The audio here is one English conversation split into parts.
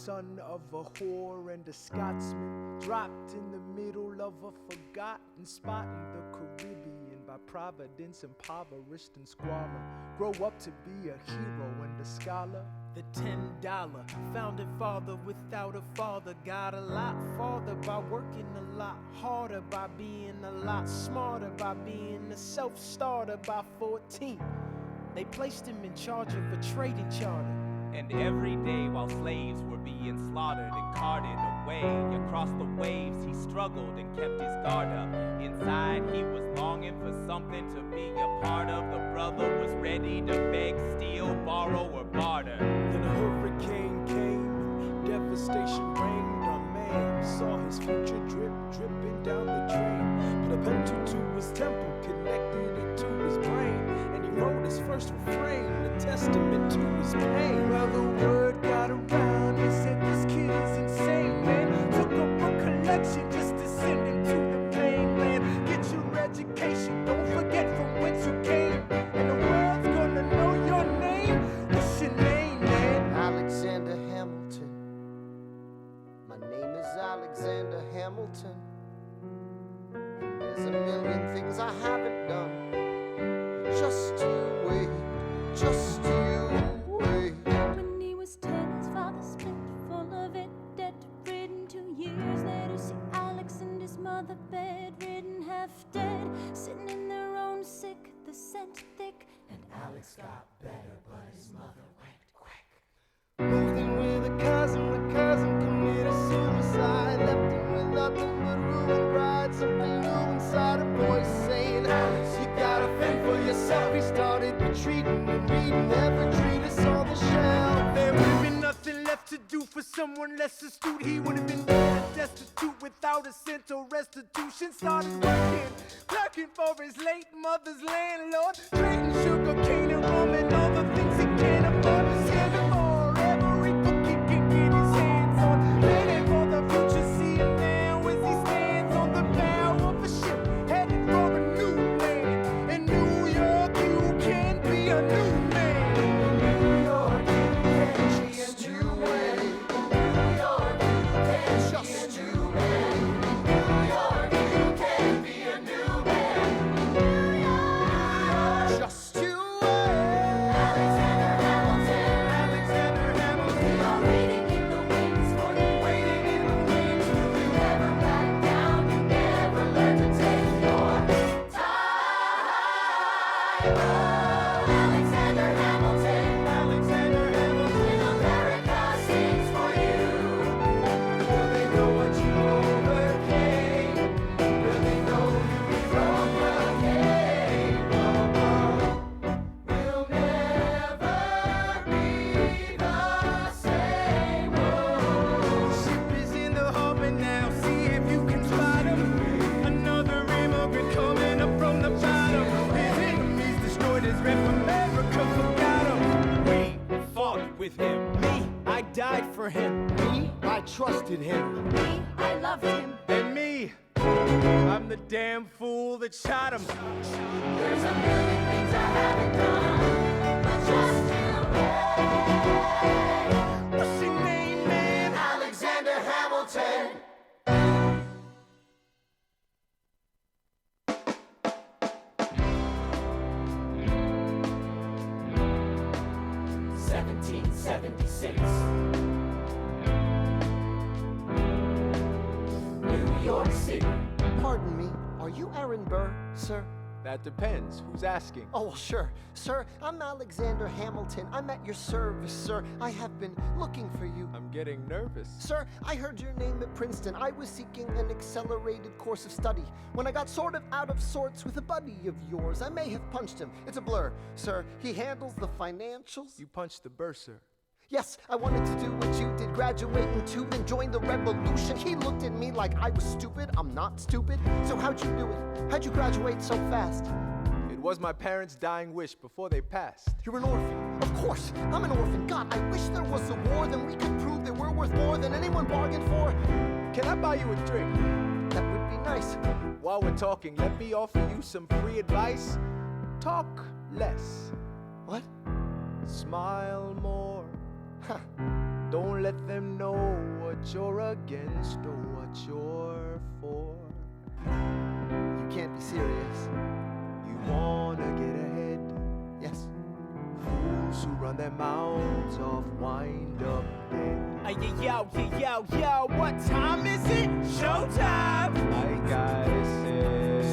son of a whore and a Scotsman, dropped in the middle of a forgotten spot in the Caribbean, by providence impoverished and squalor, grow up to be a hero and a scholar. The $10 founding father without a father got a lot farther by working a lot harder, by being a lot smarter, by being a self-starter. By 14 they placed him in charge of a trading charter. And every day while slaves were being slaughtered and carted away across the waves, he struggled and kept his guard up. Inside he was longing for something to be a part of. The brother was ready to beg, steal, borrow, or barter. Then a hurricane came and devastation reigned. Our man saw his future dripping down the drain. Put a pen to his temple, connected it to his brain, and he wrote his first refrain, a testament to his pain. Well, the word got around, they said this kid is insane, man. Took up a collection just to send him to the mainland. Get your education, don't forget from whence you came, and the world's gonna know your name. What's your name, man? Alexander Hamilton. My name is Alexander Hamilton. And there's a million things I haven't done. Just you wait, just you wait. When he was 10, his father split, full of it, debt-ridden. 2 years later, see Alex and his mother bedridden, half dead, sitting in their own sick, the scent thick. And Alex got better, but his mother went quick. Moved in with a cousin, the cousin committed suicide. Left him with nothing but ruined pride. Something new inside, a voice saying, Alex, you gotta fend for yourself. He started retreating and reading every treatise on the shelf. There would have been nothing left to do for someone less astute. He would have been destitute without a cent or restitution. Started working, clerking for his late mother's landlord, trading sugar cane and rum and all the things he can't afford. Scamming for every book he can get his hands on. Planning for the future, see him now as he stands on the bow of a ship, headed for a new land. In New York, you can be a new man. New York, you can just you wait. New York, you can just you wait. New York, you can be a new man. New York, just you wait. Alexander Hamilton, Alexander Hamilton. We are waiting in the wings for you, waiting in the wings. You never back down, you never learn to take your time. Alexander Hamilton, Alexander Hamilton. America sings for you. Will they know what you overcame? Will they know you broke again? We'll never be the same. Ship is in the harbor now, see if you can spot him. Another immigrant coming up from the bottom. His enemies destroyed his rep, America forgot him. We fought with him. Me, I died for him. Me, I trusted him. Me, I loved him. And me, I'm the damn fool that shot him. There's a million things I haven't done, but just you wait. What's your name, man? Alexander Hamilton. New York City. Pardon me, are you Aaron Burr, sir? That depends. Who's asking? Oh, sure. Sir, I'm Alexander Hamilton. I'm at your service, sir. I have been looking for you. I'm getting nervous. Sir, I heard your name at Princeton. I was seeking an accelerated course of study. When I got sort of out of sorts with a buddy of yours, I may have punched him. It's a blur. Sir, he handles the financials. You punched the bursar. Yes, I wanted to do what you did, graduate in 2 and join the revolution. He looked at me like I was stupid. I'm not stupid. So how'd you do it? How'd you graduate so fast? It was my parents' dying wish before they passed. You're an orphan. Of course, I'm an orphan. God, I wish there was a war, then we could prove that we're worth more than anyone bargained for. Can I buy you a drink? That would be nice. While we're talking, let me offer you some free advice. Talk less. What? Smile more. Huh. Don't let them know what you're against or what you're for. You can't be serious. You wanna get ahead. Yes. Fools who run their mouths off wind up dead. Yo, what time is it? Showtime! I gotta say,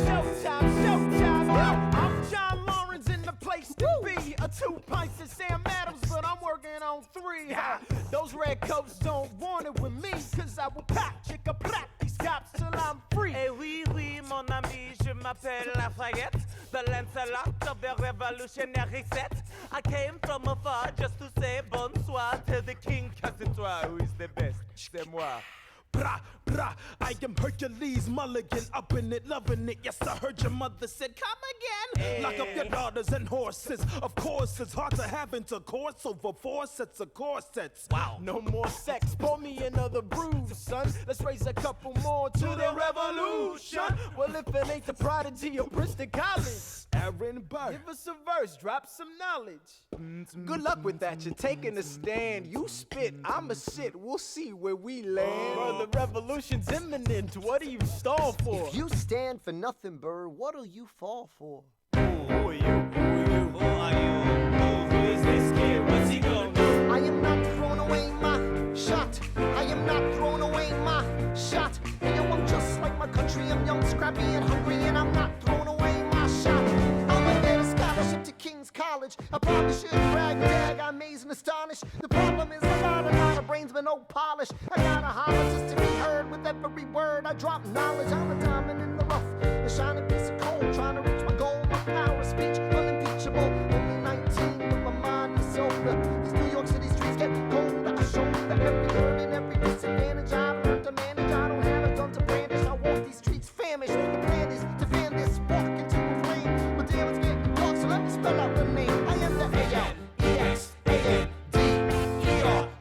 Showtime! Yo, I'm John Lawrence in the place to be. A 2 pints of Sam Adams, but I'm working on 3. Ha. Those red coats don't want it with me, cause I will pack, chick-a-plack these cops till I'm free. Eh oui, oui, mon ami, je m'appelle Lafayette, the Lancelot of the revolutionary set. I came from afar just to say bonsoir to the king, cause it's toi who is the best, c'est moi. brah, brah, I am Hercules Mulligan, up in it, loving it. Yes, I heard your mother said, come again. Lock up your daughters and horses. Of course, it's hard to have intercourse over 4 sets of corsets. Wow. No more sex, pour me another brew, son. Let's raise a couple more to the revolution. Well, if it ain't the prodigy of Princeton College, Aaron Burr. give us a verse, drop some knowledge. Good luck with that, you're taking a stand. You spit, I'ma sit, we'll see where we land. Bro, the revolution's imminent, what do you stall for? If you stand for nothing, Burr, what'll you fall for? Who are you? Who are you? Who is this kid? What's he gonna do? I am not throwing away my shot. I am not throwing away my shot. Hey, yo, I'm just like my country. I'm young, scrappy, and hungry, and I'm not throwing away my shot. I'ma get a scholarship to King's College. I probably should brag, I'm amazed and astonished. The problem is a lot of brains, but no polish. I gotta holler just to be heard with every word. I drop knowledge. I'm a diamond in the rough, a shining piece of coal, trying to reach my goal. My power of speech, unimpeachable. Only 19, but my mind is older. These New York City streets get colder. I show that every word and every disadvantage I've learned to manage. I don't have a gun to brandish. I walk these streets famished. The plan is to fan this, walk into a flame. But damn, it's getting dark, so let me spell out the name. I am the A-L-E-X-A-N-D-E-R.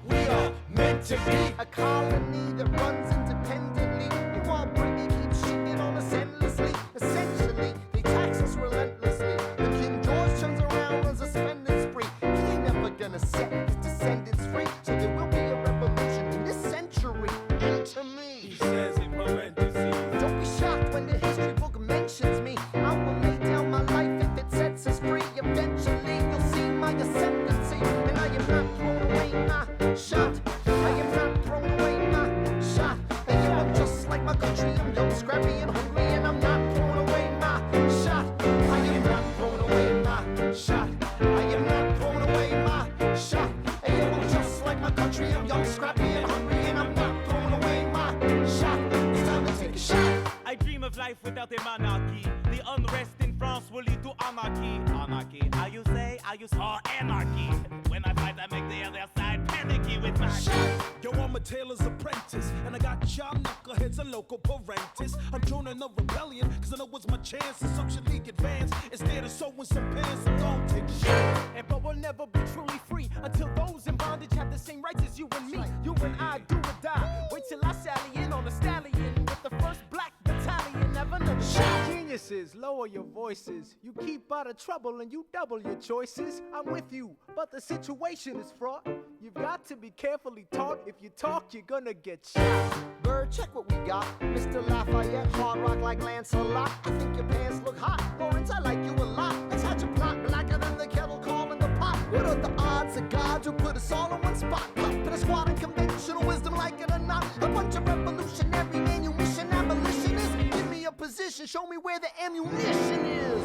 We are meant to be a colony that runs independently. Meanwhile, Britain keeps shitting on us endlessly. Essentially, they tax us relentlessly. The King George turns around, runs a spending spree. He ain't never gonna set his descendants free. So there will be a revolution in this century. Into me. He says in parentheses. Don't be shocked when the history book mentions me. I will lay down my life if it sets us free. Eventually, you'll see my ascendancy. And I am not throwing away my shot. I am not throwing away my shot. And yeah, I'm just like my country. I'm young, scrappy, and hungry. And I'm not throwing away my shot. I am not throwing away my shot. I am not throwing away my shot. And yeah, I'm just like my country. I'm young, scrappy, and hungry. And I'm not throwing away my shot. It's time to take a shot. I dream of life without a monarchy. The unrest in France will lead to anarchy. Anarchy, how you say? I use anarchy. When I fight, I make the other side panicky with my shot. Yo, I'm a tailor's apprentice, and I got y'all knuckleheads and local parentis. I'm joining the rebellion, cause I know it's my chance to social league advance. It's there to sew in some pants, so don't take a shot. And but we'll never be truly free until those in bondage have the same rights as you and me. You and I do or die. Wait till I sally in on a stallion with the first black battalion. Never another shot. Geniuses, lower your voices. You keep out of trouble and you double your choices. I'm with you, but the situation is fraught. You've got to be carefully taught. If you talk, you're gonna get shot. Bird, check what we got. Mr. Lafayette, hard rock like Lancelot. I think your pants look hot. Lawrence, I like you a lot. Let's hatch a plot blacker than the kettle calling the pot. What are the odds that God will put us all in one spot? Clap in a squad and conventional wisdom, like it or not. A bunch of revolutionary manumission abolitionists. Give me a position, show me where the ammunition is.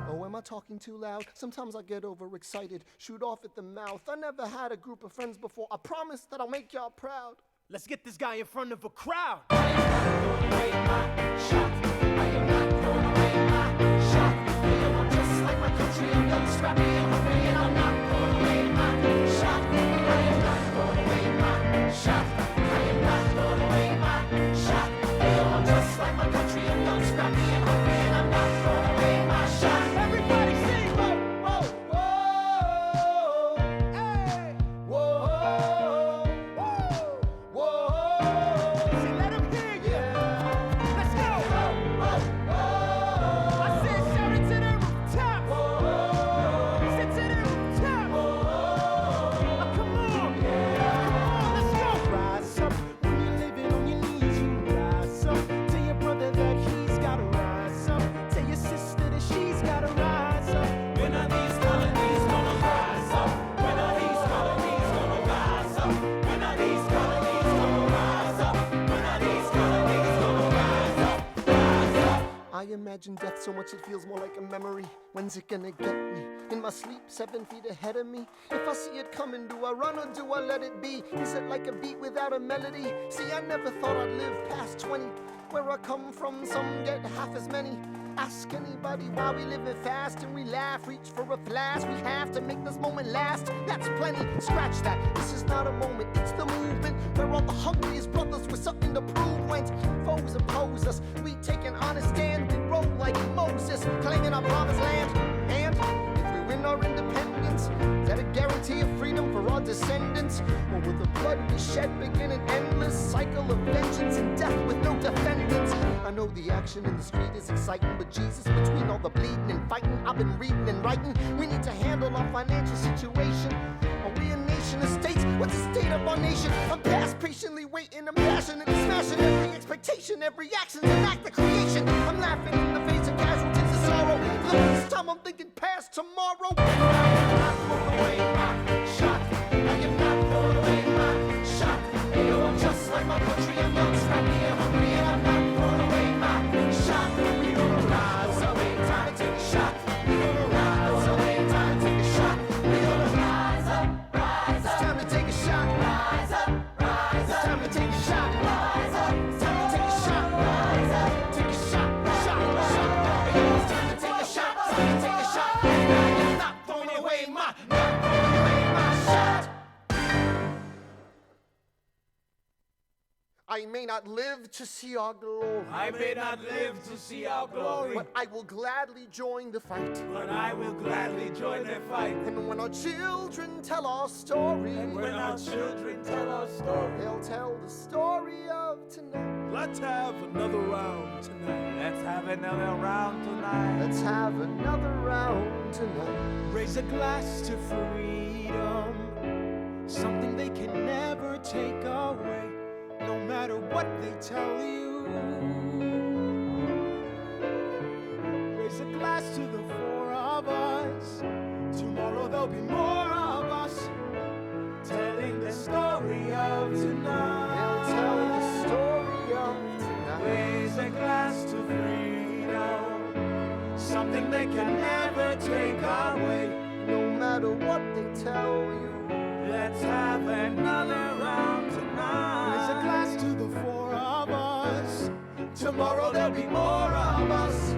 Oh, am I talking too loud? Sometimes I get overexcited, shoot off at the mouth. I never had a group of friends before. I promise that I'll make y'all proud. Let's get this guy in front of a crowd. I am not throwing away my shot. I am not throwing away my shot. Hey, yo, I'm just like my country. I'm young, scrappy, and hungry, and I'm not throwing away my shot. I am not throwing away my shot. I am not throwing away my shot. Hey, yo, I'm just like my country. I'm young, scrappy, and hungry, and I'm not throwing away my shot. Everybody sing, whoa, whoa, Whoa, hey, whoa, whoa. see, let him hear you. Let's go. Whoa, whoa. I imagine death so much it feels more like a memory. When's it gonna get me? In my sleep, 7 feet ahead of me. If I see it coming, do I run or do I let it be? Is it like a beat without a melody? See, I never thought I'd live past 20. Where I come from, some get half as many. Ask anybody why we living fast and we laugh, reach for a flash. We have to make this moment last. That's plenty. Scratch that. This is not a moment. It's the movement where all the hungriest brothers with something to prove went. Foes oppose us. We take an honest stand. We roll like Moses, claiming our promised land. And if we win our independence, is that a guarantee of freedom for our descendants? Or will the blood we shed begin an endless cycle of vengeance and death with no defendants? I know the action in the street is exciting, but Jesus, between all the bleeding and fighting, I've been reading and writing. We need to handle our financial situation. Are we a nation of states? What's the state of our nation? I'm past patiently waiting, I'm passionately smashing every expectation, every action's an act of creation. I'm laughing in the face of casualties of sorrow. For the first time I'm thinking past tomorrow. I am not throwing away my shot. I am not throwing away my shot. Hey, yo, I'm just like my country, I'm young, scrappy and hungry, and I'm not throwing away my shot. We gonna rise up, ain't time to take a shot. We gonna rise up, ain't time to take a shot. We gonna rise up, rise up. It's time to take a shot. Rise up, rise up. It's time to take a shot. Rise up. It's time to take a shot. Rise up. Take a shot, shot, shot. Hey, it's time to take a shot. It's time to take a shot. And I am not throwing away my shot. I may not live to see our glory. I may not live to see our glory, But I will gladly join the fight. but I will gladly join the fight. And when our children tell our story, And when our children tell our story, they'll tell the story of tonight. let's have another round tonight. Let's have another round tonight. Let's have another round tonight. Raise a glass to freedom, something they can never take away, no matter what they tell you. Raise a glass to the four of us. Tomorrow there'll be more of us, telling the story of tonight. They'll tell the story of tonight. Raise a glass to freedom, something they can never take away. No matter what they tell you. Let's have another round tonight. Raise a glass to the four of us. Tomorrow there'll be more of us,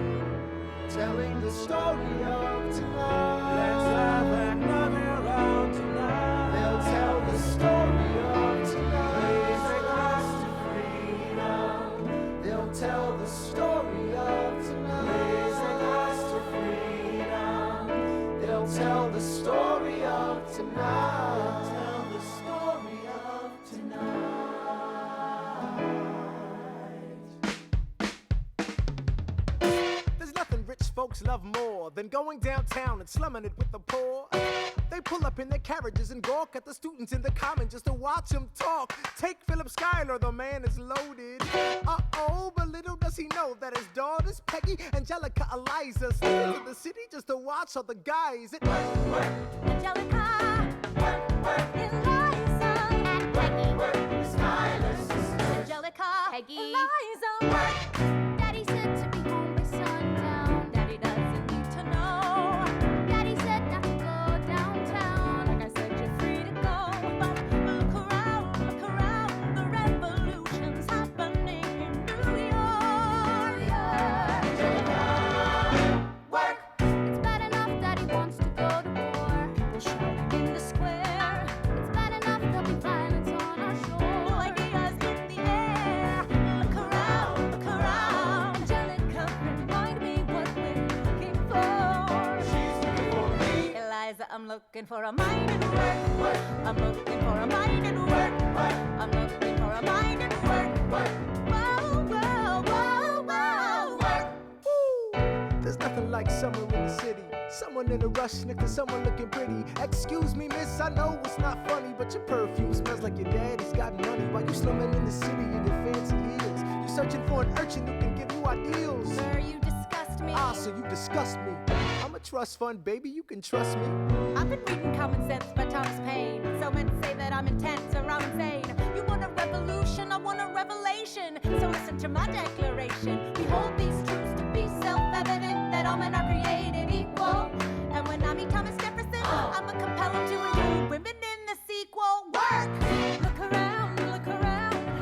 Telling the story of tonight. let's have another round tonight. They'll tell the story of tonight. Raise a glass to freedom. They'll tell the story of tonight. Raise a glass to freedom. They'll tell the story of tonight. Tell the story of tonight. There's nothing rich folks love more than going downtown and slumming it with the poor. They pull up in their carriages and gawk at the students in the common just to watch them talk. Take Philip Schuyler, the man is loaded. Uh-oh, but little does he know that his daughters, Peggy, Angelica, Eliza, sneak into the city just to watch all the guys. Angelica, Eliza, Angelica, Peggy, Eliza. Daddy said to be home by sundown. Daddy doesn't need to know. Daddy said not to go downtown. Like I said, you're free to go. But look around, the revolution's happening in New York. Angelica, work. It's bad enough Daddy wants to go to war. People shouting in the square. It's bad enough there'll be violence on our shore. New ideas in the air. Look around, Angelica, remind me what we're looking for. She's looking for me. Eliza, I'm looking for a mind and work. I'm looking for a mind and work. I'm looking for a mind and work. Whoa, whoa, whoa, whoa, work. There's nothing like summer in the city. Someone in a rush next to someone looking pretty. Excuse me, miss, I know it's not funny, but your perfume smells like your daddy's got money. While you slumming in the city in your fancy heels, you searching for an urchin who can give you ideals. Sir, you disgust me. Ah, so you disgust me. I'm a trust fund, baby, you can trust me. I've been reading Common Sense by Thomas Paine. So men say that I'm intense or I'm insane. You want a revolution, I want a revelation. So listen to my declaration. We hold these truths to be evident that all men are created equal. And when I meet Thomas Jefferson, I'ma compel him to include women in the sequel. Work! Look around,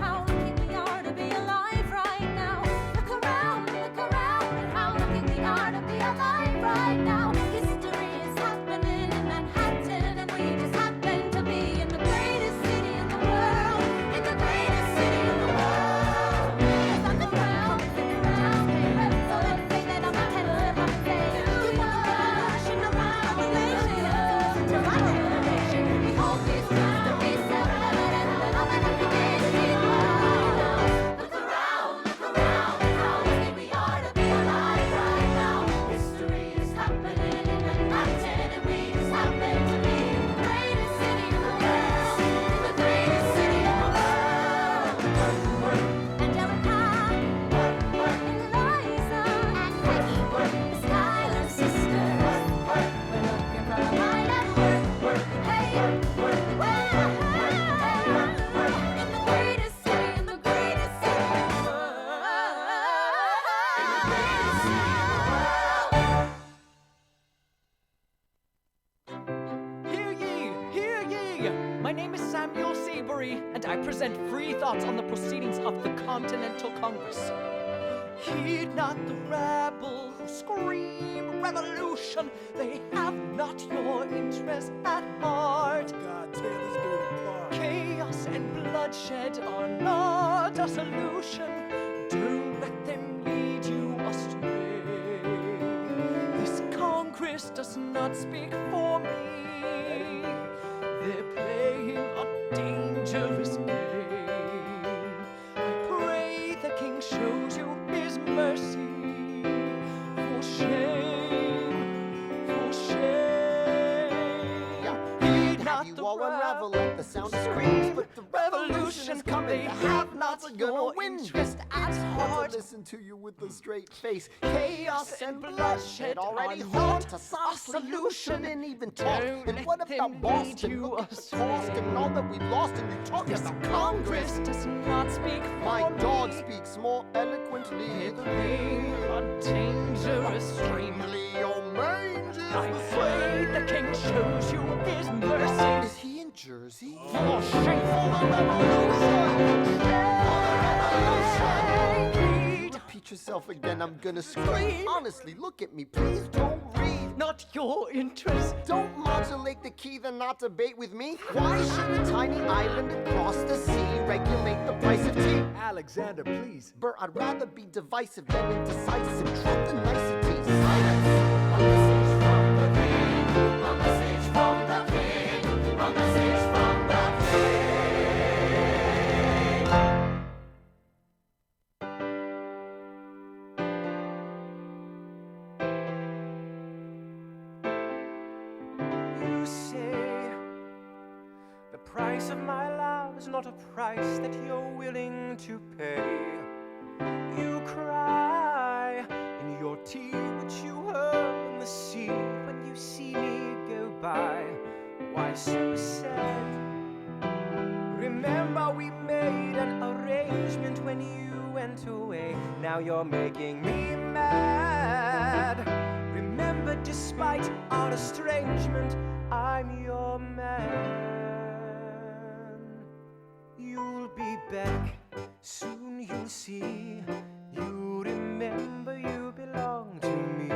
how lucky we are to be alive right now. Look around, how lucky we are to be alive right now. History is happening in Manhattan, and we just happen to be in the greatest city in the world. In the greatest city in the world. 'Cause I'm around, so let's say that I'm a head of say you want a revolution around the nation. To my generation, we hold these truths to be self-evident that all men are created equal. Look around, how lucky we are to be alive right now. History is happening in Manhattan, and we just happen to be in the greatest city in the world. In the greatest city in the world. Angelica, Eliza, and Peggy, the Schuyler sisters. We're looking for a mind at work. Hey, in the greatest city, in the greatest city in the world. In the greatest city in the world. Hear ye! My name is Samuel Seabury, and I present free thoughts on the proceedings of the Continental Congress. Heed not the rabble who scream revolution. They have not your interest at heart. God, tear this dude apart. Chaos and bloodshed are not a solution. Don't let them lead you astray. This Congress does not speak for me. They're playing a dangerous game. I pray the King shows you his mercy. For shame, for shame. Heed Have not you the all unravel rabble. at the sound of screams, but the revolution is coming. They have not gonna your win. interest at Want heart. to listen to you with a straight face. Chaos and bloodshed already are haunt not a solution and even talk. Don't And let what them about lead Boston? you Look at the astray. cost and all that we lost, and you talk Yes, about Congress Congress. does not speak for My dog me. speaks more eloquently. They play a dangerous game. Extremely orange is I the pray the King shows you his mercy. Is he in Jersey? For shame for the revolution. Heed Repeat yourself again, I'm gonna scream. Honestly, look at me, please don't read. not your interest. Don't modulate the key, then not debate with me. Why should a tiny island across the sea regulate the price of tea? Alexander, please. Bert, I'd rather be divisive than indecisive. Drop the niceties. Silence. A message from the king. A message from the king. A message from the king. You say the price of my love is not a price that you're willing to pay. You cry in your tea, which you hurl in the sea when you see me go by. Why so sad? Remember we made an arrangement when you went away. Now you're making me mad. Remember, despite our estrangement, I'm your man. You'll be back, soon you'll see. You remember you belong to me.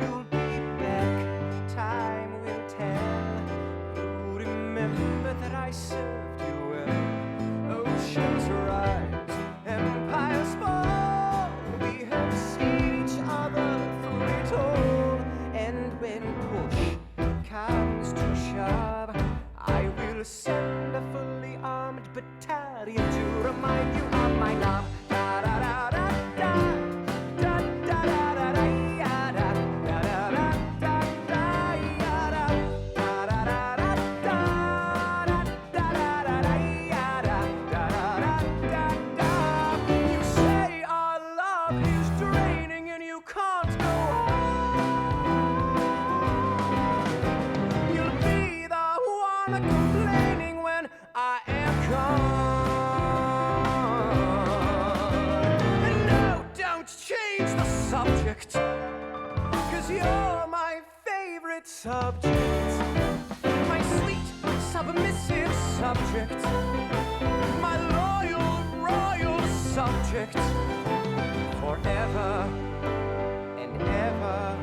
You'll be back, time will tell. You remember that I served you well. Oceans rise, empires fall. We have seen each other through it all. And when push comes to shove, I will send a fully armed battalion to remind you of my love. favorite subject, my sweet, submissive subject, my royal subject, forever and ever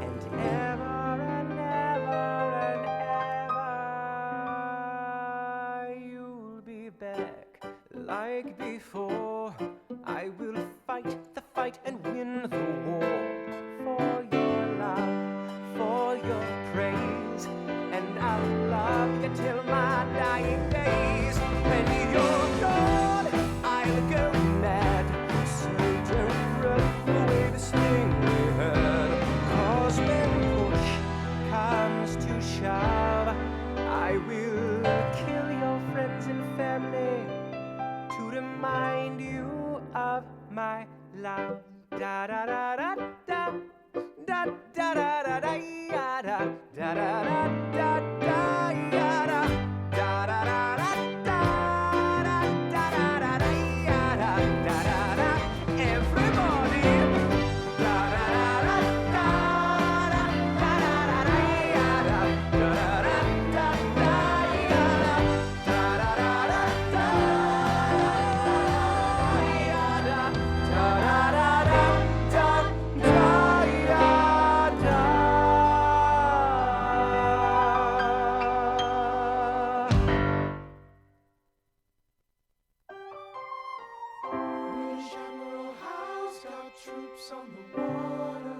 and ever and ever and ever. You'll be back like before. I will fight the fight and win the war for your love, for your praise, and I'll love you till my dying days. When you're gone, I'll go mad. So don't throw away this thing we had. 'Cause when push comes to shove, I will kill your friends and family to remind you of my love. Da da da da da da da da da da ya da da da da da da ya da da da da da da da da da da ya da da da da. Everybody, da da da da da da da da ya da da da da da ya da da da da da ya da da da da da. British Admiral Howe's got troops on the water.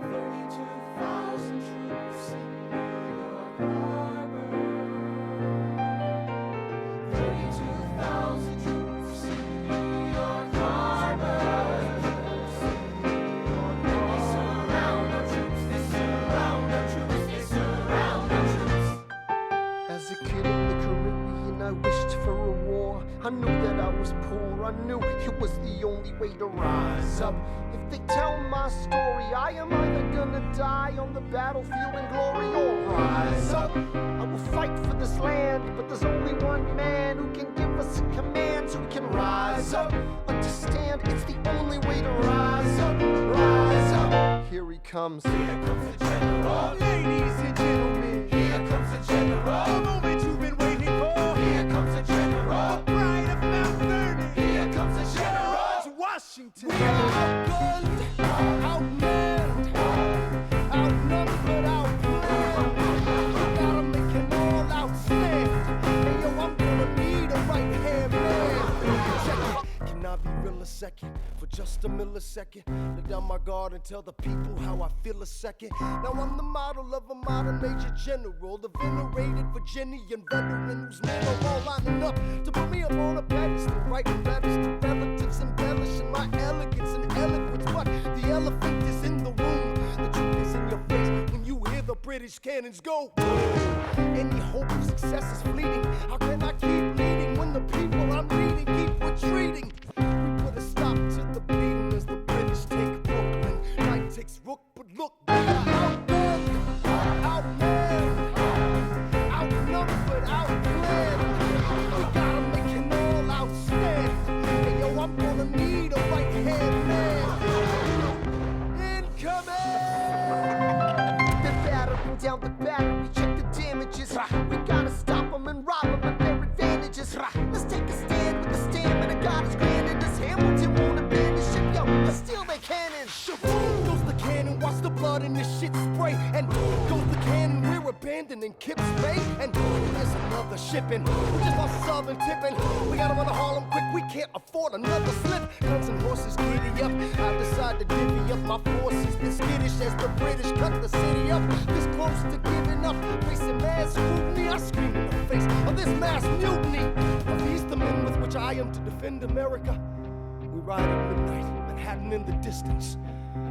32,000 troops in New York Harbor. 32,000 troops in New York Harbor. They surround our troops, they surround our troops, they surround our troops. As a kid in the Caribbean, I wished for a war. I knew that I was poor, I knew it was the only way to rise up. If they tell my story, I am either gonna die on the battlefield in glory or rise up. I will fight for this land, but there's only one man who can give us a command so we can rise up. Understand, it's the only way to rise up, rise up. Here he comes. Here comes the general. Ladies and gentlemen, Here comes the general. the moment you've been waiting for. Here comes the general. Pride of Mount Vernon. Here comes the general. George Washington. We are outgunned, outmanned, outnumbered, outplanned. Gotta make an all-out stand. Hey yo, I'm gonna need a right-hand man. Check it. Can I be real a second? For just a millisecond. Lay down my guard and tell the people how I feel a second. Now I'm the model of a modern major general, the venerated Virginian veteran whose men are all lining up to put me up on a pedestal, writing letters to relatives, embellishing my elegance and eloquence. But the elephant is in the room, the truth is in your face when you hear the British cannons go. Any hope of success is fleeting. How can I keep leading when the people I'm leading keep retreating? We put a stop to the bleeding as the British take Brooklyn. Night takes Rook, but look, we are outgunned, outmanned, outnumbered, outplanned. We gotta make an all-out stand. Hey yo, I'm gonna need a right-hand man. Incoming! They're battering down the battery, check the damages. We gotta stop them and rob them of their advantages. Let's take a stand with the stamina God has granted us. Hamilton won't abandon ship, yo, let's steal their cannons. Goes the cannon, watch the blood in this shit spray. And goes the cannon, we're abandoning Kip's Bay. And there's another shipping, we just lost Southern tipping. We gotta run to Harlem quick, we can't afford another slip. Guns and horses giddy up, I decide to divvy up my forces. Been skittish as the British cut the city up. This close to giving up, facing mass scrutiny. I scream in the face of this mass mutiny. Are these the men with which I am to defend America? We ride at midnight, Manhattan in the distance.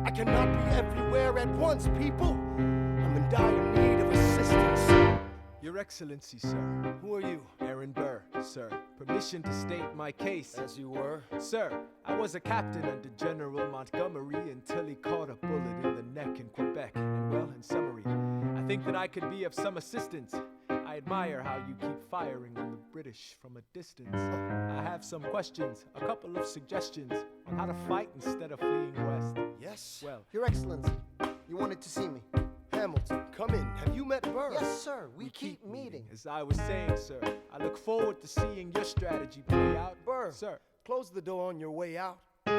I cannot be everywhere at once, people. I'm in dire need of assistance. Your Excellency, sir. Who are you? Aaron Burr, sir. Permission to state my case. As you were. Sir, I was a captain under General Montgomery until he caught a bullet in the neck in Quebec. And well, in summary, I think that I could be of some assistance. I admire how you keep firing on the British from a distance. I have some questions, a couple of suggestions on how to fight instead of fleeing west. Yes? Well, Your Excellency, wanted to see me. Hamilton, come in. Have you met Burr? Yes, sir. We keep meeting. As I was saying, sir, I look forward to seeing your strategy play out. Burr, Sir. close the door on your way out. Have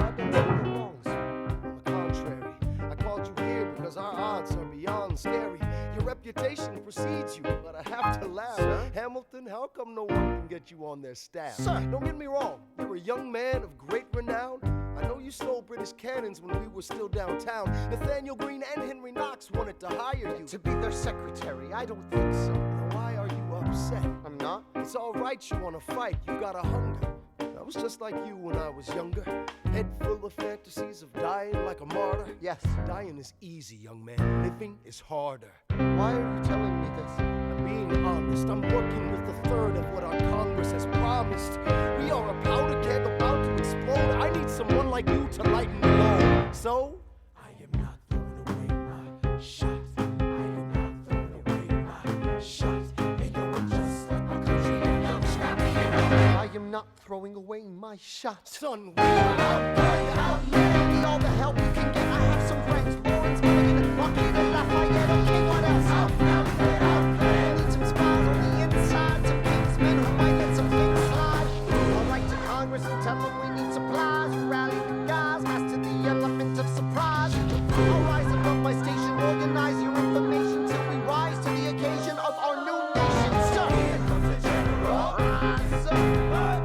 I been doing you wrong, sir? On the contrary, I called you here because our odds are beyond scary. Your reputation precedes you, but I have to laugh. Sir? Hamilton, how come no one can get you on their staff? Sir. Don't get me wrong, you're a young man of great renown. I know you stole British cannons when we were still downtown. Nathaniel Greene and Henry Knox wanted to hire you. To be their secretary, I don't think so. Now why are you upset? I'm not. It's all right you wanna fight, you got a hunger. I was just like you when I was younger. Head full of fantasies of dying like a martyr. Yes. Dying is easy, young man. Living is harder. Why are you telling me this? I'm being honest. I'm working with a third of what our Congress has promised. We are a powder keg about to explode. I need someone like you to lighten the load. So, I am not throwing away my shot. I am not throwing away my shot. And you're just like my country and young scrappy. I am not throwing away my shot. Son, we are We need all the help we can get. I have some friends, Lawrence, Milligan, Rocky, and Lafayette. Okay, what else? I need some spies on the inside, some kingsmen who might let some things slide. I'll write to Congress and tell them we need supplies. We rally the guys, master the element of surprise. I'll rise above my station, organize your information till we rise to the occasion of our new nation. So here comes the general. Rise up.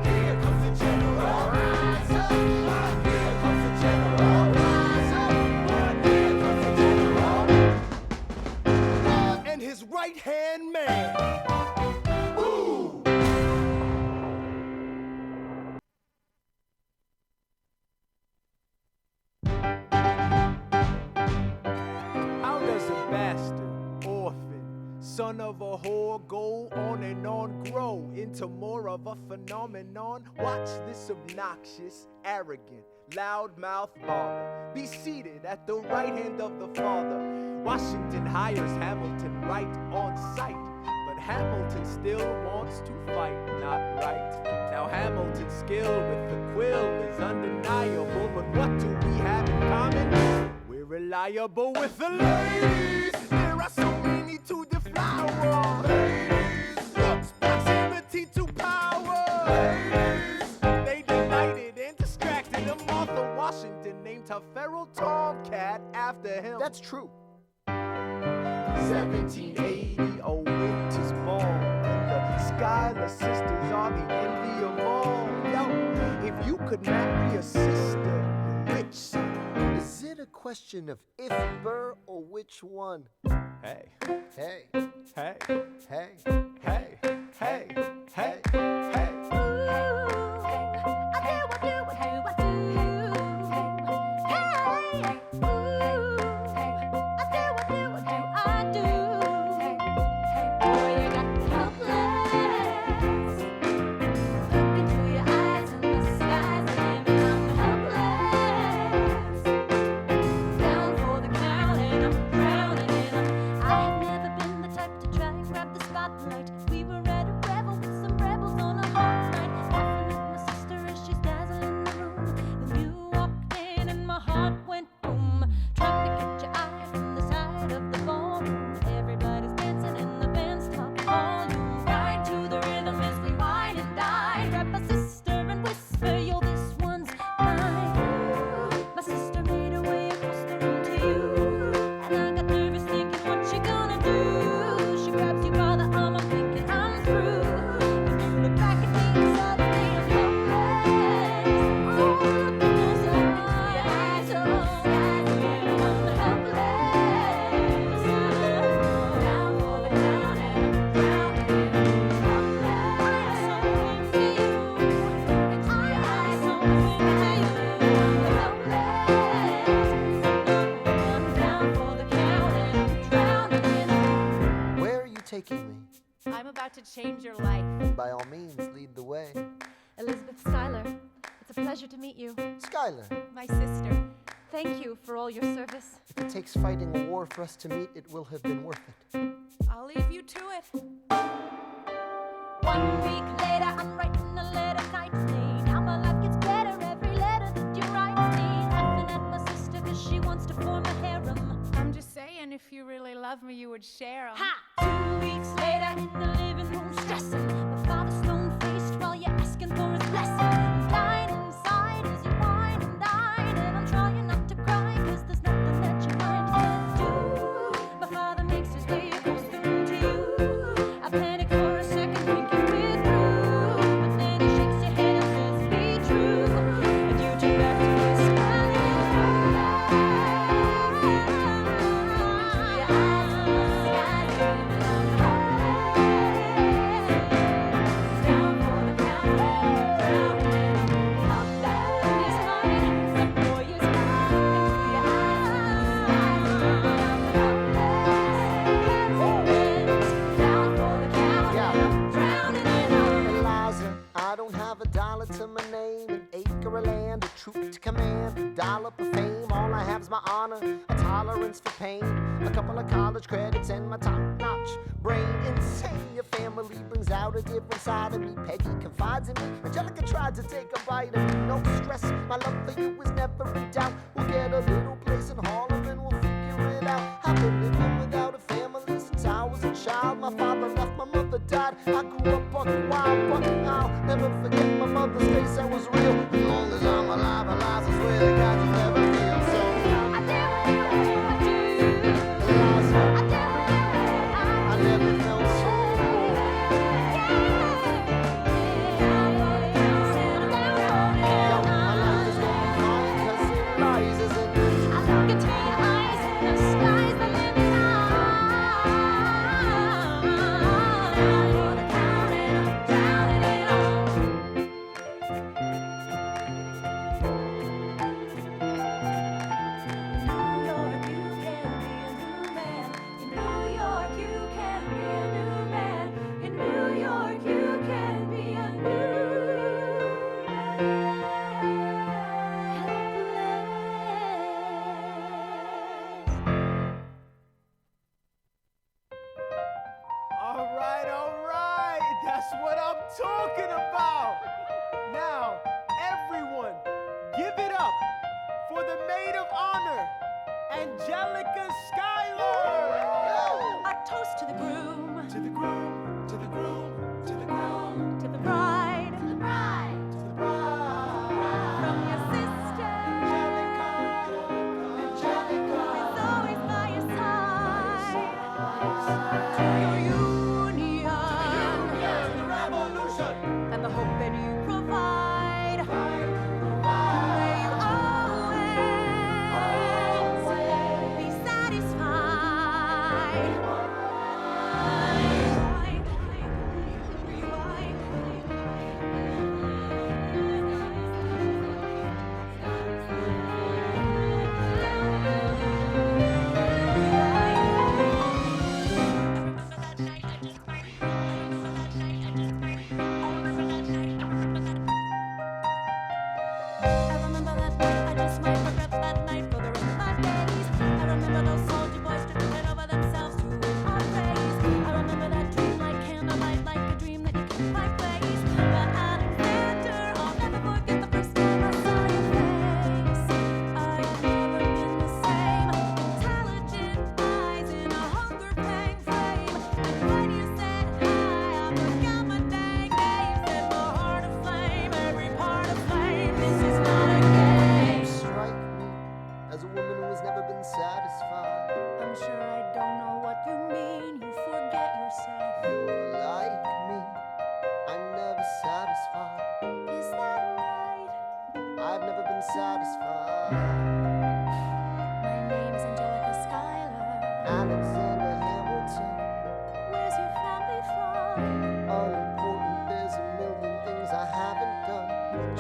Here comes the general. Rise up. Here comes the general. Rise up. Here comes the general. and his right-hand man. Ooh! How does a bastard, orphan, son of a whore go on and on, grow into more of a phenomenon? Watch this obnoxious, arrogant, loudmouth baller be seated at the right hand of the father. Washington hires Hamilton right on sight, but Hamilton still wants to fight, not right. Now Hamilton's skill with the quill is undeniable, but what do we have in common? We're reliable with the ladies. There are so many to deflower. Ladies, looks, proximity to power. Ladies, they delighted and distracted him. Martha Washington named her feral tomcat after him. That's true. 1780, a winter's born, and the Schuyler sisters are the envy of all. Yo, if you could marry a sister, you're rich, son. Is it a question of if Burr or which one? Hey, Hey, hey, hey, hey, hey, hey, hey. I'm about to change your life. by all means, lead the way. Elizabeth Schuyler, it's a pleasure to meet you. Schuyler, My sister. Thank you for all your service. if it takes fighting a war for us to meet, it will have been worth it. I'll leave you to it. 1 week later, I'm writing a letter nightly. Now my life gets better every letter that you write me. Laughing at my sister 'cause she wants to if you really love me, you would share 'em. Ha! 2 weeks later, in the living room, stressing. My father's stone-faced while you're asking for his blessing. I'm dying inside as you whine and dine, and I'm trying not to cry, 'cause there's nothing that your mind can't do. My father makes his way across the room to you. I panic for a second, thinking we're through, but then he shakes your head and says, be true, and you turn back to the sky. I don't have a dollar to my name, an acre of land, a troop to command, a dollop of fame. All I have is my honor, a tolerance for pain, a couple of college credits, and my top-notch brain. Insane, your family brings out a different side of me. Peggy confides in me, Angelica tried to take a bite of me. No stress, my love for you is never in doubt. We'll get a little place in Harlem and we'll figure it out. I've been living without a family since I was a child. My father left, my mother died. I grew up buck wild, but I'll never forget my mother's face. That was real. As long as I'm alive, I swear to God you never feel so. I never felt so. My life is gonna be fine 'cause it rises and I look into your eyes and the sky's the limit now. Down for the count and I'm drowning it all. In New York you can be a new man. In New York you can be a new man. In New York you can be a new All right, that's what I'm talking about. Now, everyone, give it up for the maid of honor, Angelica Schuyler. A toast to the groom, To the groom, to the groom, to the groom, to the bride, to the bride. from your sister, who's always by your side, to your union, and the hope that you provide. May you always be satisfied. I remember that night, I just might regret that night for the rest of my days. I remember those soldier boys tripping over themselves to our praise. I remember that dream like candlelight, like a dream that you can't quite place. But Alexander, I'll never forget the first time I saw your face. I've never been the same. Intelligent eyes in a hunger-pang frame. And when you said hi, I forgot my dang name. Set my heart aflame, every part aflame. This is not a game. You strike me as a woman who has never been satisfied. I'm sure I don't know what you mean. You forget yourself. You're like me, I'm never satisfied. Is that right? I've never been satisfied. My name's Angelica Schuyler. Alexander Hamilton, Where's your family from? unimportant, there's a million things I haven't done.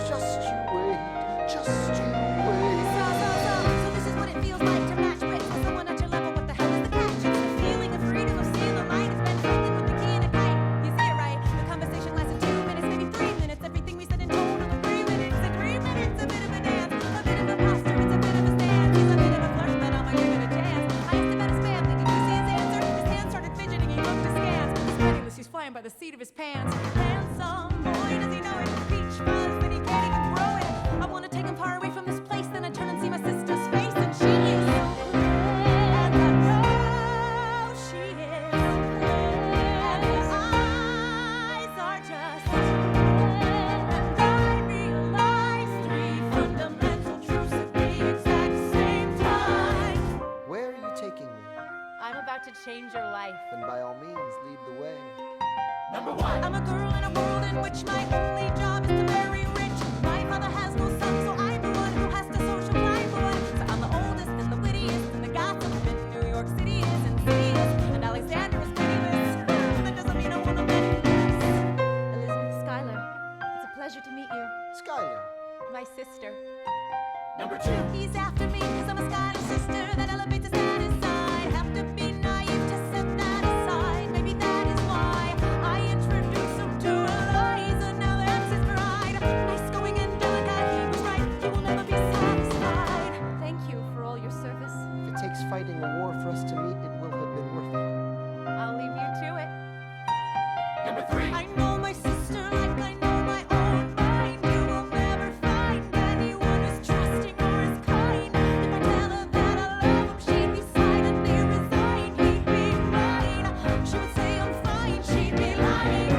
Just you wait, just you wait. So this is what it feels like to match wits with someone at your level. What the hell is the catch? It's the feeling of freedom of sailor light. It's been something with the key and a kite. You see it right. The conversation lasted 2 minutes, maybe 3 minutes. Everything we said in total in 3 minutes. And 3 minutes, a bit of a dance, a bit of a posture. It's a bit of change your life. Then by all means, lead the way. Number one. I'm a girl in a world in which my only job is to marry rich. My father has no son, so I'm the one who has to social climb one. So I'm the oldest and the wittiest and the gossip in New York City is insidious. And Alexander is pitiless. That doesn't mean I want to marry this. Elizabeth Schuyler, it's a pleasure to meet you. Skylar. My sister. Number two. He's after me because I'm a Scottish sister that elevates his status. I have to be naive to set that aside. Maybe that is why I introduced him to Eliza. Now that's his bride. Nice going and delicate. He was right. He will never be satisfied. Thank you for all your service. If it takes fighting a war for us to meet, it will have been worth it. I'll leave you to it. Number three. I know my sister like I know my own mind. You will never find anyone as trusting or as kind. If I tell her that I love him, she'd be silently resigned. He'd be mine. She would say I'm fine. She'd be lying.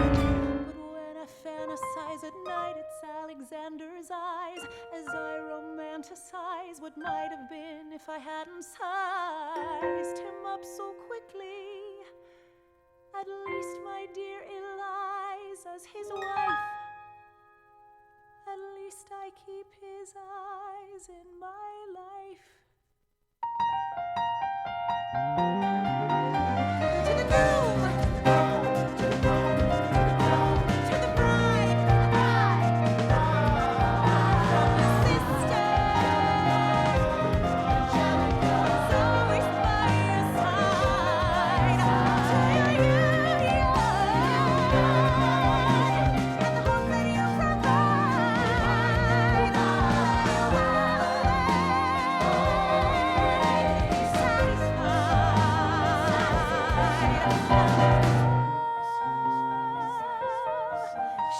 But when I fantasize at night, it's Alexander's eyes as I romanticize what might have been if I hadn't sized him up so quickly. At least, my dear Eliza's his wife. At least I keep his eyes in my life. To the groom, to the bride, from your sister, who's always by your side. To your union, and the hope that you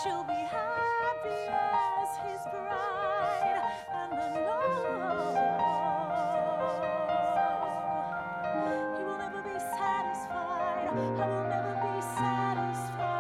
she'll be happy as his bride, and I know he will never be satisfied. I will never be satisfied.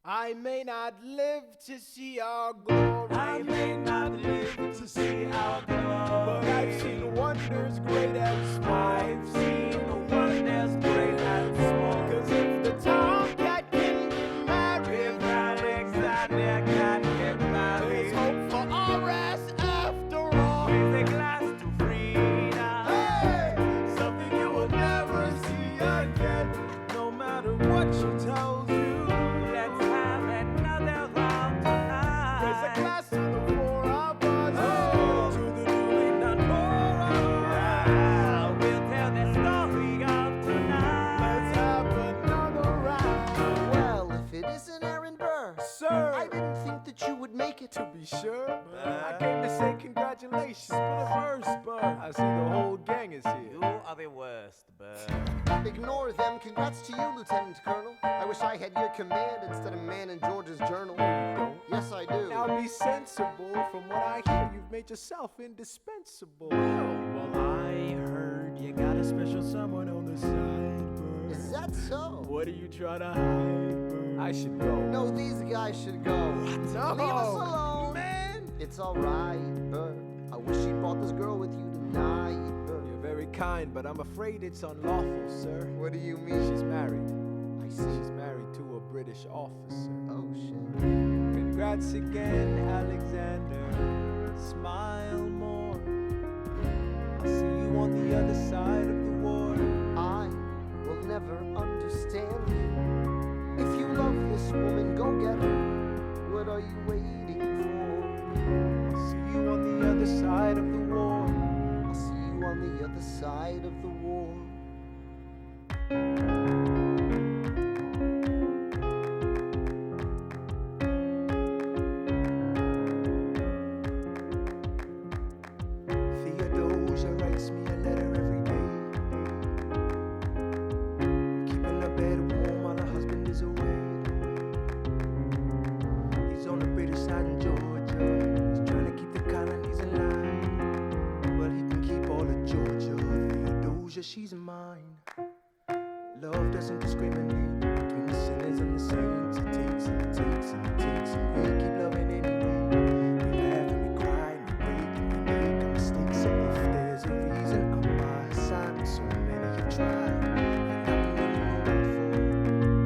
I may not live to see our glory. I may not live to see our glory, but I've seen wonders great and small. I've seen wonders great and small. 'Cause if the tomcat can get married, If Alexander can get there's married, hope for our ass after all. raise a glass to freedom. Hey, something you will never see again. No matter what she tells you, let's have another round tonight. Raise a glass to the four of us. Oh, to the newly not more. We'll tell the story of tonight. Let's have another round. Well, if it isn't Aaron Burr, Sir, I didn't think that you would make it. to be sure, I came to say congratulations. For the first, but I see the whole gang is here. You are the worst, Bird. Ignore them. Congrats to you, Lieutenant Colonel. I wish I had your command instead of man in George's journal. Yes, I do. Now be sensible. From what I hear, you've made yourself indispensable. Well, I heard you got a special someone on the side, Bird. Is that so? What are you trying to hide, Bird? I should go. No, these guys should go. No, Leave us alone. man. It's alright, Burr. I wish you brought this girl with you tonight, Burr. You're very kind, but I'm afraid it's unlawful, sir. What do you mean? She's married. I see. She's married to a British officer. Oh, shit. Congrats again, Alexander. Smile more. I'll see you on the other side of the war. I will never understand you. If you love this woman, go get her. What are you waiting for? I'll see you on the other side of the war. I'll see you on the other side of the war. Theodosia writes me a letter every day. Keeping her bed warm while her husband is away. He's on the British side in Georgia. He's trying to keep the colonies alive. But he can keep all of Georgia. Theodosia, she's mine. Love doesn't discriminate between sin sinners and the saints. It takes and it takes and it takes, and we keep loving it and we laugh and we cry and we break and we make our mistakes. So if there's a reason I'm by his side, and so many have tried,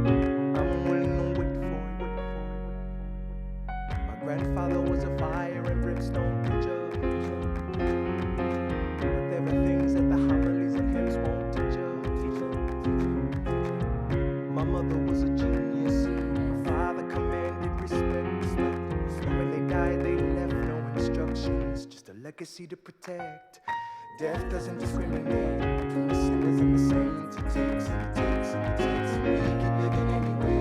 and I'm willing to wait for it. My grandfather was a fire and brimstone preacher, but there are things that the homilies and hymns won't teach you. My mother was a genius. My father commanded respect. And when they died, they left no instructions, just a legacy to protect. Death doesn't discriminate between the sinners and the saints. It takes and it takes and it takes, and we keep living anyway.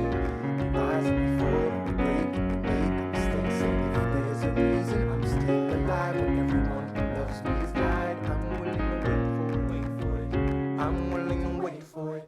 We rise and we fall and we break and we make our mistakes. And if there's a reason I'm still alive, when everyone who loves me has died, I'm willing to wait for it. I'm willing to wait for it.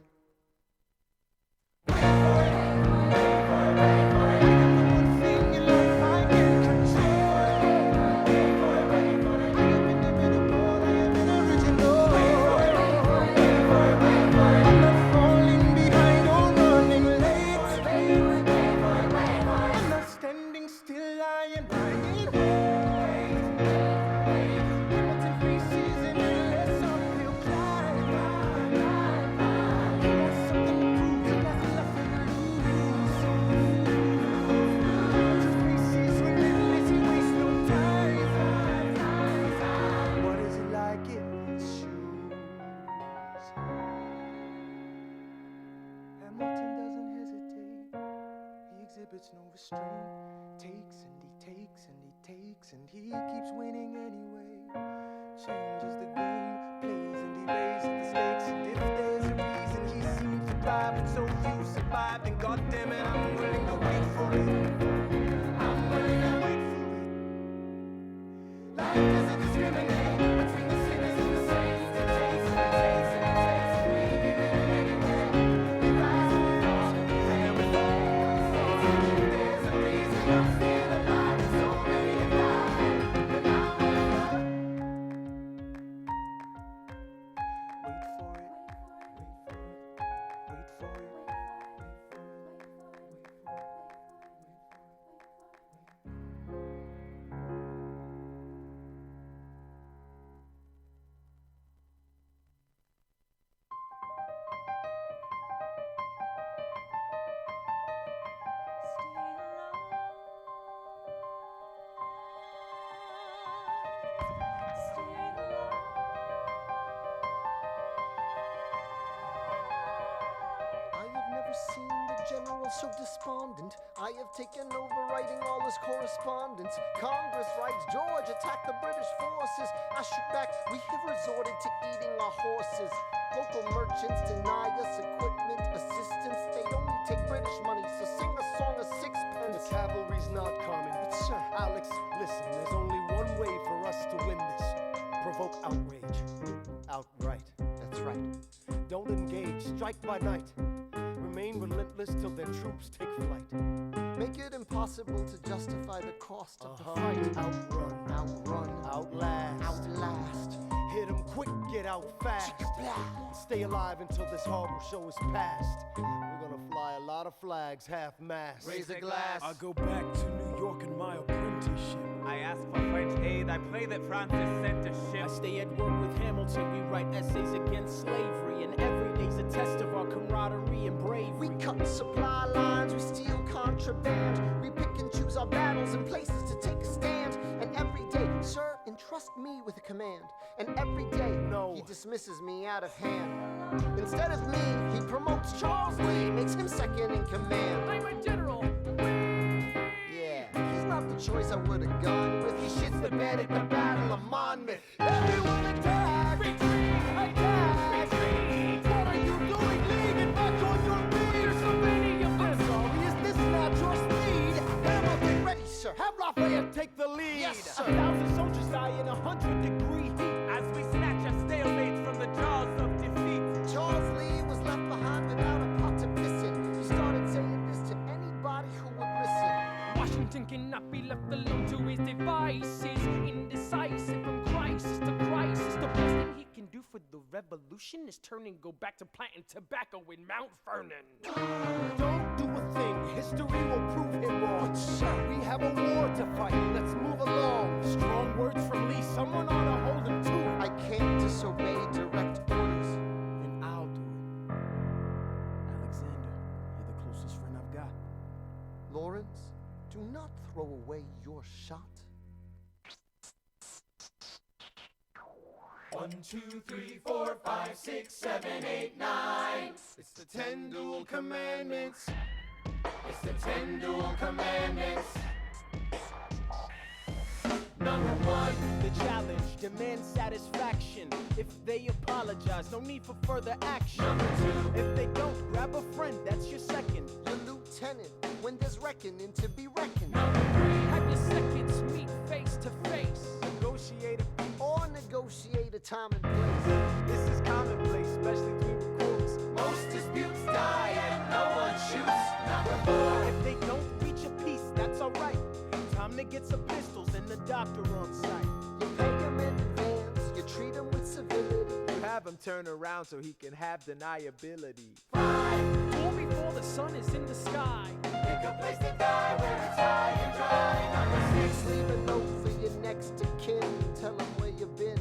Exhibits no restraint, takes and he takes and he takes, and he keeps winning anyway. Changes the game, plays and he raises the stakes. And if there's a reason he seems to thrive, and so few survive, then goddammit, I'm willing to wait for it. I'm willing to wait for it. Life doesn't discriminate between the sinners and the saints. It takes and it takes and it takes, and we keep living anyway. We rise and we fall and we fall. I'm still alive, and so many have died, but I'm willing to wait for it, wait for it, wait for it, Seen the general so despondent. I have taken over writing all his correspondence. Congress writes, George attacked the British forces. I shoot back, we have resorted to eating our horses. Local merchants deny us equipment, assistance. They only take British money, so sing a song of sixpence. The cavalry's not coming. But sir, Alex, listen, there's only one way for us to win this. Provoke outrage. Outright. that's right. Don't engage. Strike by night. Remain relentless till their troops take flight. Make it impossible to justify the cost of the fight. Outrun. Outrun. Outlast. Outlast. Hit 'em quick, get out fast. Stay alive until this horrible show is past. We're gonna fly a lot of flags, half-mast. Raise a glass. I go back to New York in my apprenticeship. I ask for French aid, I pray that Francis sent a ship. I stay at work with Hamilton, we write essays against slavery, and every day's a test of our camaraderie and bravery. We cut supply lines, we steal contraband. We pick and choose our battles and places to take a stand. And every day, sir, entrust me with a command. And every day, No. he dismisses me out of hand. Instead of me, he promotes Charles Lee, makes him second in command. I'm a general. Yeah, he's not the choice I would have gone with. He shits the bed at the Battle of Monmouth. Everyone attack! Retreat! Attack! Retreat! What are you doing? Leaning back on your feet? There's so many of I'm them. sorry, is this not your speed? Hamilton, ready, sir. Have Lafayette take the lead. Yes, sir. 1,000 soldiers die in 100-degree heat. As we snatch a stalemate from the jaws of defeat. Charles Lee was left behind without a pot to piss in. He started saying this to anybody who would listen. Washington cannot be left alone to his devices. Indecisive from crisis to crisis. The best thing he can do for the revolution is turn and go back to planting tobacco in Mount Vernon. Don't do a history will prove him wrong. But sir, we have a war to fight. Let's move along. Strong words from Lee, someone ought to hold him to it. I can't disobey direct orders. Then I'll do it. Alexander, you're the closest friend I've got. Lawrence, do not throw away your shot. 1, 2, 3, 4, 5, 6, 7, 8, 9. It's the 10 dual commandments. It's the 10 dual commandments. Number 1, the challenge demands satisfaction. If they apologize, no need for further action. Number 2, if they don't, grab a friend, that's your second. Your lieutenant, when there's reckoning to be reckoned. Number 3, Have your seconds meet face to face. Negotiate a peace. Or negotiate a time and place. This is commonplace, especially between recruits. most disputes die and no one shoots. Number 4, If they don't reach a peace, that's alright. Time to get some pistols and the doctor on site. You pay him in advance, you treat him with civility. You have him turn around so he can have deniability. 5, Or before the sun is in the sky. pick a place to die where it's high and dry. Number 6, Leave a note for your next of kin. Tell him where you've been.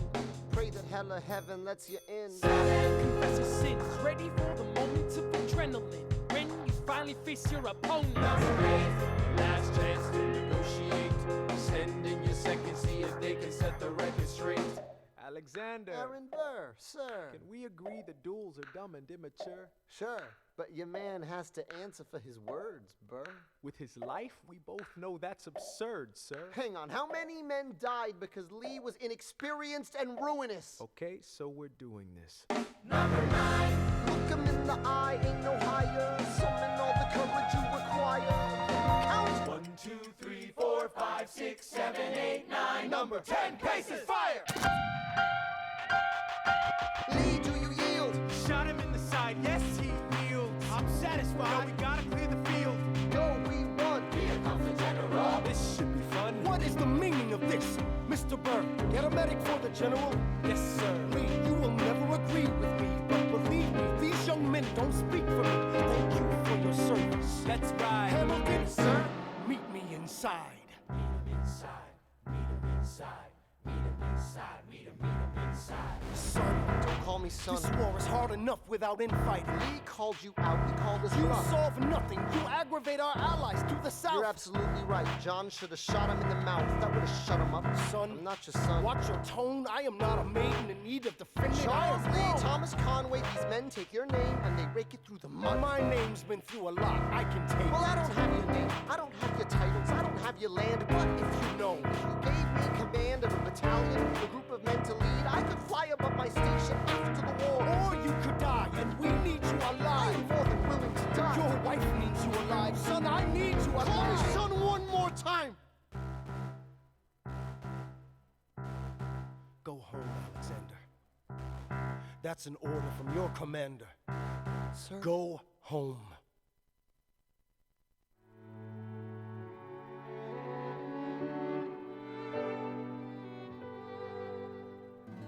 Pray that hell or heaven lets you in. 7, Confess your sins, ready for the moment of adrenaline. When you finally face your opponent. number 8, Last chance to negotiate. Send in your second, see if they can set the record straight. Alexander, Aaron Burr, sir. can we agree the duels are dumb and immature? Sure, but your man has to answer for his words, Burr. With his life, we both know that's absurd, sir. Hang on, how many men died because Lee was inexperienced and ruinous? Okay, so we're doing this. number 9, Look him in the eye, ain't no higher. Summon all the courage you require. Count 1, 2, 3, 4, 5, 6, 7, 8, 9. Number 10, cases, fire! Lee, do you yield? Shot him in the side, yes, he yields. I'm satisfied, we gotta clear the field. Go, we won. Be a comfort general. This should be fun. What is the meaning of this, Mr. Burr? Get a medic for the general. Yes, sir. Lee, you will never agree with me, but believe me, these young men don't speak for me. Thank you for your service. Let's ride. Hamilton, sir, meet me inside. Meet 'em inside, meet 'em inside, meet 'em inside, meet 'em inside. Son, Don't call me son. this war is hard enough without infighting. Lee called you out, he called us You rough. solve nothing. You aggravate our allies to the south. You're absolutely right. John should have shot him in the mouth. That would have shut him up. Son, I'm not your son. watch your tone. I am not a maiden in need of defending. I Charles am Lee, wrong. Thomas Conway, these men take your name and they rake it through the mud. My name's been through a lot. I can take. Well, I don't have your name. I don't have your titles. I don't have your land. But if you know, if you gave me command of a battalion, a group of men to lead, I could fly above my station after the war. Or you could die, and we need you I am alive. more than willing to die. Your wife needs you alive, son. I need you Call me alive. son one more time. Go home, Alexander. That's an order from your commander. Sir. Go home.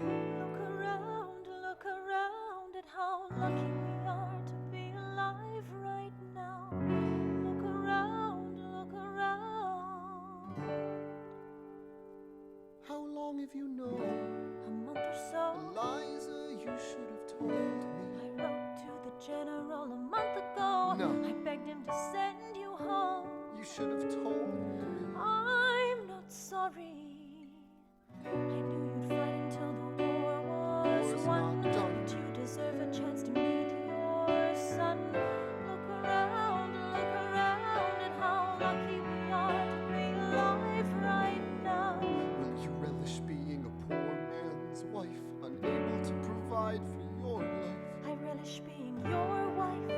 Look around at how lucky we are to be alive right now. Look around, look around. How long have you known? A month or so. Eliza, you should have told me. I wrote to the general a month ago. No. I begged him to send you home. You should have told me. I'm not sorry. I knew you'd fight until the war was War's won. not done. But you deserve a chance to meet your son. Look around at how lucky we are to be alive right now. Will you relish being a poor man's wife, unable to provide for your life? I relish being your wife.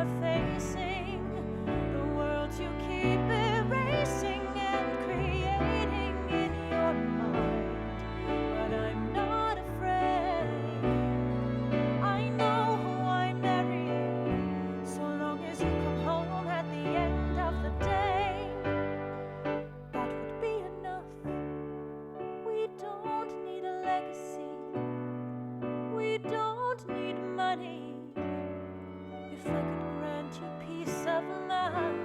you're facing, the worlds you keep erasing and creating in your mind. But I'm not afraid. I know who I'm marrying, so long as you come home at the end of the day. That would be enough. We don't need a legacy. We don't need money. If I could grant you peace of mind,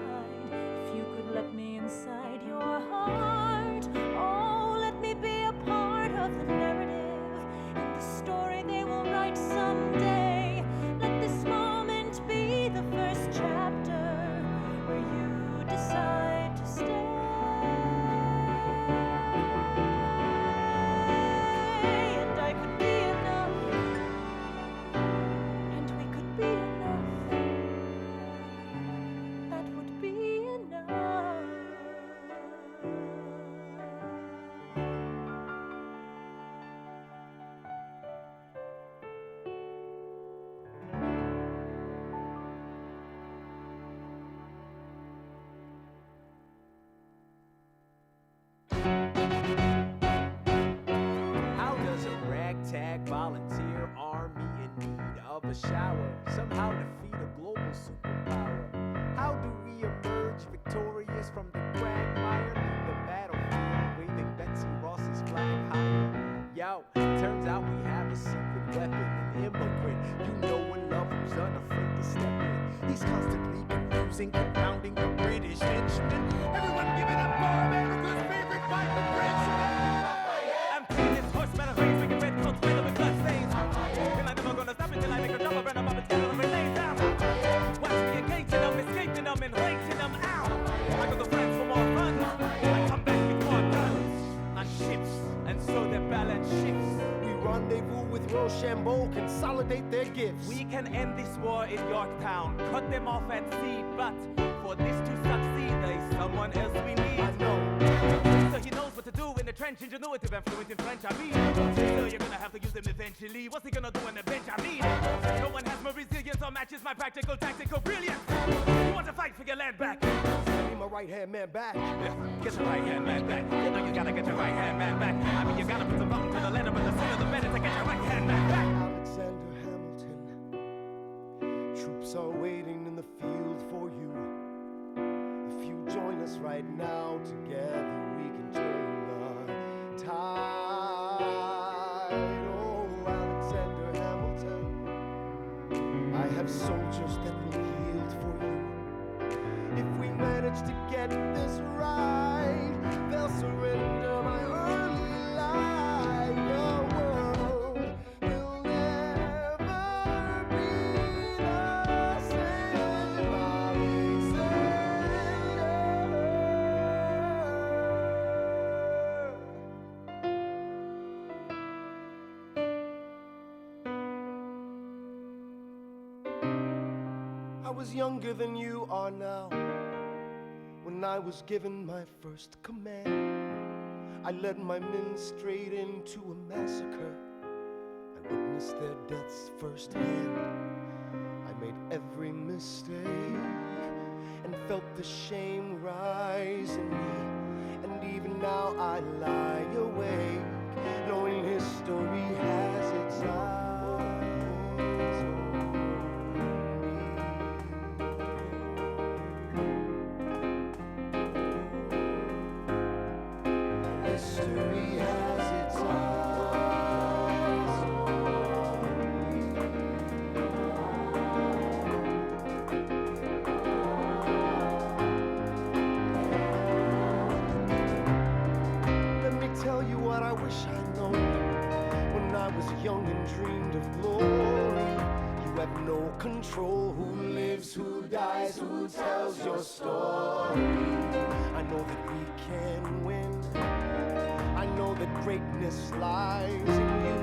if you could let me inside your heart, oh, let me be a part of the narrative in the story they will write someday. Let this moment be the first chapter where you decide to stay. And I could be enough, and we could be enough. That would be enough. How does a ragtag volunteer army in need of a shower somehow defeat a global superpower? How do we emerge victorious from the quagmire, leave the battlefield waving Betsy Ross's flag higher? Yo, turns out we have a secret weapon, an immigrant. You know and love who's unafraid to step in. He's constantly confusing, confounding the British henchman. Everyone give it up for America's favorite fighter, Frenchman. I'm taking this horseman of race, making red coats red with blood stains. And I'm never gonna stop until I make a drop of random up and together and lay down. Watch me engaging them, escaping them, and raking them out. I go to France for more fun. I come back with more guns on ships, and so their balance shifts. We rendezvous with Rochambeau, consolidate their gifts. We can end this war in Yorktown, cut them off at sea, but for this to succeed, there's someone else we need. I know. So he knows what to do in the trench, ingenuitive and fluent in French, I mean. So you're gonna have to use him eventually. What's he gonna do on the bench, I mean? No one has more resilience or matches my practical, tactical brilliance. You want to fight for your land back? I need my right-hand man back. Yeah, get your right hand man back. You know you gotta get your right hand man back. I mean, you gotta put some button to the letter, but the sooner the better to get your right hand man back. Alexander Hamilton, troops are waiting in the field for you. If you join us right now, together we can turn the tide. Oh, Alexander Hamilton, I have soldiers that will yield for you. If we manage to get this right, they'll surrender my early life. The world will never be the same. I was younger than you are now when I was given my first command. I led my men straight into a massacre. I witnessed their deaths firsthand. I made every mistake and felt the shame rise in me. And even now I lie awake, knowing history has its eyes on me. History has its eyes on me. Let me tell you what I wish I'd known when I was young and dreamed of glory. You have no control who lives, who dies, who tells your story. I know that we can win. I know that greatness lies in you.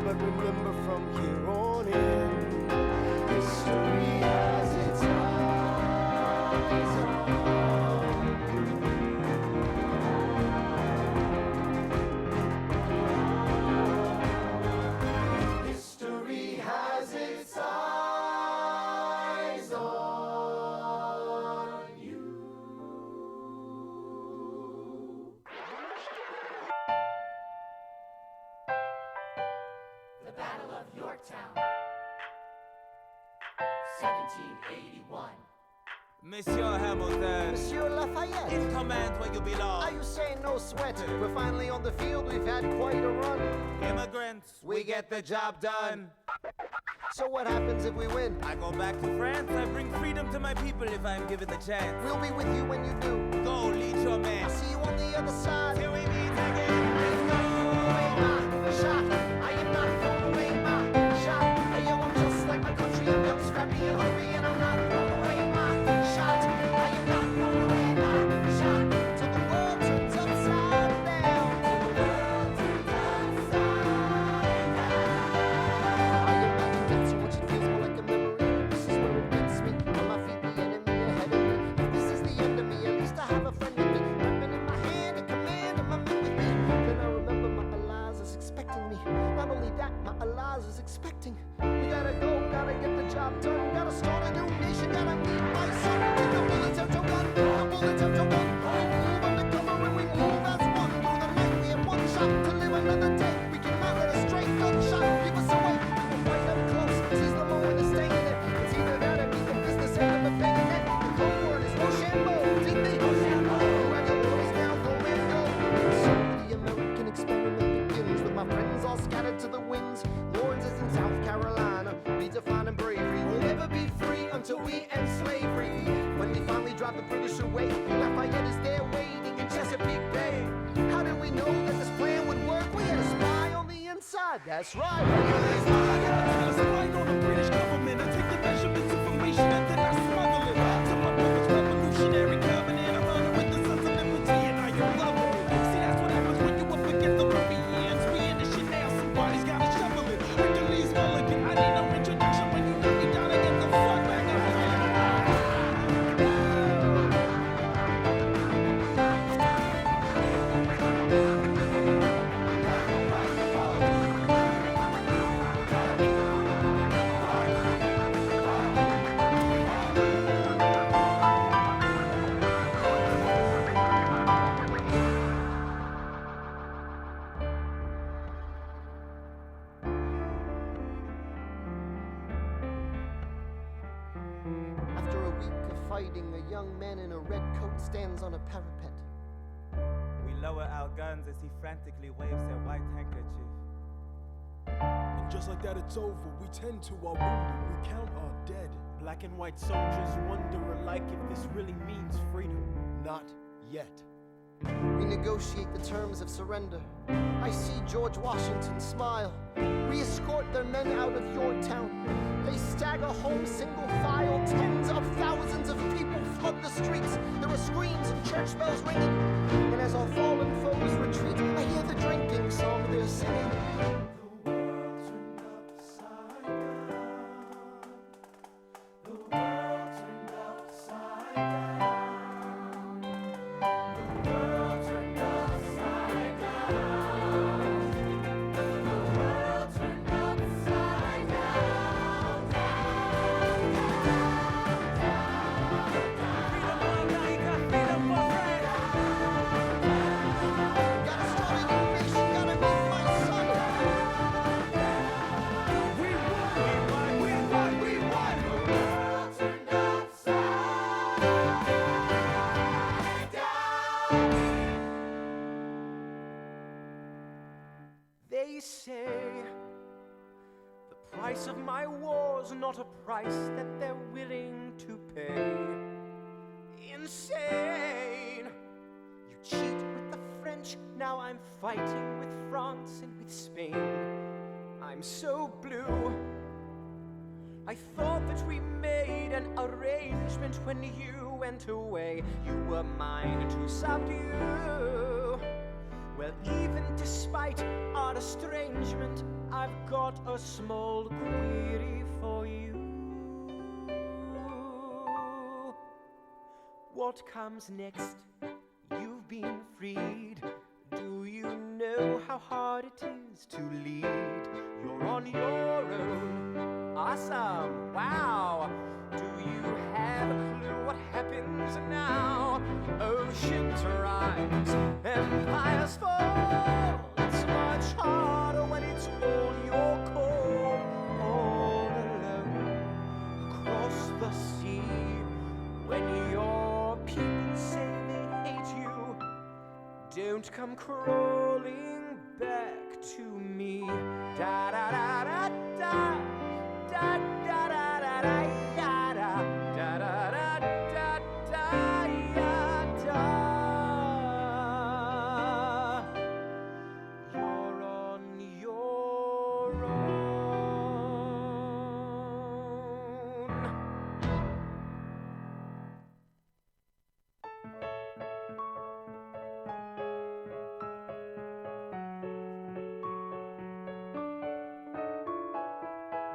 But remember from here on in, history has its eyes on you. History has its eyes on Yorktown, 1781. Monsieur Hamilton, Monsieur Lafayette. in command where you Are belong. you saying no sweat? We're finally on the field, we've had quite a run. Immigrants, we get the job done. So what happens if we win? I go back to France, I bring freedom to my people if I'm given the chance. We'll be with you when you do. Go, lead your man. I'll see you on the other side. Till we meet again. Shot. I am not thrown away, my shot. Yo, I'm just like my country, I'm young, scrappy and hungry, and I'm not thrown away, my shot. I am not thrown away, my shot. Till the world turns upside down. Till the world turns upside down. I am not in debt so much it feels more like a memory. This is where it gets me. On my feet, the enemy ahead of me. If this is the end of me, at least I have a friend in me. Weapon in my hand, a command of my men with me. Then I remember my allies is expecting me. Not only that, my allies is expecting. We gotta go, gotta get the job done. Gotta start a new nation, gotta meet my son. Take the bullets out to run, the bullets out to run. We move undercover and we move as one. Through the night we have one shot to live another day. We cannot let a stray gunshot give us away. We will right up close, seize the moment and stay in it. It's either that or meet the business end of a bayonet. The code word is Rochambeau, dig me? Rochambeau. Ready, boys, now go and go. So the American experiment begins with my friends all scattered to the winds. Lawrence is in South Carolina, redefining bravery. We'll never be free until we end slavery. When we finally drive the British away, Lafayette is there waiting in Chesapeake Bay. How did we know that this plan would work? We had a spy on the inside, that's right. Spying on the British government. I take the measurements, information, and then I smuggle it to my brother's revolutionary covenant. I'm running with the sons of liberty, and I you love it. See, that's what happens when you up against the Europeans. We in this shit now, somebody's gotta shovel it. Hercules Mulligan, I need no introduction when you knock me down and get the fuck back up. After a week of fighting, a young man in a red coat stands on a parapet. We lower our guns as he frantically waves their white handkerchief. And just like that, it's over. We tend to our wounded. We count our dead. Black and white soldiers wonder alike if this really means freedom. Not yet. We negotiate the terms of surrender. I see George Washington smile. We escort their men out of Yorktown. They stagger home single file. Tens of thousands of people flood the streets. There are screams and church bells ringing. And as our fallen foes retreat, I hear the drinking song they're singing. The world turned upside down. The world turned upside down. The world turned upside down. The world turned upside down. Freedom for America, freedom for France. Gotta start a new nation, gotta meet my son. We won, we won, we won. The world turned upside down. They say the price of my war's not a price that they're willing to pay. Insane! You cheat with the French, now I'm fighting with France and with Spain. I'm so blue. I thought that we made an arrangement when you went away. You were mine to subdue. Well, even despite our estrangement, I've got a small query for you. What comes next? You've been freed. Do you know how hard it is to lead? You're on your own. Awesome. Wow. Do you have a clue what happens now? Oceans rise, empires fall. It's much harder when it's all your call. Don't come crawling back to me. Da da da da da da da da da da da da da da da da da. You're on your own.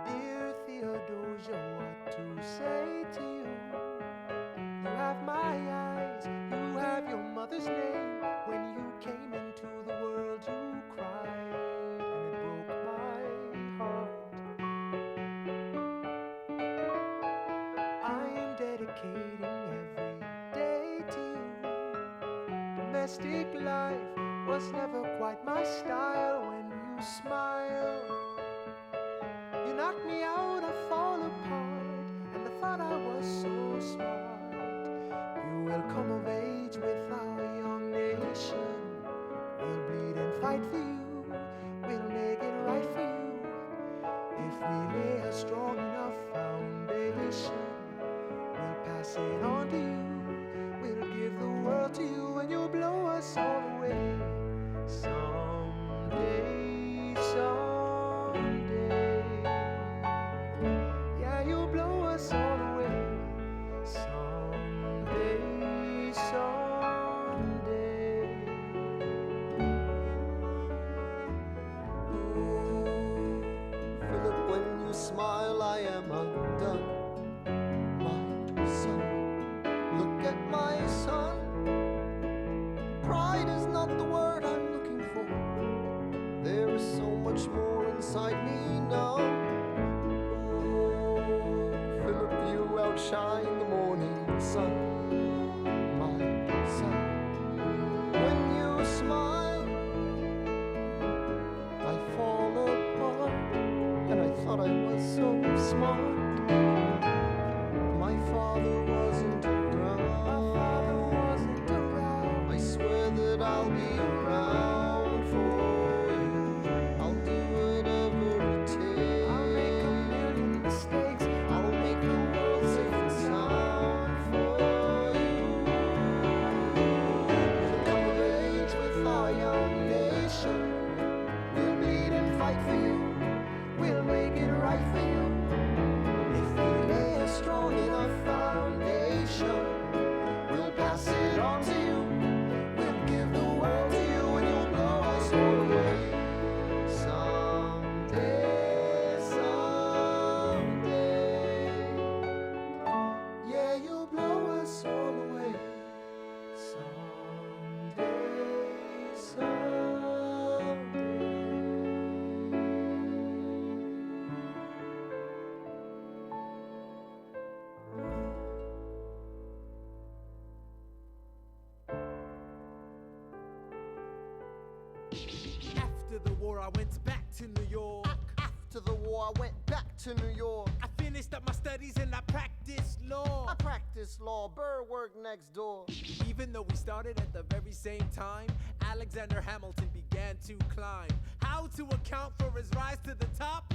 Dear Theodosia, what to say to you? You have my eyes, you have your mother's name. When you came into the world, you cried, and it broke my heart. I'm dedicating every day to you. Domestic life was never quite my style. When you smile, you knock me out, I fall apart, and I thought I was so smart. You will come of age with our young nation. We'll bleed and fight for you, we'll make it right for you. If we lay a strong enough foundation, we'll pass it on to you. We'll give the world to you, and you'll blow us all away. Someday, someday. Yeah, you'll blow us all away. Someday, someday. Philip, when you smile, I am undone. My son, look at my son. Pride is not the word I'm looking for. There is so much more inside me now. Philip, you outshine the morning sun. My son, when you smile, I fall apart, and I thought I was so smart. My father wasn't around. I swear that I'll be around for you. I'll do whatever it takes. I'll make a million mistakes. I'll make the world safe and sound for you. We'll come of age with our young nation. We'll bleed and fight for you. We'll make it right for you. If we lay a strong enough foundation, we'll pass it on to you. We'll give the world to you, and you'll blow us all away. Someday, someday. Yeah, you'll blow us all away. Someday, someday. After the war, I went back to New York. After the war, I went back to New York. I finished up my studies and I practiced law. I practiced law, Burr worked next door. Even though we started at the very same time, Alexander Hamilton began to climb. How to account for his rise to the top?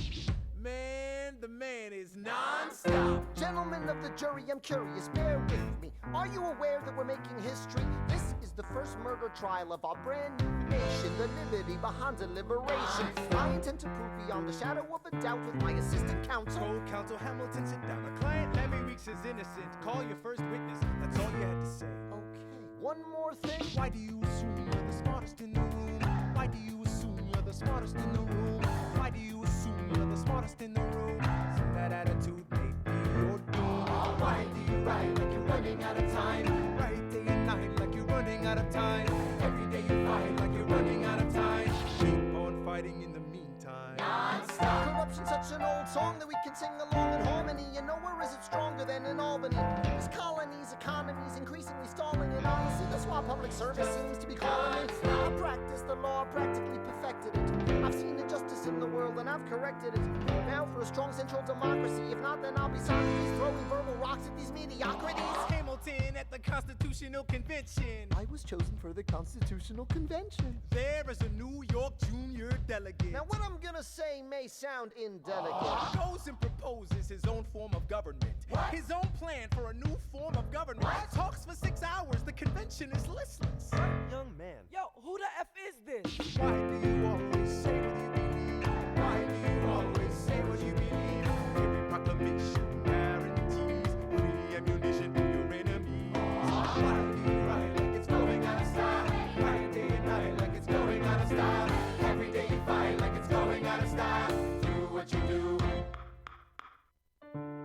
Man, the man is non-stop. Gentlemen of the jury, I'm curious, bear with me. Are you aware that we're making history? This is the first murder trial of our brand new nation, the liberty behind deliberation. I intend to prove beyond the shadow of a doubt with my assistant counsel. Co-counsel Hamilton, sit down. The client Lemmy Weeks is innocent. Call your first witness. That's all you had to say. Okay, one more thing. Why do you assume you're the smartest in the room? Why do you assume you're the smartest in the room? Why do you assume you're the smartest in the room? So that attitude may be your doom. Why do you write like you're running out of time? Write day and night like you're running out of time. Every day you fight like you're running out of time. Keep on fighting in the meantime. Non-stop. Corruption's such an old song that we can sing along in harmony. And nowhere is it stronger than in Albany. This colony's economy's increasingly stalling, and honestly, the swap of public service seems to be calling me. I practice the law, practically perfected it. I've seen injustice in the world and I've corrected it. Now for a strong central democracy. If not, then I'll be Socrates throwing verbal rocks at these mediocrities. Hamilton at the Constitutional Convention. I was chosen for the Constitutional Convention. There is a New York junior delegate. Now what I'm gonna say may sound indelicate. Goes and proposes his own form of government. His own plan for a new form of government. Talks for 6 hours. The convention is listless. Young man. Yo, who the F is this? Why do you always say what you believe? Why do you always say what you believe? Every proclamation guarantees free ammunition for your enemies. Why do you write like it's going out of style? Write day and night like it's going out of style. Every day you fight like it's going out of style. Do what you do.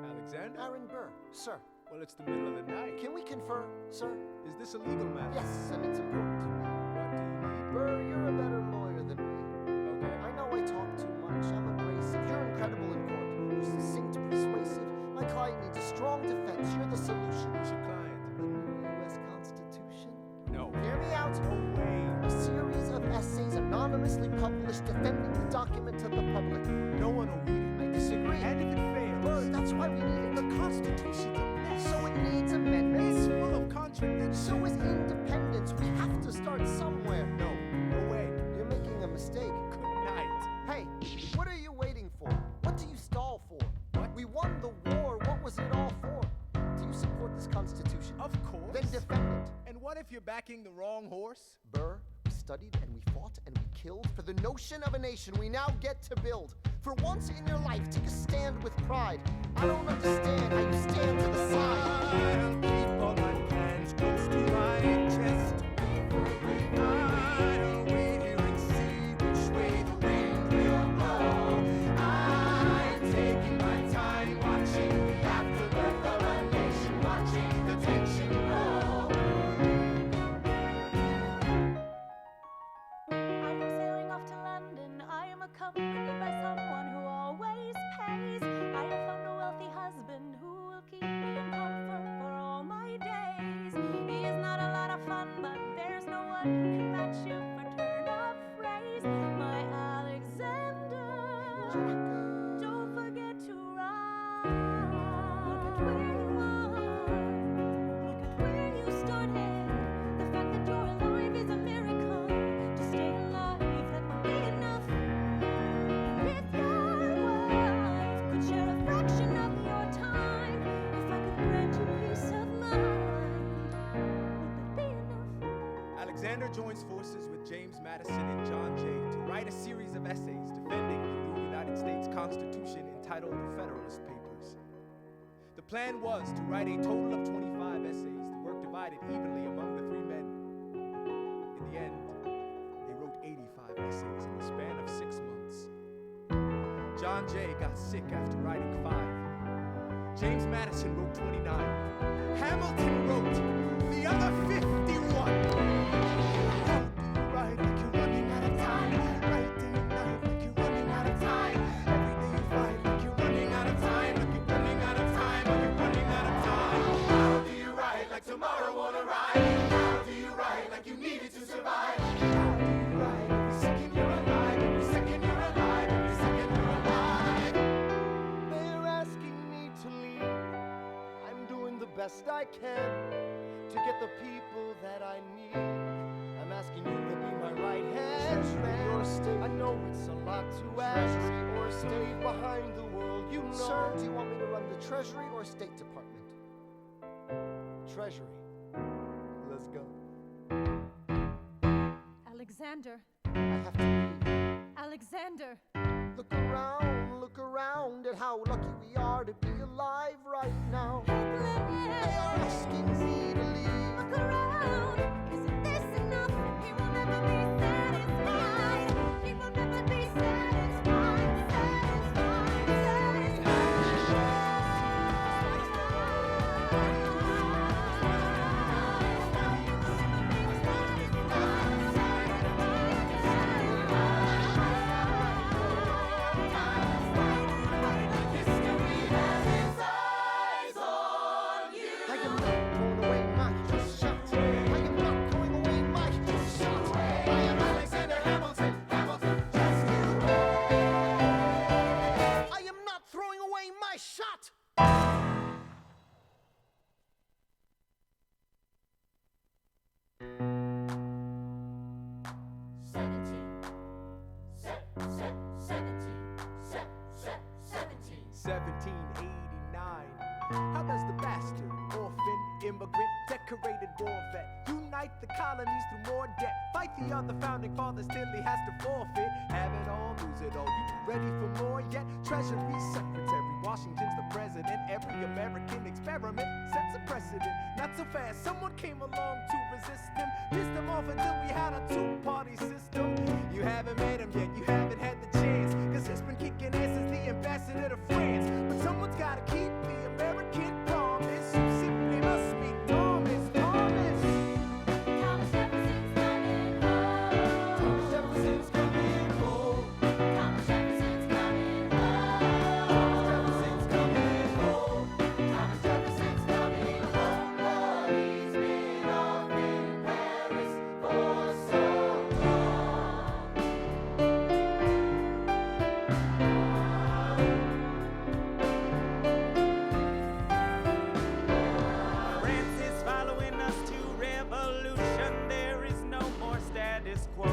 Alexander? Aaron Burr, sir. Well, it's the middle of the night. Can we confer, sir? Is this a legal matter? Yes, and it's important to me. What do you need? Burr, you're a better lawyer than me. Okay. I know I talk too much. I'm abrasive. You're incredible in court. You're succinct, persuasive. My client needs a strong defense. You're the solution. Who's your client? The new U.S. Constitution. No. Hear me out. No way. A series of essays anonymously published defending the document to the public. No one will read it. I disagree. And if it fails, Burr, that's why we need it. the Constitution's a mess. So it needs amendments. It's full of contradictions. So is independence. We have to start somewhere. No. No way. You're making a mistake. Good night. Hey, what are you waiting for? What do you stall for? What? We won the war. What was it all for? Do you support this Constitution? Of course. Then defend it. And what if you're backing the wrong horse? Burr, we studied and we fought and we killed for the notion of a nation we now get to build. For once in your life, take a stand with pride. I don't understand how you stand to the side. I'll keep all my plans close to my chest. I'll wait here and see which way the wind will blow. I'm taking my time watching the afterbirth of a nation, watching the tension grow. I am sailing off to London. I am accompanied by someone who always pays. I have found a wealthy husband who will keep me in comfort for all my days. He is not a lot of fun, but there's no one who can match him for turn of phrase. My Alexander, don't forget to ride. Look at where you are. Look at where you started. The fact that you're alive is a miracle. To stay alive, that would be enough. If your wife could share a fraction of your time, if I could grant you peace of mind, would that be enough? Alexander joins forces with James Madison and John Jay to write a series of essays defending the new United States Constitution entitled the Federalist Papers. The plan was to write a total of 25 essays, the work divided evenly among the three men. In the end, they wrote 85 essays in the span of 6 months. John Jay got sick after writing 5. James Madison wrote 29. Hamilton wrote the other 51. Right like you're running out of time. Right day and night like you're running out of time. Every day you fight like you're running out of time. Like you're running out of time. Like you're running out of time. How do you write like tomorrow won't arrive? How do you write like you need it to survive? How do you write every second you're alive? Every second you're alive. Every second you're alive. They're asking me to leave. I'm doing the best I can to get the people that I need. I'm asking you to be my right hand man. I know it's a lot to ask, or stay behind the world, you know. Sir, do you want me to run the Treasury or State Department? Treasury. Let's go. Alexander. I have to leave. Alexander. Look around at how lucky we are to be alive right now. They are asking me to leave. Look around. Isn't this enough? He will never be satisfied. He will never be satisfied. I am not blown away, not just shocked. I am not colonies through more debt. Fight the other founding fathers till he has to forfeit. Have it all, lose it all. You ready for more yet? Treasury Secretary, Washington's the president. Every American experiment sets a precedent. Not so fast, someone came along to resist him. Pissed him off until we had a two-party system. You haven't met him yet, you haven't had the chance. Cause he's been kicking ass as the ambassador to France. But someone's gotta keep the American promise. You simply must be Thomas. Thomas Jefferson's coming home. Thomas Jefferson's coming home. Thomas Jefferson's coming home. Thomas Jefferson's coming home. Thomas Jefferson's coming home. But he's been off in Paris for so long. France is following us to revolution. There is no more status quo.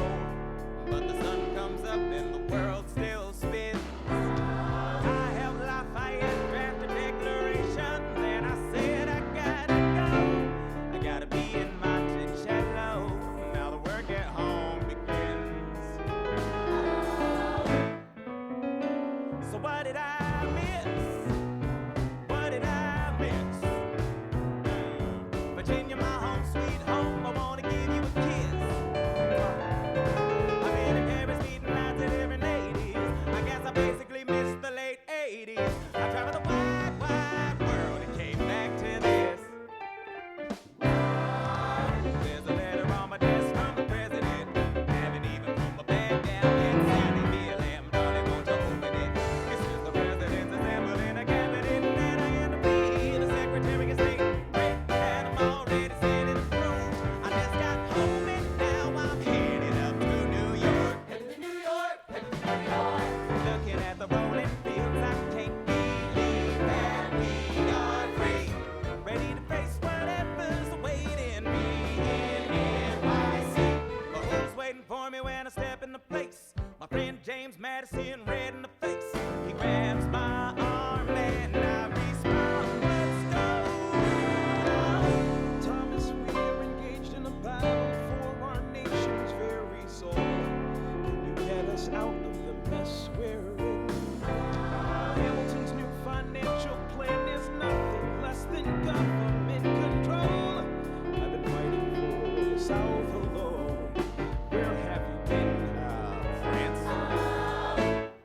But the sun comes up and the world still spins. I helped Lafayette draft a declaration. Then I said I gotta go. I gotta be in Monticello. Now the work at home begins. So what did I miss? What did I miss? Virginia, my home, sweet home, I wanna give you a kiss. I've been in Paris meeting lots of different ladies. I guess I basically missed the late 80s. I traveled the wide, wide world and came back to this. There's a letter on my desk from the president. Haven't even put my bag down yet. Sally BLM, darling, won't you open it? This is the president's assembling a cabinet, and I am to be the Secretary of State. And I'm already sitting approved. I just got home and now I'm headed up to New York. Headed to New York, headed to New York. Looking at the rolling fields, I can't believe that we are free. Ready to face whatever's awaiting me in NYC. But who's waiting for me when I step in the place? My friend James Madison, red in the face. He grabs my arm and I respond, let's go. Thomas, we're engaged in a battle for our nation's very soul. Can you get us out of the mess we're in? Hamilton's new financial plan is nothing less than government control. I've been fighting for the South alone. Where have you been, France?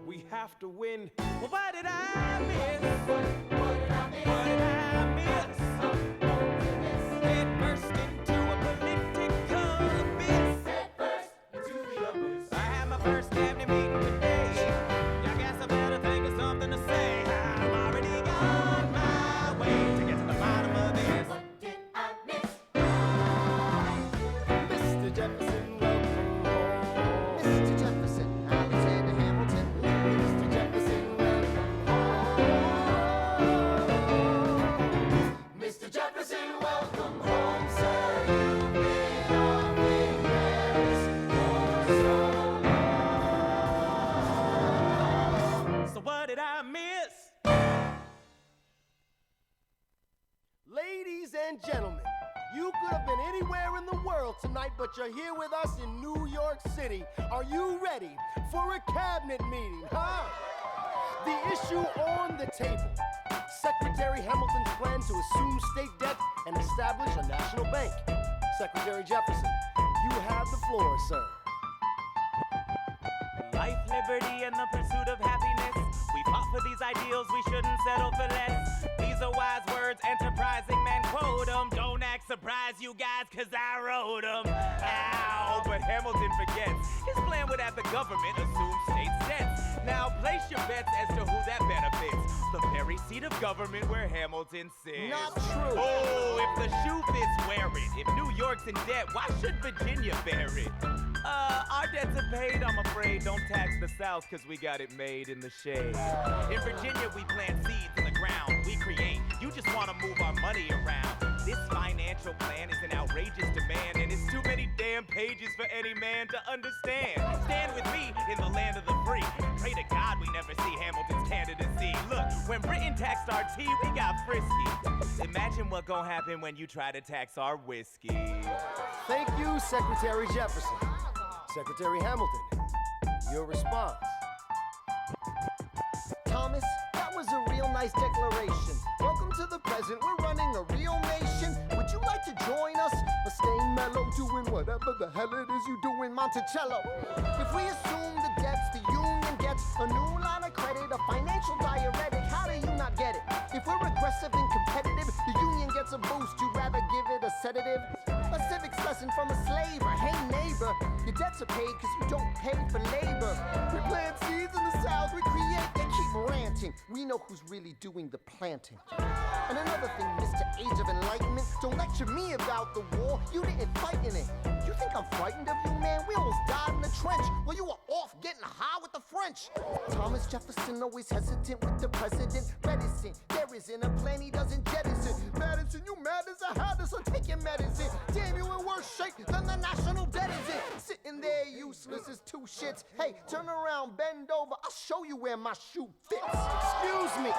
We have to win. Well, what did I miss? What did I miss? What did I miss? What did I miss? Head first into a political abyss. Head first into the abyss. I had my first cabinet meeting today. I guess I better think of something to say. I'm already on my way to get to the bottom of this. What did I miss? Mr. Jefferson, welcome home. Mr. Jefferson, Alexander Hamilton. Mr. Jefferson, welcome home. Mr. Jefferson, welcome home, sir. You've been off in Paris for so long. So what did I miss? Ladies and gentlemen, you could have been anywhere in the world tonight, but you're here with us in New York City. Are you ready for a cabinet meeting, huh? The issue on the table: Secretary Hamilton's plan to assume state debt and establish a national bank. Secretary Jefferson, you have the floor, sir. Life, liberty, and the pursuit of happiness. We fought for these ideals, we shouldn't settle for less. These are wise words, enterprising men quote 'em. Don't act surprised, you guys, cause I wrote 'em. Ow, but Hamilton forgets. His plan would have the government assume state debts. Now place your bets as to who that benefits. The very seat of government where Hamilton sits. Not true. Oh, if the shoe fits, wear it. If New York's in debt, why should Virginia bear it? Our debts are paid, I'm afraid. Don't tax the South, cause we got it made in the shade. In Virginia, we plant seeds in the ground. We create. You just wanna move our money around. This financial plan is an outrageous demand, and it's too many damn pages for any man to understand. Stand with me in the land of the free. Pray to God we never see Hamilton's candidacy. Look, when Britain taxed our tea, we got frisky. Imagine what gon' happen when you try to tax our whiskey. Thank you, Secretary Jefferson. Secretary Hamilton, your response. Thomas, that was a real nice declaration. Welcome to the present, we're running a real nation. Would you like to join us? Or stay mellow, doing whatever the hell it is you do in Monticello? If we assume the debts the union gets, a new line of credit, a financial diuretic, how do you not get it? If we're aggressive and competitive, the union gets a boost, you'd rather give it a sedative? A civics lesson from a slaver. Hey neighbor, your debts are paid because you don't pay for labor. We plant seeds in the South, we create, they keep ranting. We know who's really doing the planting. And another thing, Mr. Age of Enlightenment, don't lecture me about the war, you didn't fight in it. You think I'm frightened of you, man? We almost died in the trench while you were off getting high with the French. Thomas Jefferson always hesitant with the president, reticent. There isn't a plan he doesn't jettison. Madison, you mad as a hatter, so take your medicine. Damn, you in worse shape than the national debt is in. Sitting there useless as two shits. Hey, turn around, bend over, I'll show you where my shoe fits. Excuse me.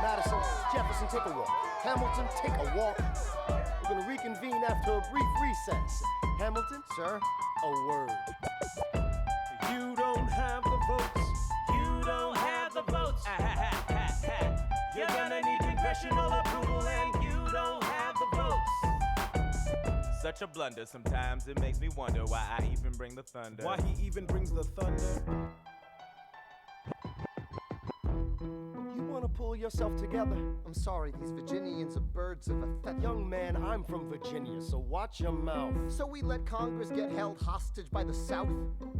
Madison, Jefferson, take a walk. Hamilton, take a walk. We're gonna reconvene after a brief recess. Hamilton, Sir? a word. You don't have the votes. You don't have the votes. You're gonna need congressional approval, and you don't have the votes. Such a blunder, sometimes it makes me wonder why I even bring the thunder. Why he even brings the thunder? You wanna pull yourself together? I'm sorry, these Virginians are birds of a feather. Young man, I'm from Virginia, so watch your mouth. So we let Congress get held hostage by the South?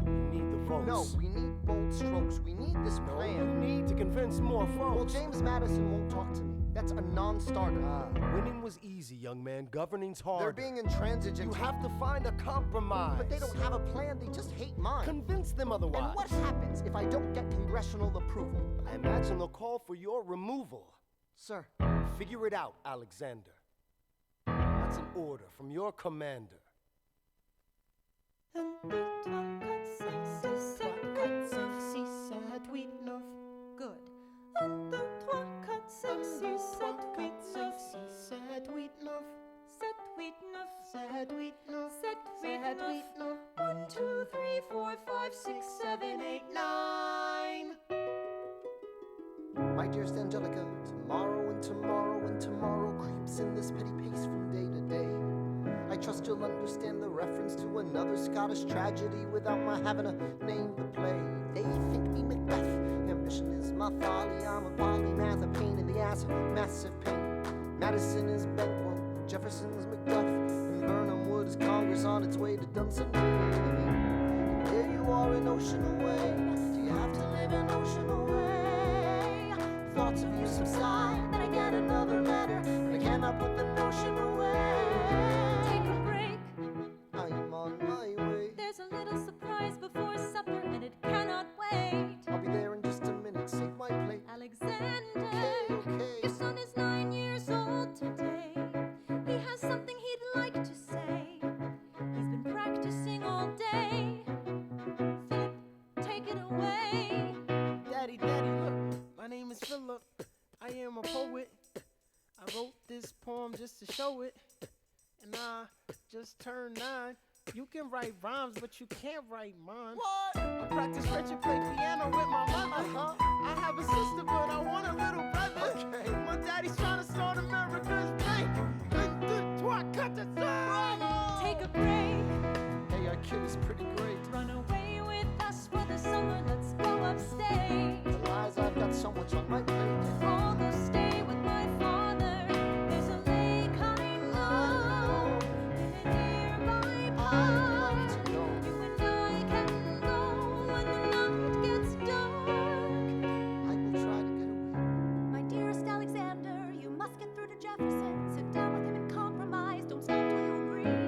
You need the votes. No, we need bold strokes. We need this You plan. need to convince more Well, folks. James Madison won't talk to me. That's a non-starter. Winning was easy, young man. Governing's hard. They're being intransigent. You have to find a compromise. But they don't have a plan. They just hate mine. Convince them otherwise. And what happens if I don't get congressional approval? I imagine they'll call for your removal. Sir, Figure it out, Alexander. That's an order from your commander. Good. 1, 2, 3, 4, 5, 6, 7, 8, 9. 7, 8, 9. 7, 8, 9. 7, 8, 9. 1, 2, 3, 4, 5, 6, 7, 8, 9. my dearest Angelica, tomorrow and tomorrow and tomorrow creeps in this petty pace from day to day. I trust you'll understand the reference to another Scottish tragedy without my having a name to play. They think me Macbeth, ambition is my folly. I'm a polymath, a pain in the ass, massive pain. Madison is Bedlam, Jefferson's Macduff, and Burnham Wood is Congress on its way to Dunsany. And there you are, an ocean away. Do you have to live an ocean away? Thoughts of you subside, then I get another letter, and I cannot put the notion away. Take a break. I am on my way. There's a little surprise before supper, and it cannot wait. I'll be there in just a minute. Save my plate. Alexander, Okay. your son is 9 years old today. He has something he'd like to say. He's been practicing all day. Philip, take it away. Daddy, look, my name is Philip. I am a poet. I wrote this poem just to show it. And I just turned 9. You can write rhymes, but you can't write mine. What? I practice French and play piano with my mother. I have a sister, but I want a little brother. Okay. My daddy's trying to start America's bank. 1, 2, 3, 4, Take a break. Hey, our kid is pretty great. Run away with us for the summer. Let's go upstate. Realize I've got so much on my plate. I'll go stay with my father. There's a lake I know in a nearby I'd park. love to know. You and I can go when the night gets dark. I will try to get away. My dearest Alexander, you must get through to Jefferson. Sit down with him and compromise. Don't stop till you agree.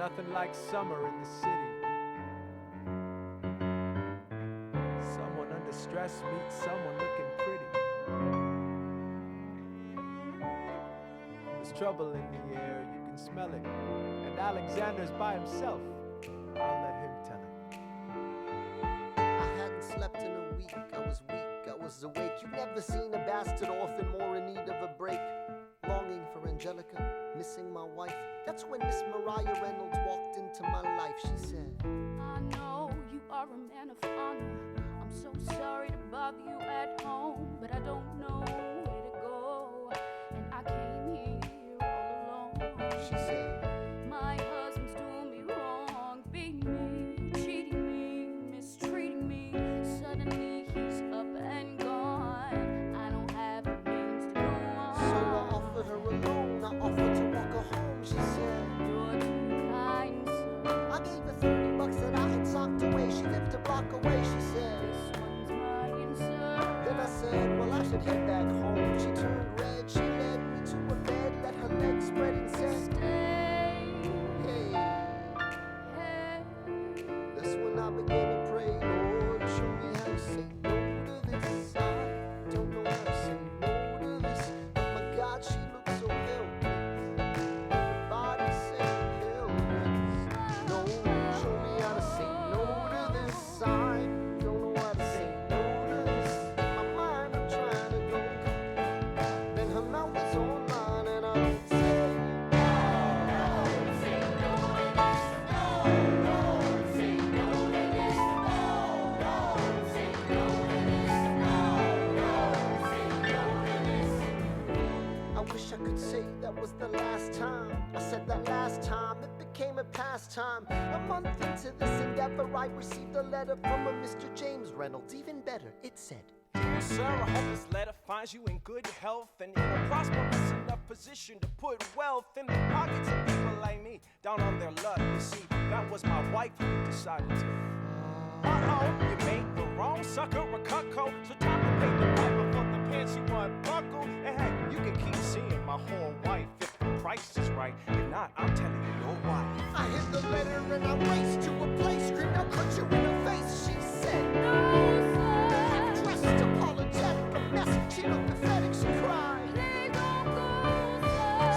nothing like summer in the city. Someone under stress meets someone looking pretty. There's trouble in the air, you can smell it. And Alexander's by himself. I'll let him tell it. I hadn't slept in a week. I was weak, I was awake. You've never seen a bastard orphan more in need of a break. Longing for Angelica, missing my wife. That's when Miss Mariah Reynolds walked into my life. She said, I know you are a man of honor. I'm so sorry to bother you at home, but I don't know where to go, and I came here all alone. She said, my husband's doing me wrong, beating me, cheating me, mistreating me. Suddenly he's up and gone. I don't have the means to go on. so I offered her a loan. I offered to walk her home. She said, You're too kind, sir. I gave her $30 that I had socked away. She lived a block away. She said, This one's mine, sir. then I said, well, I should head back home. She turned red. She led me to a bed, let her legs spread and said, Stay. hey. Hey. That's when I began to pray, Lord, show me how to say no to this. I don't know how to say no to this. Oh my God, she looks so helpless. Everybody say helpless. No, show me how to say no to this. I don't know how to say no to this. In my mind, I'm trying to go. Then her mouth is on mine, and I don't say I wish I could say that was the last time I said that last time. It became a pastime. A month into this endeavor, I received a letter from a Mr. James Reynolds. Even better, it said, Sir, I hope this letter finds you in good health and in a prosperous enough position to put wealth in the pockets of people like me down on their luck. You see, that was my wife who decided to. Uh-oh, you made the wrong sucker a cuckold, so time to pay the piper for the pants you unbuckled. And hey, you can keep seeing my whole wife if the price is right. If not, I'm telling you, your wife. I hid the letter and I raced to a place, screamed, I'll cut you in the face. She said, No, sir. dressed apologetic, a mess. She looked pathetic, she cried. Please don't go,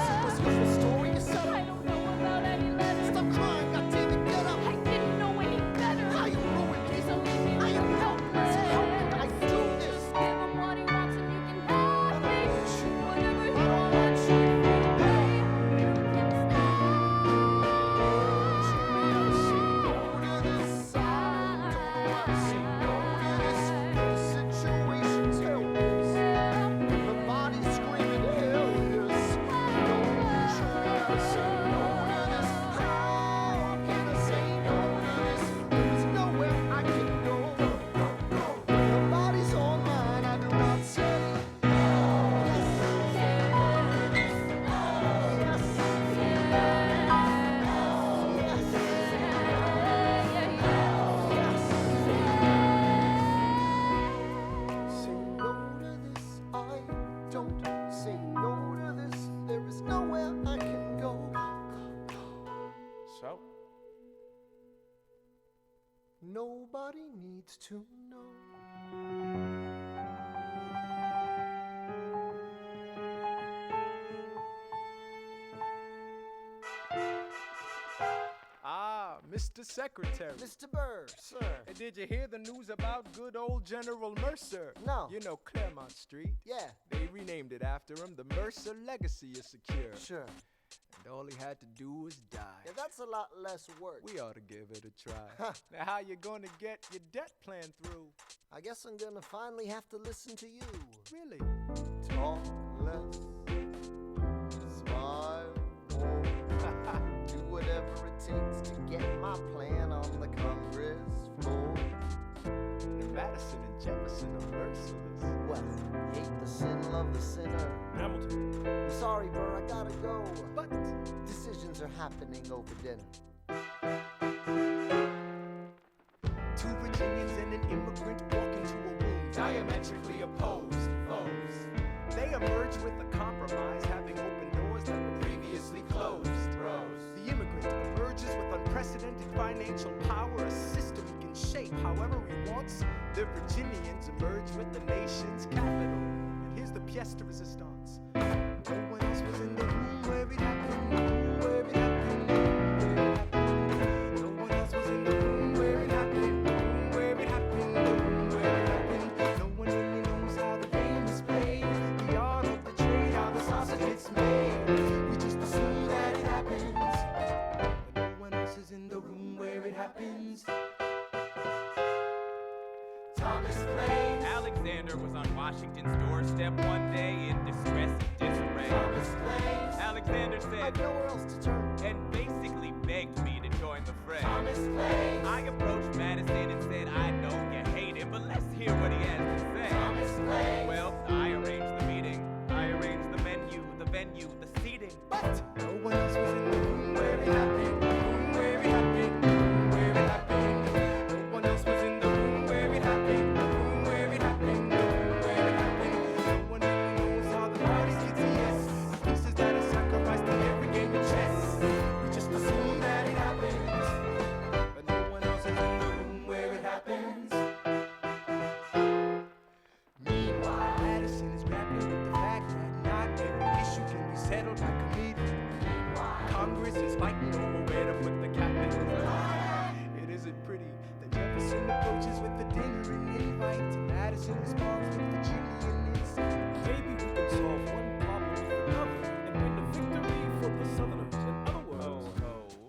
sir. What's your story? You said, I don't know about any letters. stop crying, goddammit, get up. I didn't know any better. How you ruined me? Please don't leave me I am helpless. How can I do this? Just give him what he wants and you can have me. Whatever he I don't wants, want you you. can pay. You can stay. Show me how to say no to this. I don't know how to say no to this. The situation's helpless. The body's screaming helpless. No, show me how to say no to this. How can I say no to this? There's nowhere I can go. The body's on mine. I do not say yes. Say no to this, I don't say no to this. There is nowhere I can go. So? Nobody needs to know. Ah, Mr. Secretary. Mr. Burr, sir. Hey, did you hear the news about good old General Mercer? No. You know Claremont Street? Yeah, They renamed it after him. The Mercer legacy is secure. sure. And all he had to do was die. Yeah, that's a lot less work. We ought to give it a try. Huh. Now, how you gonna get your debt plan through? I guess I'm gonna finally have to listen to you. Really? Talk less, smile more, do whatever it takes to get my plan on the Congress floor. Madison and Jefferson are merciless. Well, hate the sin, love the sinner. Hamilton. I'm sorry, Burr, I gotta go. But Decisions are happening over dinner. Two Virginians and an immigrant walk into a room diametrically opposed foes. they emerge with a compromise, having opened doors that were previously closed. Bros. The immigrant emerges with unprecedented financial power, a system he can shape however he wants. The Virginians emerge with the nation's capital. And here's the pièce de résistance. No one else was in the room where it happened, where it happened, where it happened. No one else was in the room where it happened, where it happened, where it happened. No one really knows how the game is played, the art of the trade, how the sausage gets made. We just assume that it happens, but no one else is in the room where it happens. Thomas Plains. Alexander was on Washington's doorstep one day in distress and disarray. Thomas Plains. Alexander said, I've nowhere else to turn, and basically begged me to join the fray. Thomas Plains. I approached Madison and said, I know you hate him, but let's hear what he has to say. Thomas Plains. Well, I arranged the meeting. I arranged the menu, the venue, the seating. But no one else was in the room where it happened, where it happened, where it happened. No one else was in the room where it happened, where it happened, where it happened. No one really knows how the parties get to yes. Pieces that are sacrificed in every game of chess. We just assume that it happens, but no one else is in the room where it happens. Meanwhile, Madison is grappling with the fact that not every issue can be settled by committee. Congress is fighting over where to put the capital. It isn't pretty that Jefferson approaches with the dinner and invite to Madison responds with Virginian insight. Maybe we can solve one problem with another and win the victory for the Southerners. In other words,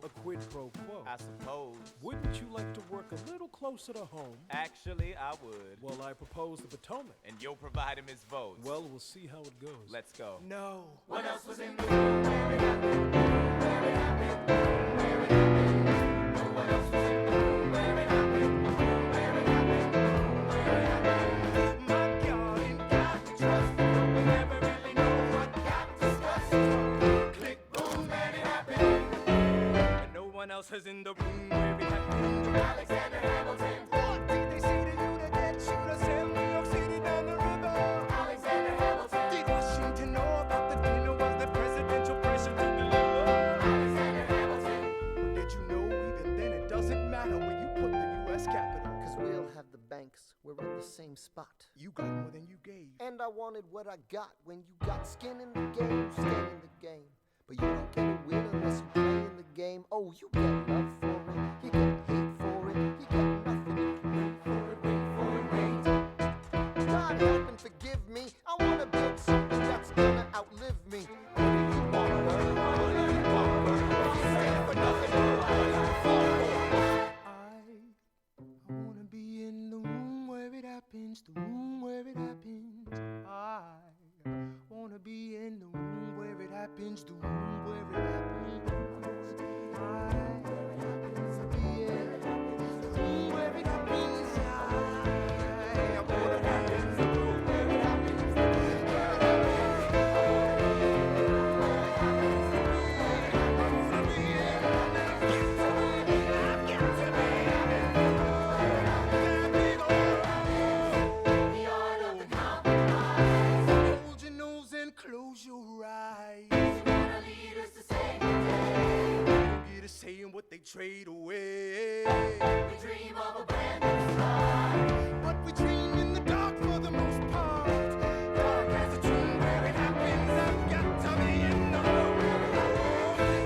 a quid pro quo. I suppose. Wouldn't you like to work a little closer to home? Actually, I would. Well, I propose the Potomac. And you'll provide him his votes. Well, we'll see how it goes. Let's go. No. What else was in the room where it happened, where it happened, where it happened. No one else was in the room where it happened, where it happened, where it happened. My God, in God we trust, but we never really know what got discussed. Click, boom, and it happened. and no one else is in the room where it happened. Alexander Hamilton. What did they say to you to get you to sail New York City down the river? Alexander Hamilton. Did Washington know about the dinner? Was there presidential pressure to deliver? Alexander Hamilton. Or did you know even then it doesn't matter where you put the U.S. Capitol? Cause we'll have the banks, we're in the same spot. You got more than you gave. And I wanted what I got. When you got skin in the game, stay in the game. But you don't get a win unless you play in the game. Oh, you get love for it, you get hate for it, you get nothing if you wait for it, wait for it, wait. God help and forgive me, I wanna build something that's gonna outlive me. What do you want, Bert? What do you want, Bert? If you stand for nothing, what do you fall for? I wanna be in the room where it happens, the room where it happens. I wanna be in the room where it happens, the room where it happens. I wanna be in the room where it happens. I wanna be in the room where it happens, where it happens. I wanna be in, I've got to be. The art of the compromise. Hold your nose and close your eyes. What our leaders to say today. Don't get a say in what they trade away. We dream of a brand new start. But we dream in the dark for the most part. Dark as a tomb where it happens. I've got to be in the room.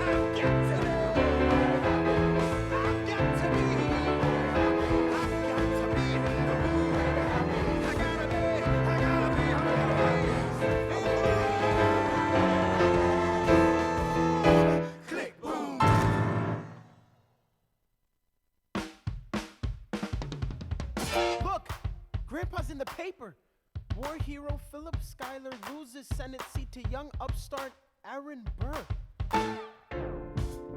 I've got to know. I've got to be. I've got to be in the room. I gotta be click, boom. Look, Grandpa's in the paper. War hero Philip Schuyler loses Senate seat to young upstart Aaron Burr.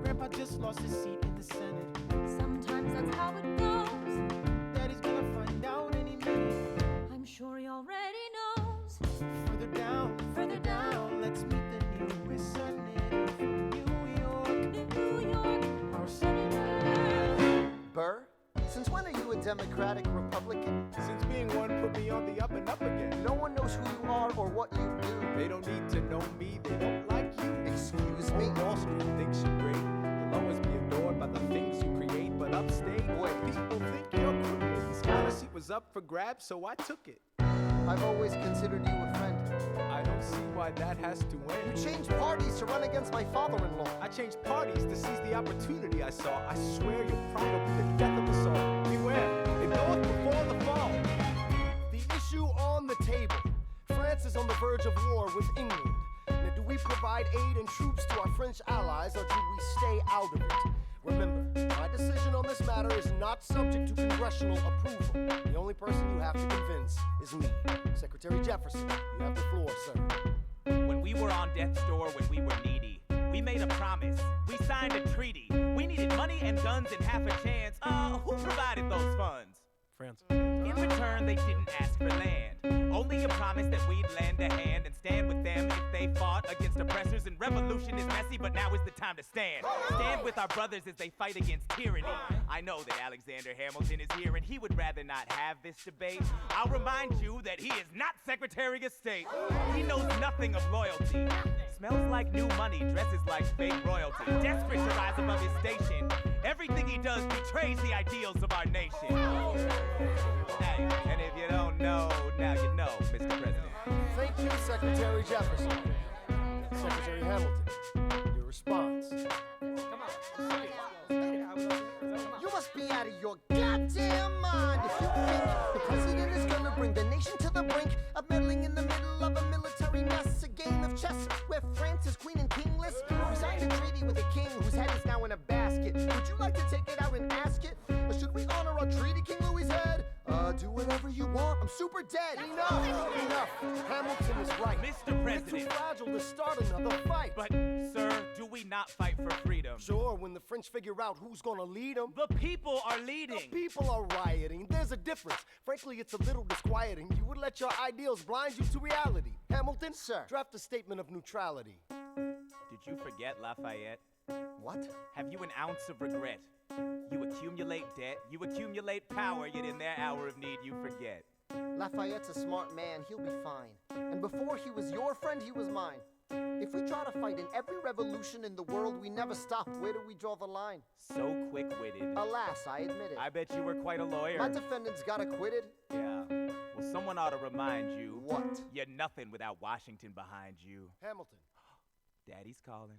Grandpa just lost his seat in the Senate. Sometimes that's how it goes. Daddy's gonna find out any minute. I'm sure he already knows. Further down, let's meet the newest senator from New York. New York, our senator. Burr, since when are you a Democratic Republican? Since being one put me on the up and up again. No one knows who you are or what you do. They don't need to know me, they don't like you. Excuse me? Wall Street thinks you're great. You'll always be adored by the things you was up for grabs, so I took it. I've always considered you a friend. I don't see why that has to You end. changed parties to run against my father-in-law. I changed parties to seize the opportunity I saw. I swear your pride will be the death of us all. Beware, it goeth before the fall. The issue on the table. France is on the verge of war with England. Now, do we provide aid and troops to our French allies, or do we stay out of it? Remember, my decision on this matter is not subject to congressional approval. The only person you have to convince is me. Secretary Jefferson, you have the floor, sir. When we were on death's door, when we were needy, we made a promise. We signed a treaty. We needed money and guns and half a chance. Who provided those funds? France. In return, they didn't ask for land. Only a promise that we'd lend a hand and stand with them if they fought against oppressors. And revolution is messy, but now is the time to stand. Stand with our brothers as they fight against tyranny. I know that Alexander Hamilton is here and he would rather not have this debate. I'll remind you that he is not Secretary of State. He knows nothing of loyalty. Smells like new money, dresses like fake royalty. Desperate to rise above his station. Everything he does betrays the ideals of our nation. Hey, and if you don't know, now you know, Mr. President. Thank you, Secretary Jefferson. Secretary Hamilton, your response. You must be out of your goddamn mind if you think the president is gonna bring the nation to the brink of meddling in the middle of a military mess, a game of chess where France is queen and kingless. We signed a treaty with a king whose head is now in a basket. Would you like to take it out and ask it? Or should we honor our treaty, King Louis's head? Do whatever you want. I'm super dead. Enough! Hamilton is right. Mr. We're President. too fragile to start another fight. But, sir, do we not fight for freedom? Sure, when the French figure out who's gonna lead them. The people are leading. The people are rioting. There's a difference. Frankly, it's a little disquieting. You would let your ideals blind you to reality. Hamilton, sir, draft a statement of neutrality. Did you forget Lafayette? What? Have you an ounce of regret? You accumulate debt, you accumulate power, yet in their hour of need you forget. Lafayette's a smart man, he'll be fine. And before he was your friend, he was mine. If we try to fight in every revolution in the world, we never stop. Where do we draw the line? So quick-witted. Alas, I admit it. I bet you were quite a lawyer. My defendants got acquitted. Yeah. Well, someone ought to remind you. What? You're nothing without Washington behind you. Hamilton. Daddy's calling.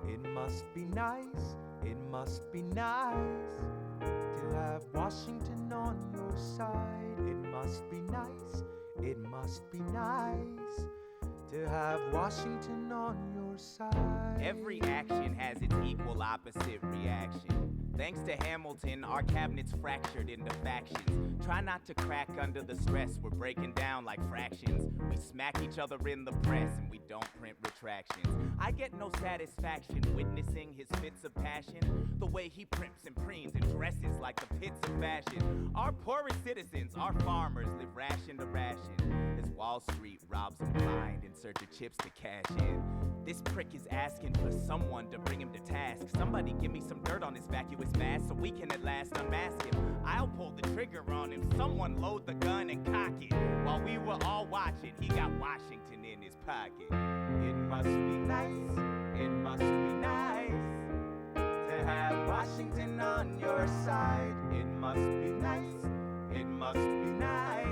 It must be nice, it must be nice to have Washington on your side. It must be nice, it must be nice to have Washington on your side. Every action has its equal opposite reaction. Thanks to Hamilton, our cabinet's fractured into factions. Try not to crack under the stress, we're breaking down like fractions. We smack each other in the press and we don't print retractions. I get no satisfaction witnessing his fits of passion. The way he primps and preens and dresses like the pits of fashion. Our poorest citizens, our farmers, live ration to ration. As Wall Street robs them blind in search of chips to cash in. This prick is asking for someone to bring him to task. Somebody give me some dirt on his vacuous mask so we can at last unmask him. I'll pull the trigger on him. Someone load the gun and cock it. While we were all watching, he got Washington in his pocket. It must be nice, it must be nice to have Washington on your side. It must be nice, it must be nice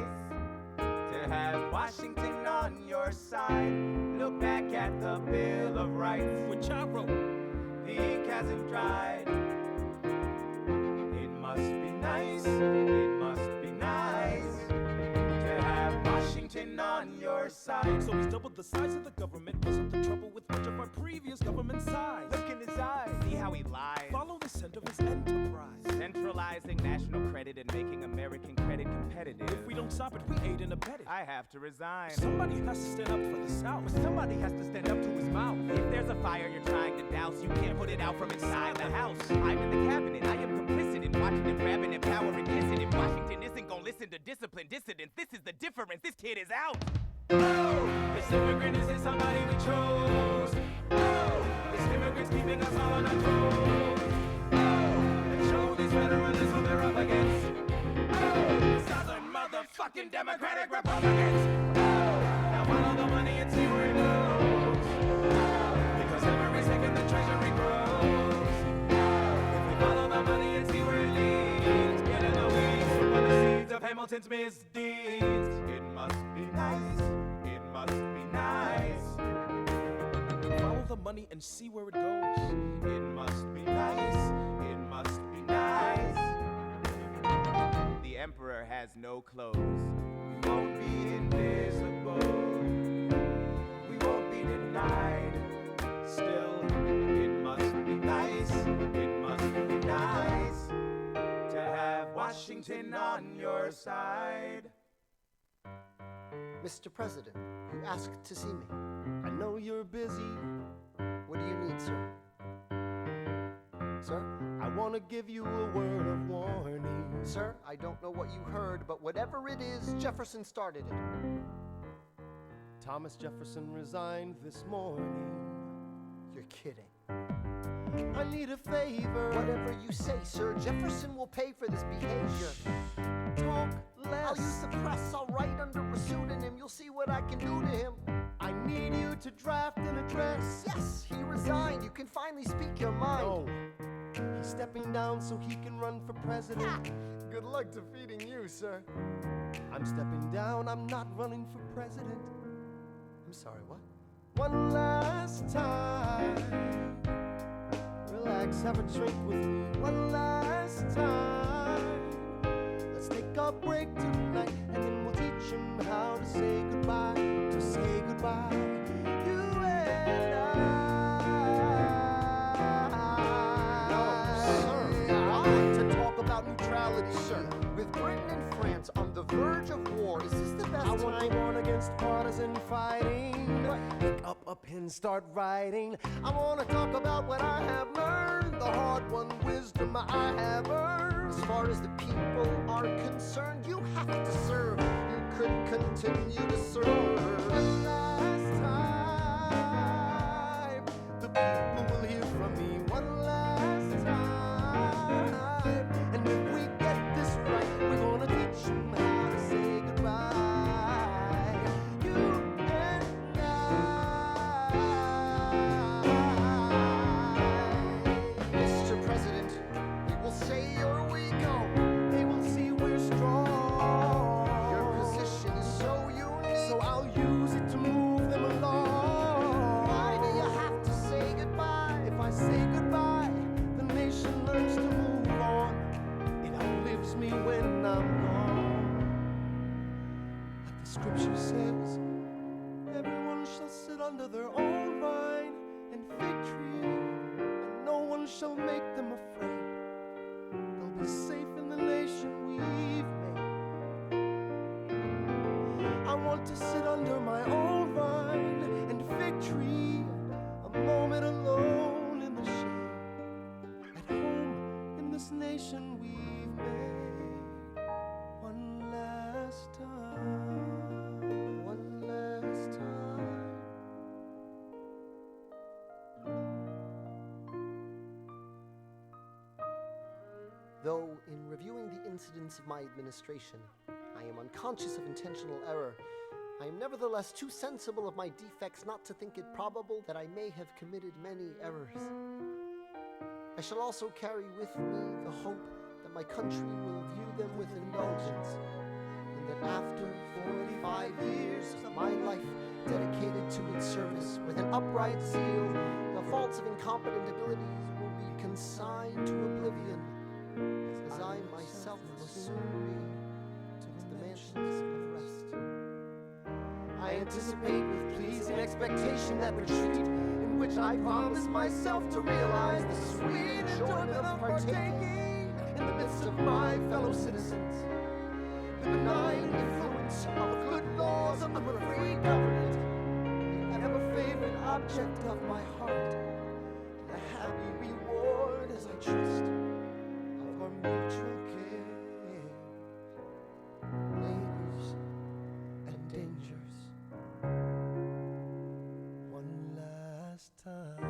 to have Washington on your side. Look back at the Bill of Rights, which I wrote. The ink hasn't dried. It must be nice, it must be nice to have Washington on your side. So he's doubled the size of the government. Wasn't the trouble with much of our previous government size? Look in his eyes, see how he lies. Follow the scent of his enterprise. Centralizing national credit and making American credit competitive. If we don't stop it, we aid and abet it. I have to resign. Somebody has to stand up for the South. But somebody has to stand up to his mouth. If there's a fire you're trying to douse, you can't put it out from inside the house. I'm in the cabinet, I am complicit in watching him grabbing and power and kissing. If Washington isn't gonna listen to disciplined dissidents, this is the difference, this kid is out. Oh, this immigrant isn't somebody we chose. Oh, this immigrant's keeping us all on our toes. Oh, and show these veterans who they're up against. Oh, Southern motherfucking Democratic Republicans. Oh, now follow the money and see where it goes. Hamilton's misdeeds. It must be nice, it must be nice. Follow the money and see where it goes. It must be nice, it must be nice. The emperor has no clothes. We won't be invisible, we won't be denied. Still, it must be nice, it must be nice to have Washington on your side. Mr. President, you asked to see me. I know you're busy. What do you need, sir? Sir? I want to give you a word of warning. Sir, I don't know what you heard, but whatever it is, Jefferson started it. Thomas Jefferson resigned this morning. You're kidding. I need a favor. Whatever you say, sir, Jefferson will pay for this behavior. Talk less. I'll use the press, I'll write under a pseudonym. You'll see what I can do to him. I need you to draft an address. Yes, he resigned. You can finally speak your mind. No. He's stepping down so he can run for president. Good luck defeating you, sir. I'm stepping down, I'm not running for president. I'm sorry, what? One last time. Relax, have a drink with me. One last time. Let's take a break tonight, and then we'll teach him how to say goodbye. To say goodbye. You and I. No, sir. I want to talk about neutrality, sir. With Britain and France on the verge of war, is this the best I want time? to warn against partisan fighting. Pick up a pen, start writing. I want to talk about what I have learned, the hard-won wisdom I have earned. As far as the people are concerned, you have to serve. You could continue to serve. One last time, the people will hear from me. One last time, and if we get this right, we're gonna teach them how to say goodbye. You and I. Mr. President, we will say or we go. They will see we're strong. Your position is so unique. So I'll use it to move them along. Why do you have to say goodbye? If I say goodbye, the nation learns to move on. It outlives me when I'm gone. Like the scripture says, everyone shall sit under their own vine and fig tree, and no one shall make them afraid. They'll be safe in the nation we've made. I want to sit under my own vine and fig tree, a moment alone in the shade, at home in this nation we've made. One last time, one last time. Though in reviewing the incidents of my administration, I am unconscious of intentional error, I am nevertheless too sensible of my defects not to think it probable that I may have committed many errors. I shall also carry with me the hope that my country will view them with indulgence, and that after 45 years of my life dedicated to its service with an upright zeal, the faults of incompetent abilities will be consigned to oblivion, as I myself will soon be to the mansions of rest. I anticipate with pleasing expectation that retreat in which I promise myself to realize the sweet enjoyment of partaking in the midst of my fellow citizens, the benign influence of good laws of a free government, an ever-favorite object of my heart, and a happy reward as I trust of our mutual care, labors and dangers. One last time.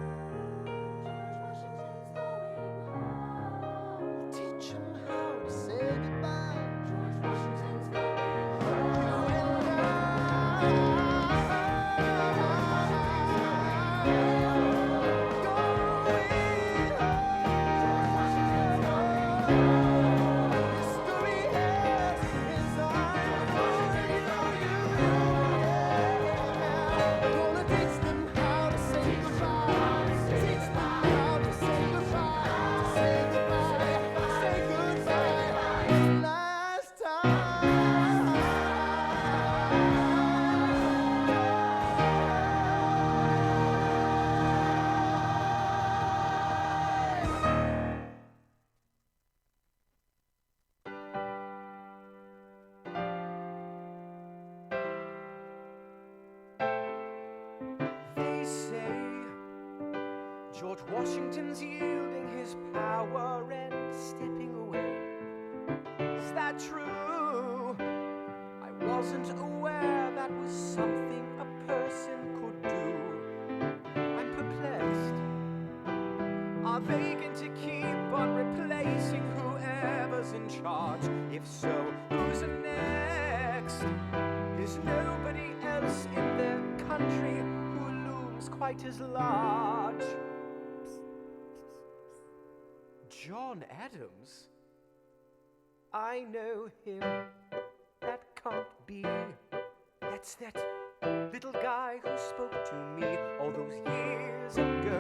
Teach him how to say goodbye. Washington's yielding his power and stepping away. Is that true? I wasn't aware that was something a person could do. I'm perplexed. Are they going to keep on replacing whoever's in charge? If so, who's next? There's nobody else in their country who looms quite as large. John Adams? I know him. That can't be. That's that little guy who spoke to me all those years ago.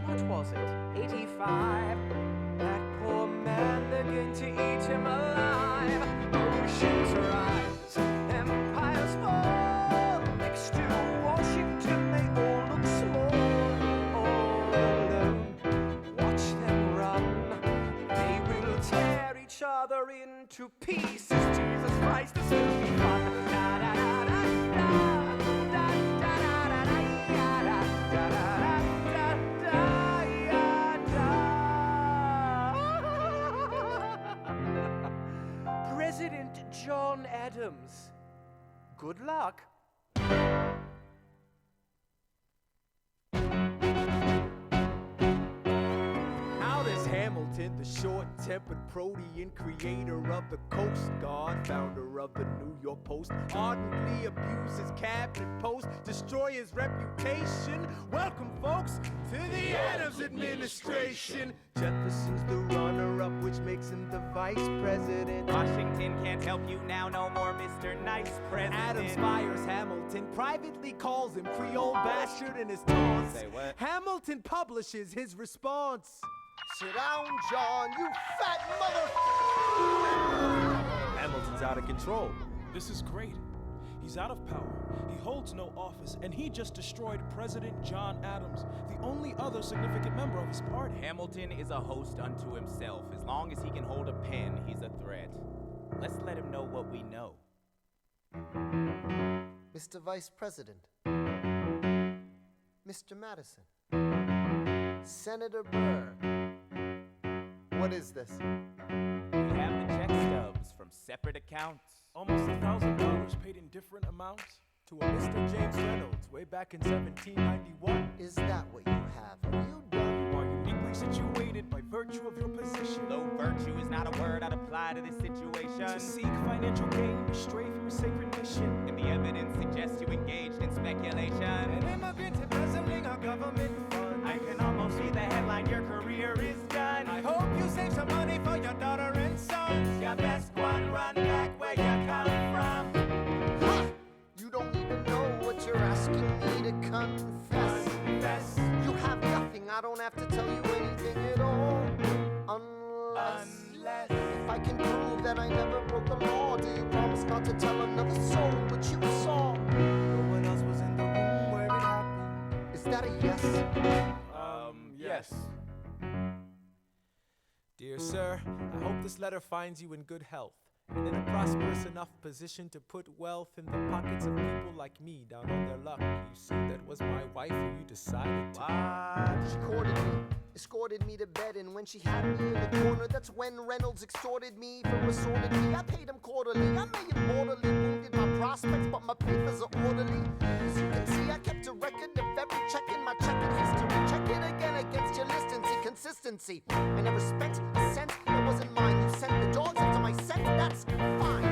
What was it? 85? That poor man, they're going to eat him alive. Oceans rise, empires fall. Next to Washington, they all look small. All alone, watch them run. They will tear each other into pieces. Jesus Christ, this will be fun. President John Adams. Good luck. How does Hamilton, the short-tempered protean creator of the Coast Guard, founder of the New York Post, ardently abuse his cabinet post, destroy his reputation? Welcome, folks, to the Adams administration. Jefferson's the runner-up, which makes him the vice president. Washington can't help you now, no more Mr. Nice President. Adams fires Hamilton, privately calls him Creole bastard in his taunts. Say what? Hamilton publishes his response. Sit down, John, you fat mother... Hamilton's out of control. This is great. He's out of power. He holds no office, and he just destroyed President John Adams, the only other significant member of his party. Hamilton is a host unto himself. As long as he can hold a pen, he's a threat. Let's let him know what we know. Mr. Vice President, Mr. Madison, Senator Burr. What is this? We have the check stubs from separate accounts. Almost $1,000 paid in different amounts To a Mr. James Reynolds way back in 1791. Is that what you have? Are you done? You are uniquely situated by virtue of your position. Though virtue is not a word I'd apply to this situation. To seek financial gain, you stray from your sacred mission. And the evidence suggests you engaged in speculation. An immigrant embezzling our government funds. I can almost see the headline, your career is done. I hope you save some money for your daughter and sons. Your best one, run back where you come from. Ha! You don't even know what you're asking me to confess. Confess. You have nothing, I don't have to tell you anything at all. Unless if I can prove that I never broke the law, do you promise not to tell another soul what you saw? No one else was in the room where it happened. Is that a yes? Yes. Dear sir, I hope this letter finds you in good health and in a prosperous enough position to put wealth in the pockets of people like me down on their luck. You see, that was my wife who you decided to. She courted me, escorted me to bed, and when she had me in the corner, that's when Reynolds extorted me for assaulted me. I paid him quarterly, I may have mortally wounded my prospects, but my papers are orderly. As you can see, I kept a record of every check in my checkered history. Check it again against your list and see consistency. I never spent a cent that wasn't mine. You sent the dogs after my scent, that's fine.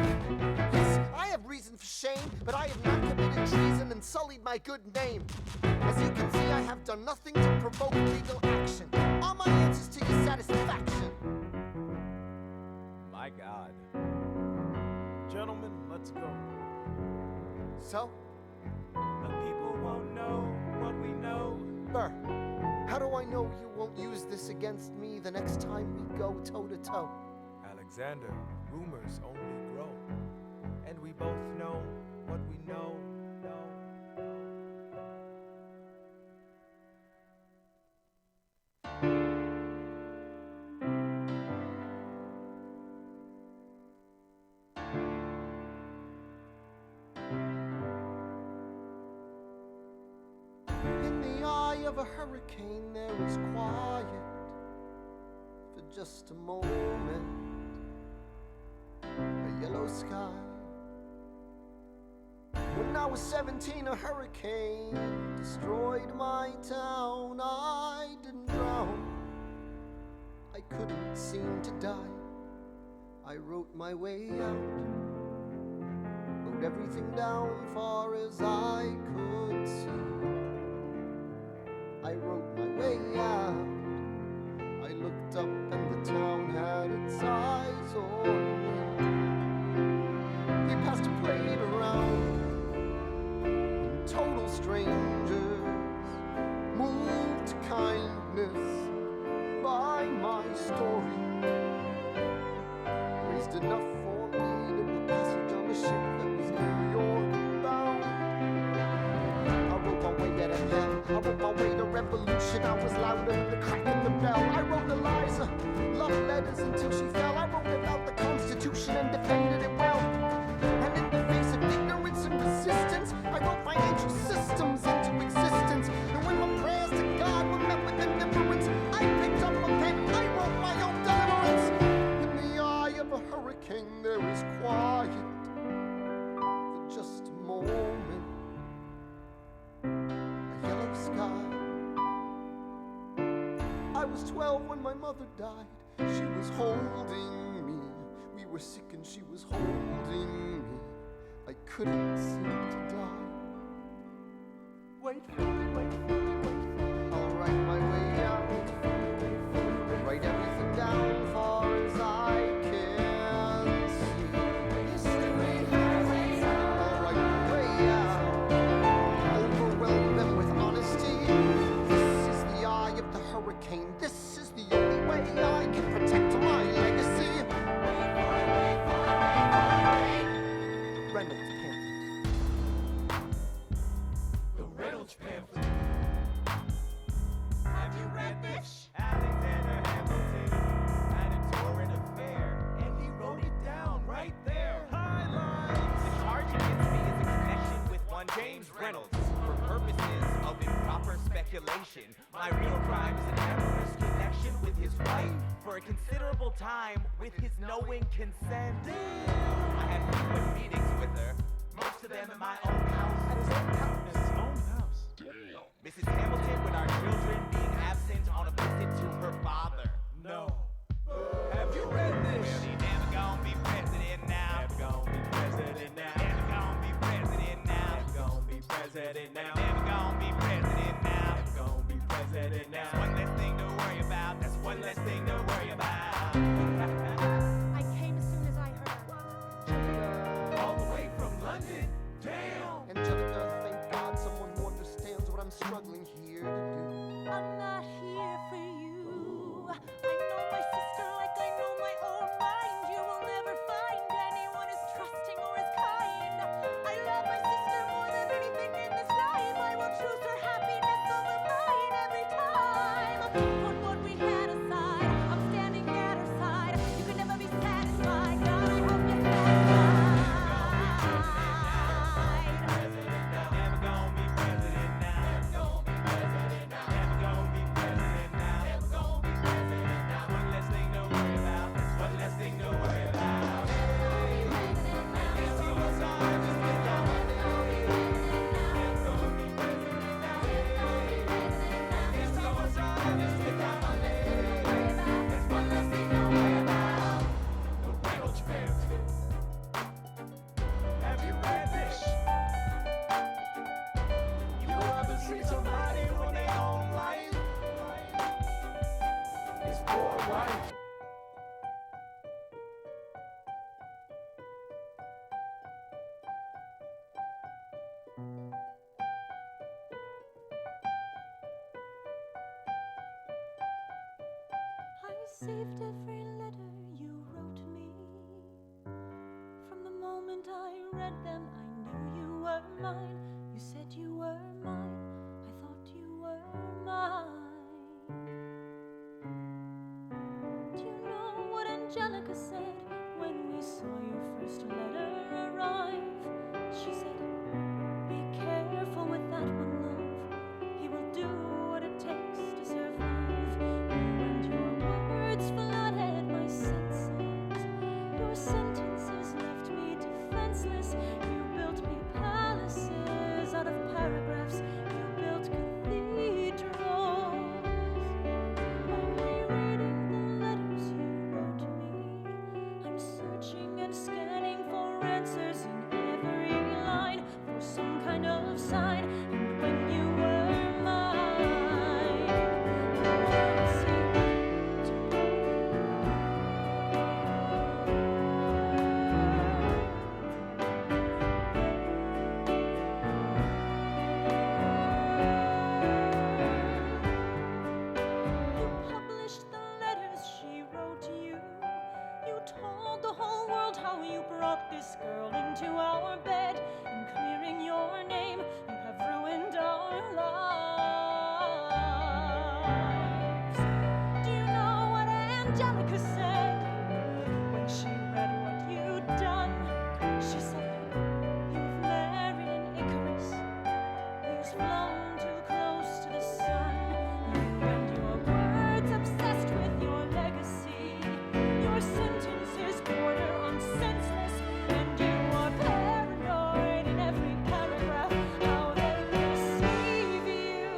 Yes, I have reason for shame, but I have not committed treason and sullied my good name. As you can see, I have done nothing to provoke legal action. Are my answers to your satisfaction? My God. Gentlemen, let's go. So? The people won't know what we know. Burr, how do I know you won't use this against me the next time we go toe-to-toe? Alexander, rumors only grow, and we both know what we know. In the eye of of a hurricane there is quiet for just a moment. A yellow sky. When I was 17, a hurricane destroyed my town. I didn't drown, I couldn't seem to die. I wrote my way out, wrote everything down far as I could see. I wrote my way out. I looked up and the town had its eyes on me. We passed a plate around, and total strangers moved to kindness by my story. Raised enough for me to book passage on a ship that was New York bound. I wrote my way out of hell. I wrote my way to revolution. I was louder than the crack of the bell. I wrote Eliza love letters until she fell. I wrote about the Constitution and defended it well. And in the face of ignorance and resistance, I wrote financial systems into existence. And when my prayers to God were met with indifference, I picked up a pen. I wrote my own deliverance. In the eye of a hurricane, there is quiet for just a moment. A yellow sky. I was 12 when my mother died. She was holding me. We were sick and she was holding me. I couldn't seem to die. Wait for me, wait for me, wait for me. I'll write my way out. Write everything down far as I can see. History has its own. I'll write my way out. Overwhelm them with honesty. This is the eye of the hurricane. This is the only way I can protect my legacy. Reynolds pamphlet. The Reynolds pamphlet. Have you read this? Alexander Hamilton had a torrent affair, and he wrote it down right there. Highlights. The charge against me is a connection with one James Reynolds for purposes of improper speculation. My real crime is an amorous connection with his wife for a considerable time with his knowing consent. I had frequent meetings with her, most of them at my own house. At his own house? At his own house. Mrs. Hamilton, with our children being absent on a visit to her father. No. Have you read this? Well, he never gonna be president now. Never gonna be president now. Never gonna be president now. Never gonna be president now. Never gonna be president now. Never gonna be president now. That's one less thing to worry about. That's one less thing to worry about. I came as soon as I heard. All the way from London. Damn. Angelica, thank God someone who understands what I'm struggling here to do. I'm not here for you. I know my sister like I know my own mind. You will never find anyone as trusting or as kind. I love my sister more than anything in this life. I will choose her happiness over mine every time. Put what we had aside. I'm standing at her side. You can never be satisfied. God, I hope you're satisfied. Never gonna be president now. Never gonna be president now. Never gonna be president now. Never gonna be president now. One less thing to worry about. That's one less thing to worry about. It's your time. Just get down. Never gonna be president now. It's your time. Just get down. That's one less thing to worry about. The Reynolds pamphlet. Have you read this? You ever see somebody when they own life? His poor wife. I saved every letter you wrote me. From the moment I read them, I knew you were mine. You said you were mine. I thought you were mine. Do you know what Angelica said when we saw your first letter arrive? She said, "Be careful with that one, love. He will do what it you brought this girl into our bed. In clearing your name, you have ruined our lives. Do you know what Angelica said when she read what you'd done? She said, you've married an Icarus who's flown too close to the sun. You and your words obsessed with your legacy. Your sentences border on senseless, and you are paranoid in every paragraph. How they perceive you.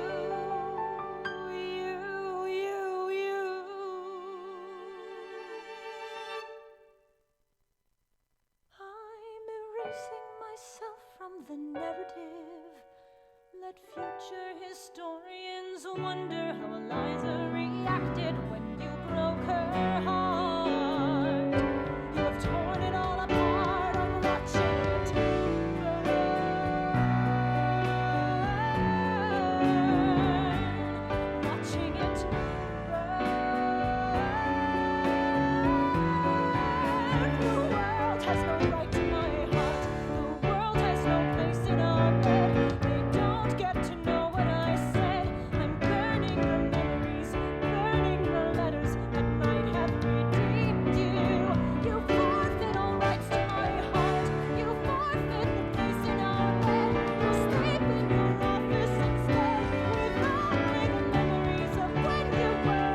I'm erasing myself from the narrative. Let future historians wonder how Eliza reacted when you broke her heart. You have torn it all apart. I'm watching it burn. Watching it burn. The world has no right to my heart. The world has no place in our bed. They don't get to know what I said. I'm burning the memories, burning the letters that might have redeemed you. You forfeit all rights to my heart. You forfeit the place in our bed. You'll sleep in your office instead, with only the memories of when you were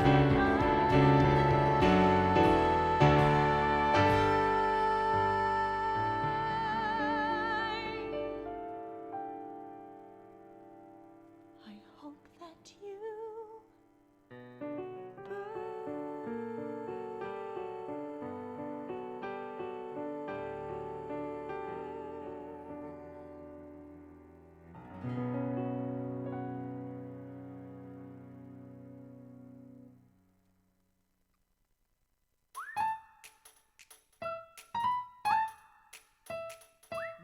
I hope that you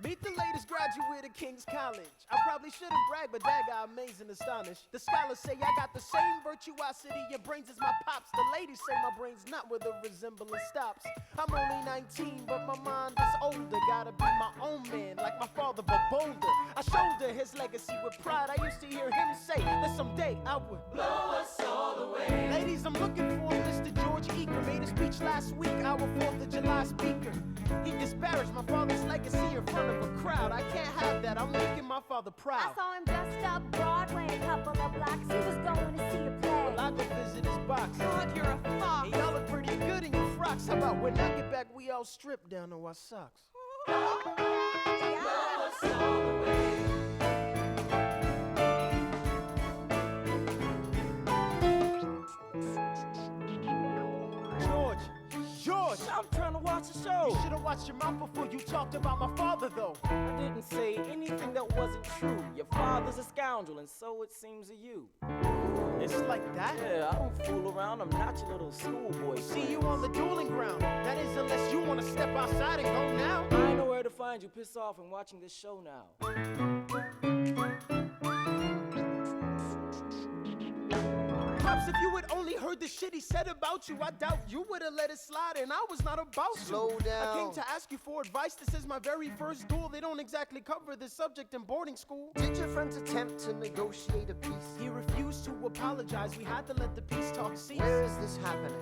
Meet the latest graduate of King's College. I probably shouldn't brag, but that guy amazing, astonished. The scholars say I got the same virtuosity, your brains is my pops. The ladies say my brain's not where the resemblance stops. I'm only 19, but my mind is older. Gotta be my own man, like my father, but bolder. I shoulder his legacy with pride. I used to hear him say that someday I would blow us all away. Ladies, I'm looking for Mr. George Eaker. Made a speech last week, our 4th of July speaker. He disparaged my father's legacy in front of a crowd. I can't have that, I'm making my father proud. I saw him dressed up Broadway, a couple of blocks. He was going to see a play. Well, I go visit his box. God, you're a fox. Hey, y'all look pretty good in your frocks. How about when I get back, we all strip down to our socks? George! I'm trying to watch the show. You should have watched your mouth before you talked about my father, though. I didn't say anything that wasn't true. Your father's a scoundrel, and so it seems to you. It's like that? Yeah, I don't fool around. I'm not your little schoolboy. See you on the dueling ground. That is, unless you want to step outside and go now. I know where to find you. Piss off and watching this show now. Pops, if you had only heard the shit he said about you, I doubt you would have let it slide, and I was not about to. Slow down. I came to ask you for advice. This is my very first duel. They don't exactly cover this subject in boarding school. Did your friends attempt to negotiate a peace? He refused to apologize. We had to let the peace talk cease. Where is this happening?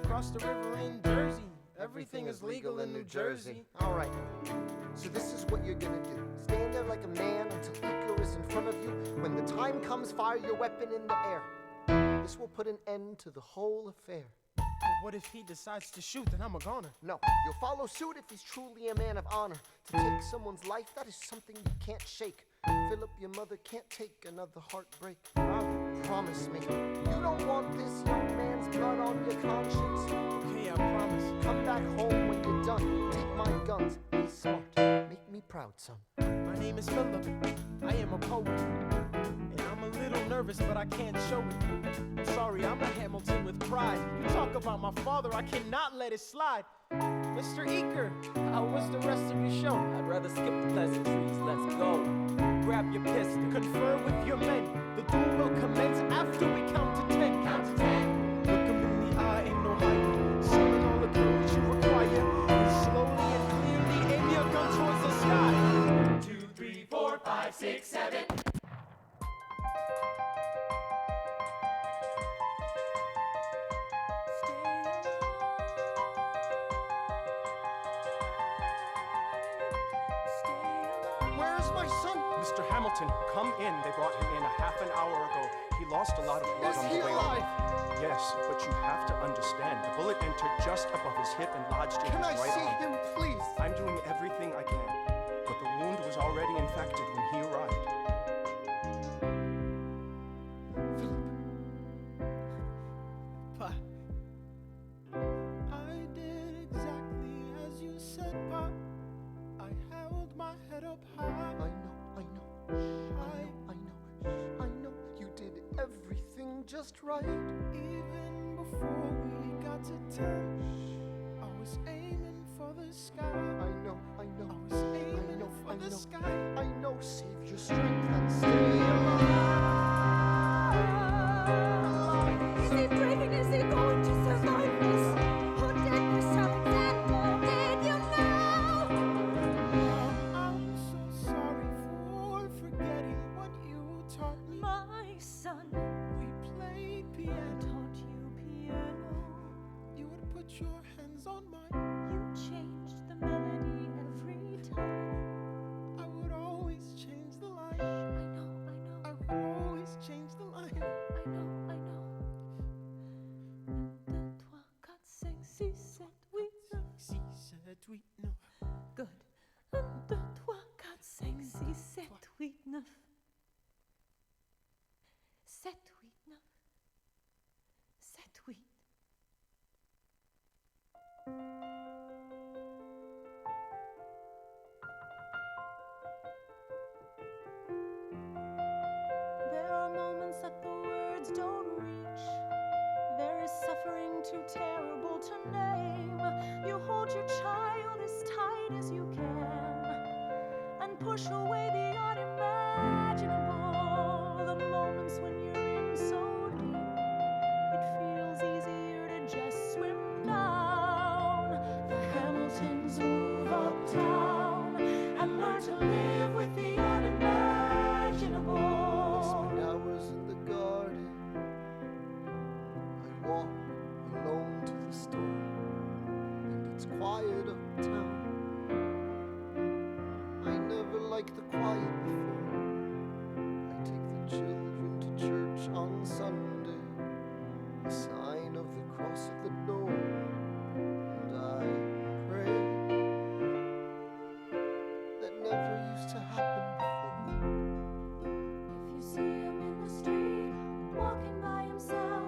Across the river in Jersey. Everything is legal in New Jersey. All right. So this is what you're gonna do. Stand there like a man until Iker is in front of you. When the time comes, fire your weapon in the air. This will put an end to the whole affair. But what if he decides to shoot? Then I'm a goner. No, you'll follow suit if he's truly a man of honor. To take someone's life, that is something you can't shake. Philip, your mother can't take another heartbreak. Promise me, you don't want this young man's blood on your conscience. Okay, I promise. Come back home when you're done. Take my guns. Be smart. Make me proud, son. My name is Philip. I am a poet. And I'm a little nervous, but I can't show it. I'm sorry, I'm a Hamilton with pride. You talk about my father, I cannot let it slide. Mr. Eaker, how was the rest of your show? I'd rather skip the pleasantries. Let's go. Grab your pistol. Confer with your men. The duel will commence after we count to 10. Count to 10. Look him in the eye, ain't no hiding. Summon all the courage you require. And slowly and clearly 6, 7. Where's my son? Mr. Hamilton, come in. They brought him in a half an hour ago. He lost a lot of blood Is on he the way alive? home. Yes, but you have to understand. The bullet entered just above his hip and lodged in Can his I right see arm. him, please? I'm doing everything I can, but the wound was already infected when he arrived. Pa, I did exactly as you said, Pa. I held my head up high. I know. You did everything just right. Even before we got to 10, I was aiming for the sky. I know. I was aiming for the sky. I know. Save your strength and stay alive. Is he breathing? Is he going to survive this? Who did this, Alexander? Did you know? I'm so sorry for forgetting what you taught me. My son, We played I piano. taught you piano. You would put your hands on mine. You changed the melody every time. I would always change the line. I I would always change the line. know. 1, 2, 3, 4, 5, 6, 7, 8, 9. 6, 7, 8, 9. Good. 1, 2, 3, 4, 5, 6, 7, 8, 9. 7, 8, 9. 7, 8. There are moments that the words don't reach. There is suffering too terrible to name. You hold your child as tight as you can and push away the unimaginable. The moments when you're in so deep, it feels easier to just swim down. The Hamiltons move uptown and learn to live with the unimaginable. Spend hours in the garden. I walk alone to the store, and it's quiet uptown. I never liked the quiet before. I take the children to church on Sunday, a sign of the cross at the door, and I pray. That never used to happen before. If you see him in the street, walking by himself,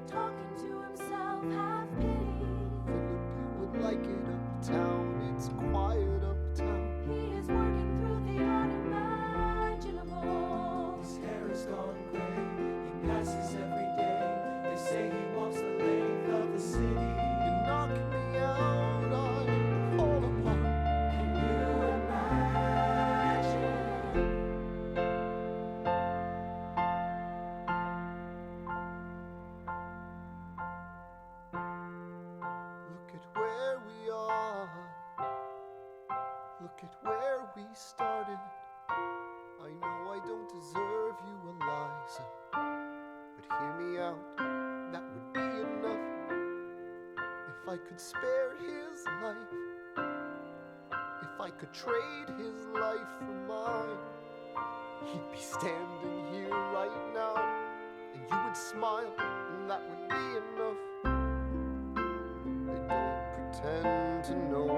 talking to himself, have pity. Philip, you would like it uptown. It's quiet uptown. He is working through the unimaginable. His hair is gone gray. He passes every day. They say he walks the length of the city. You knock me out, I fall apart. Can you imagine? Look at where we are. Look at where we started. I know I don't deserve you, Eliza, but hear me out. That would be enough. If I could spare his life, if I could trade his life for mine, he'd be standing here right now, and you would smile, and that would be enough. I don't pretend to know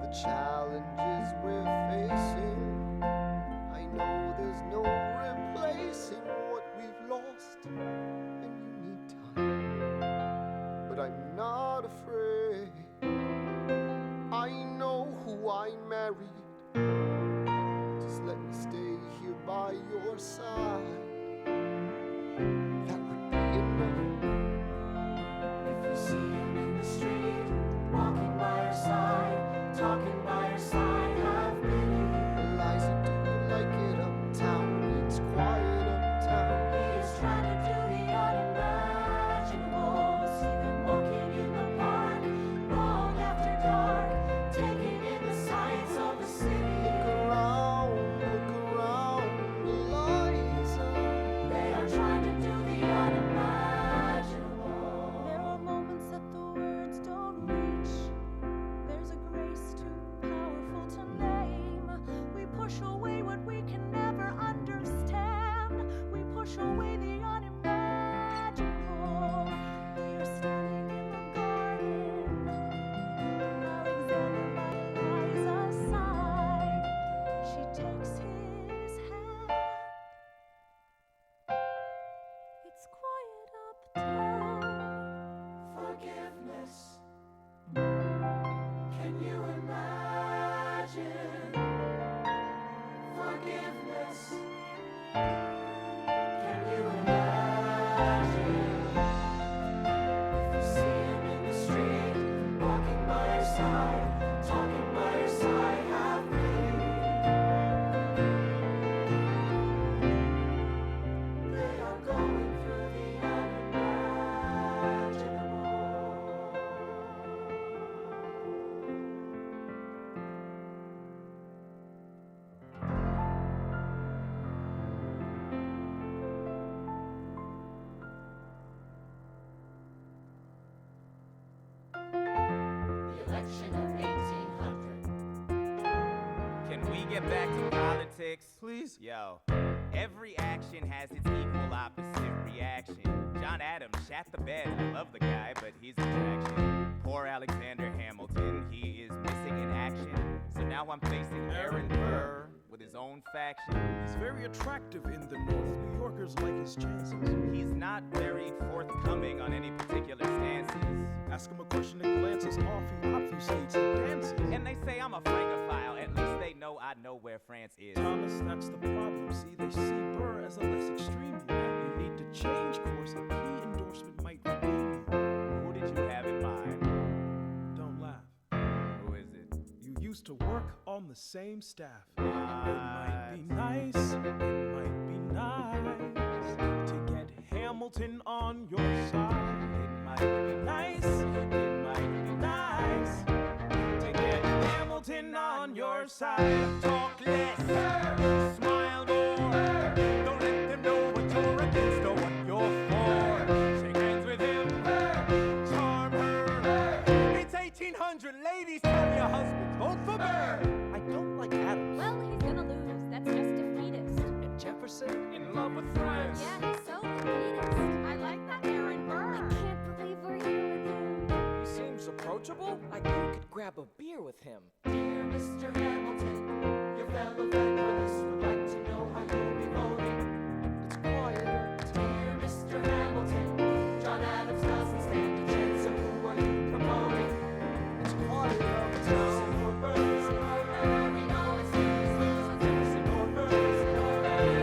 the challenges we're facing. I know there's no replacing what we've lost, and you need time, but I'm not afraid. I know who I married. Just let me stay here by your side. That would be enough. Revolution of 1800. Can we get back to politics? Please? Yo, every action has its equal opposite reaction. John Adams shat the bed. I love the guy, but he's a distraction. Poor Alexander Hamilton, he is missing in action. So now I'm facing Aaron Burr with his own faction. He's very attractive in the North. New Yorkers like his chances. He's not very forthcoming on any particular stances. Ask him a question and glances off, he obfuscates and dances. And they say I'm a Francophile. At least they know I know where France is. Thomas, that's the problem. See, they see Burr as a less extreme view. You need to change course. A key endorsement might redeem you. Who did you have in mind? Don't laugh. Who is it? You used to work on the same staff. It might be nice, it might be nice to get Hamilton on your side. It might be nice, it might be nice to get Hamilton on your side. Talk less, smile more. Don't let them know what you're against or what you're for. Shake hands with him, charm her. It's 1800, ladies, tell your husbands, vote for Burr. I don't like Adams. Well, he's gonna lose. That's just defeatist. And Jefferson? In love with France. Yeah, he's so elitist. I like that Aaron Burr. I can't believe we're here with him. He seems approachable. Like you could grab a beer with him. Dear Mr. Hamilton, your fellow Federalists would like to know how you'll be voting. It's quieter. Dear Mr. Hamilton, John Adams doesn't stand a chance, so who are you promoting? It's quieter. Jefferson or Burr? We know it's lose. Jefferson or Burr?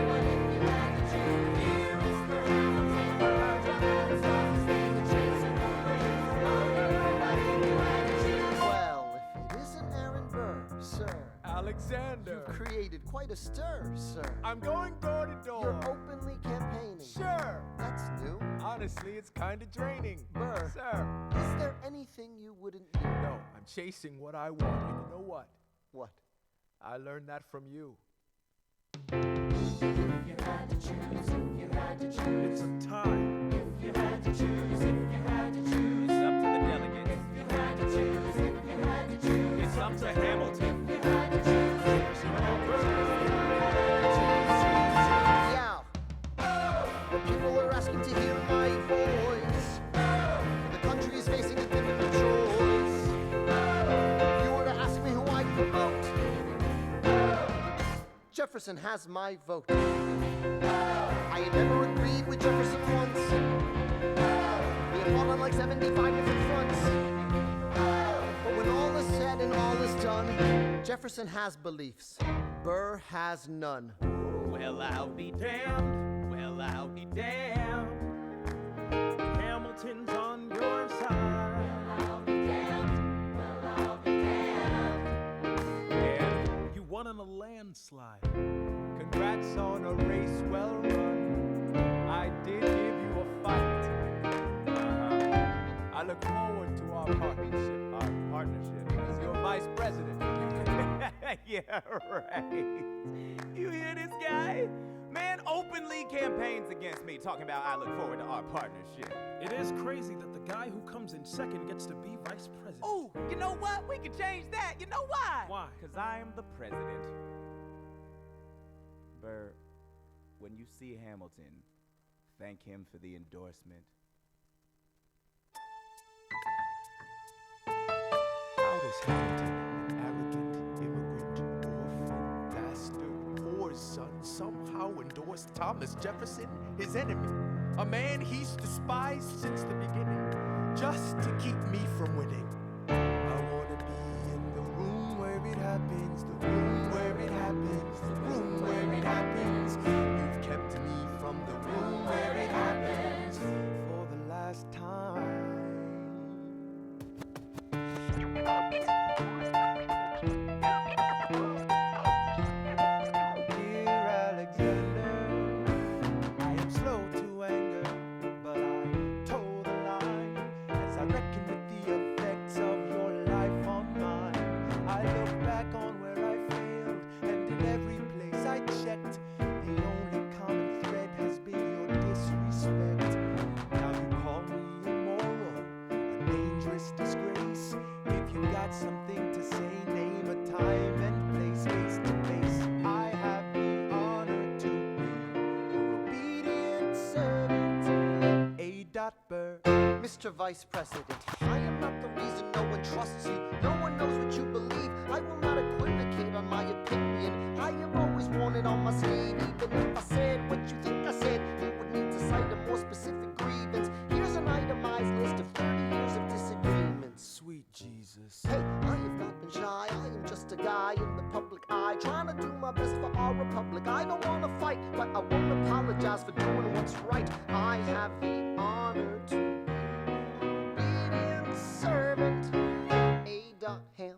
But if you had to choose, dear Mr. Hamilton, John Adams doesn't stand a chance, so who are you promoting? But if you had to choose. Well, if it isn't Aaron Burr, sir, Alexander. you've created quite a stir, sir. I'm going door to door. You're openly campaigning. Sure. That's new. Honestly, it's kind of draining. Burr. Sir. Is there anything you wouldn't do? No, I'm chasing what I want. And you know what? What? I learned that from you. If you had to choose, if you had to choose, It's a tie. if you had to choose, if you had to choose, It's up to the delegates. if you had to choose, if you had to choose, It's up to Hamilton. if you had to choose, Yeah. But people are asking to hear my voice. The country is facing a difficult choice. If you were to ask me who I'd promote, Jefferson has my vote. I had never agreed with Jefferson once. We had fought on like 75 different fronts. But when all is said and all is done, Jefferson has beliefs. Burr has none. Well, I'll be damned. Well, I'll be damned. Hamilton's on your side. I'll be damned, well, I'll be damned. Yeah. You won in a landslide. Congrats on a race well run. I did give you a fight. I look forward to our partnership. Our partnership as your vice president. Yeah, right. You hear this guy? Man openly campaigns against me, talking about I look forward to our partnership. It is crazy that the guy who comes in second gets to be vice president. Oh, you know what? We can change that. You know why? Why? Because I am the president. Burr, when you see Hamilton, thank him for the endorsement. How does Hamilton, an arrogant immigrant, orphan, bastard, poor son, somehow endorse Thomas Jefferson, his enemy? A man he's despised since the beginning, just to keep me from winning. I wanna be in the room where it happens, the room where it happens, the room where it happens. You've kept me from the room where it happens for the last time. Dear Alexander, I am slow to anger, but I toe the line as I reckon with the effects got something to say, name a time and place, face to face. I have the honor to be your obedient servant, A. Burr. Mr. Vice President, I am not the reason no one trusts you. No one knows what you believe. I will not equivocate on my opinion. I have always worn it on my sleeve. Even if I said what you think I said, you would need to cite a more specific grievance. Here's an itemized list of 30 years of disagreements. Sweet Jesus. Hey, I have not been shy. I am just a guy in the public eye, trying to do my best for our republic. I don't want to fight, but I won't apologize for doing what's right. I have the honor to be obedient servant, Abraham.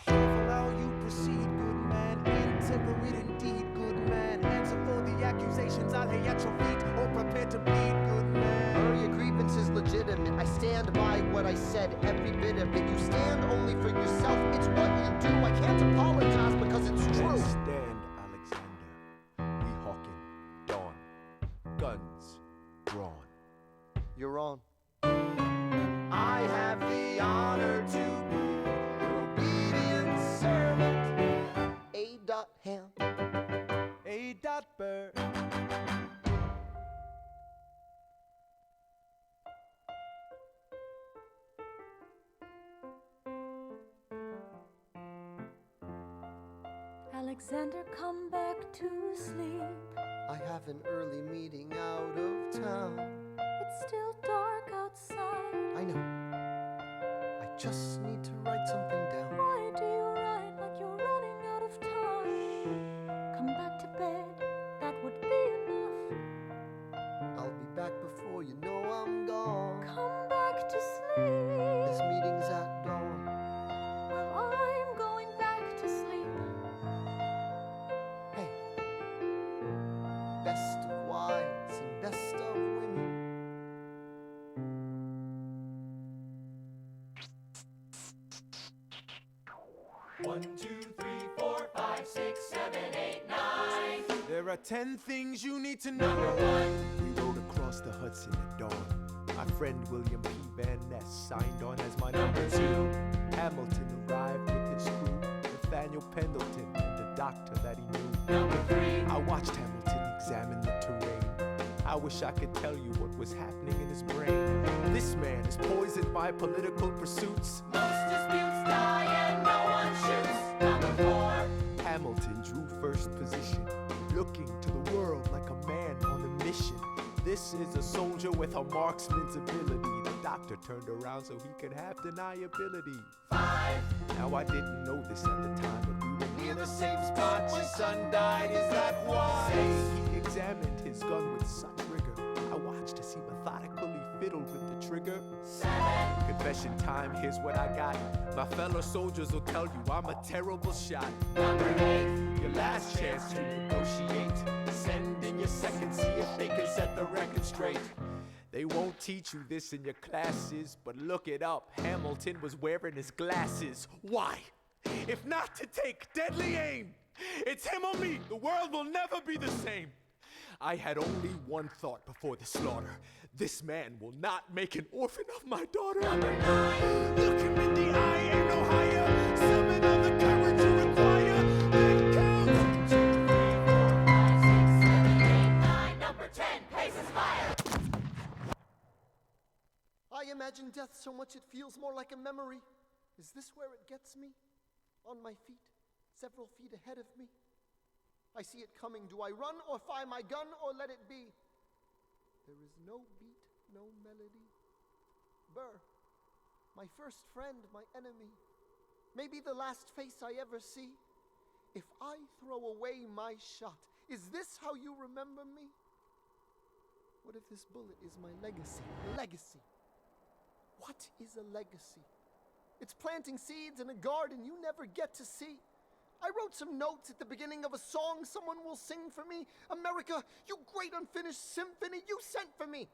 Careful how you proceed, good man. Intemperate indeed, good man. Answer for the accusations I'll lay at your feet, or prepare to bleed, good man. Your grievance is legitimate. I stand by what I said, every bit of it. You stand only for yourself. It's what you do. I can't apologize because it's true. Stand, Alexander. We hawking dawn. Guns drawn. You're on. I have the honor to be your obedient servant, Abraham. A. Burr. Alexander, come back to sleep. I have an early meeting out of town. It's still dark outside. I know. I just need to write something down. Why do you write like you're running out of time? Come back to bed, that would be enough. I'll be back before you know I'm gone. Come back to sleep. This meeting's at dawn. Well, I'm going back to sleep. Hey, best of wives and best of women. One, two, three, four, 5, 6, 7, 8, 9. There are 10 things you need to know. Number 1. We rode across the Hudson at dawn. My friend William P. Van Ness signed on as my number 2. Hamilton arrived with his crew, Nathaniel Pendleton, and the doctor that he knew. Number 3. I watched Hamilton examine the terrain. I wish I could tell you what was happening in his brain. This man has poisoned my political pursuits. Most disputes die and no one shoots. Number 4. Hamilton drew first position, looking to the world like a man on a mission. This is a soldier with a marksman's ability. The doctor turned around so he could have deniability. 5. Now I didn't know this at the time, but we were near the same spot. My son died, is that why? He examined his gun with such rigor. I watched as he methodically fiddled with the trigger. 7. Confession time, here's what I got. My fellow soldiers will tell you I'm a terrible shot. Number 8. Your last chance to negotiate. Send in your second, see if they can set the record straight. They won't teach you this in your classes, but look it up. Hamilton was wearing his glasses. Why? If not to take deadly aim. It's him or me. The world will never be the same. I had only one thought before the slaughter. This man will not make an orphan of my daughter. Number 9. Look him in the eye, ain't no higher. Summon all the courage you require. Then count. 1, 2, 3, 4, 5, 6, 7, 8, 9. Number 10. Paces fire. I imagine death so much it feels more like a memory. Is this where it gets me? On my feet, several feet ahead of me. I see it coming. Do I run or fire my gun or let it be? There is no beat, no melody. Burr, my first friend, my enemy. Maybe the last face I ever see. If I throw away my shot, is this how you remember me? What if this bullet is my legacy? Legacy. What is a legacy? It's planting seeds in a garden you never get to see. I wrote some notes at the beginning of a song someone will sing for me. America, you great unfinished symphony you sent for me.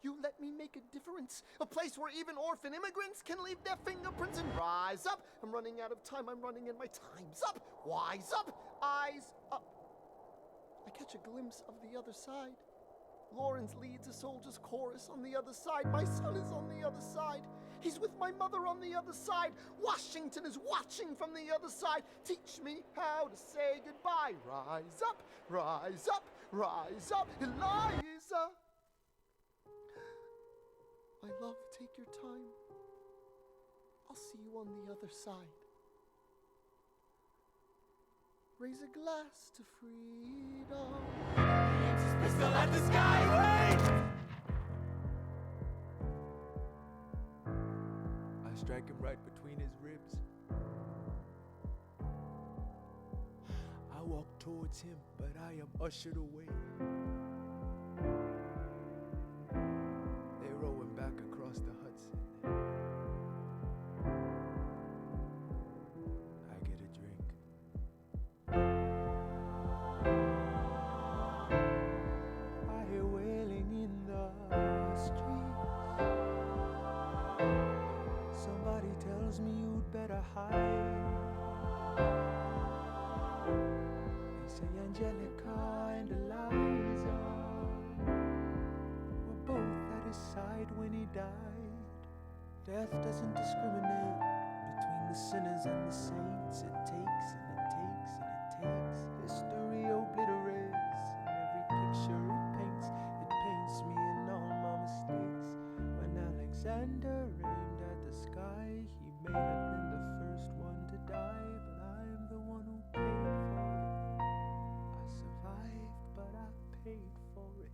You let me make a difference, a place where even orphan immigrants can leave their fingerprints and rise up. I'm running out of time, I'm running and my time's up. Wise up, eyes up. I catch a glimpse of the other side. Lawrence leads a soldier's chorus on the other side. My son is on the other side. He's with my mother on the other side. Washington is watching from the other side. Teach me how to say goodbye. Rise up, rise up, rise up, Eliza. My love, take your time. I'll see you on the other side. Raise a glass to freedom. He aims his pistol at the sky. Wait! I strike him right between his ribs. I walk towards him, but I am ushered away. They row him back across the Hudson. I get a drink. I hear wailing in the streets. Somebody tells me you'd better hide. They say Angelica and Eliza were both at his side when he died. Death doesn't discriminate between the sinners and the saints. It takes and it takes and it takes. History obliterates every picture it paints. It paints me in all my mistakes. When Alexander aimed at the sky, he may have been the first one to die, but I'm the one who paid for it. I survived, but I paid for it.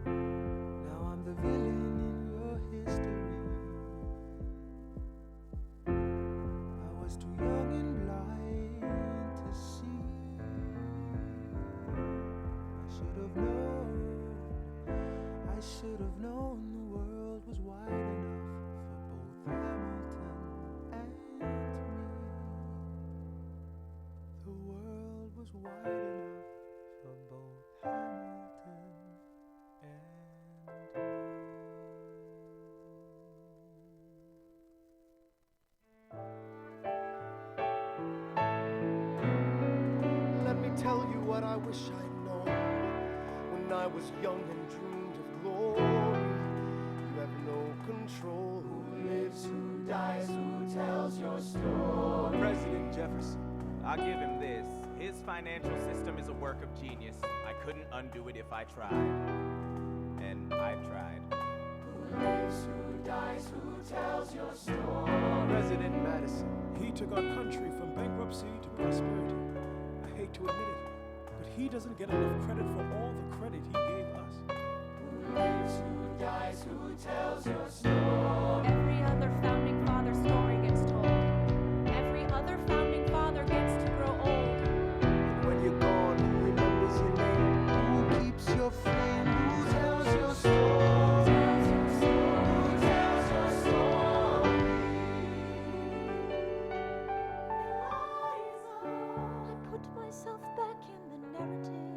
Now I'm the villain in your history. I was too young and blind to see. I should have known. I should have known the world was wide enough for both Hamilton and me. The world was wide enough for both Hamilton and Let me tell you what I wish I'd known when I was young and dreamed of glory. You have no control. Who lives, who dies, who tells your story? President Jefferson. I'll give him this. His financial system is a work of genius. I couldn't undo it if I tried. And I've tried. Who lives, who dies, who tells your story? President Madison. He took our country from bankruptcy to prosperity. I hate to admit it, but he doesn't get enough credit for all the credit he gave us. Who lives, who dies, who tells your story? Every other founding father story gets told. Every other founding father gets to grow old. And when you're gone, who remembers your name? Who keeps your flame? Who tells your story? Who tells your story? I put myself back in the narrative.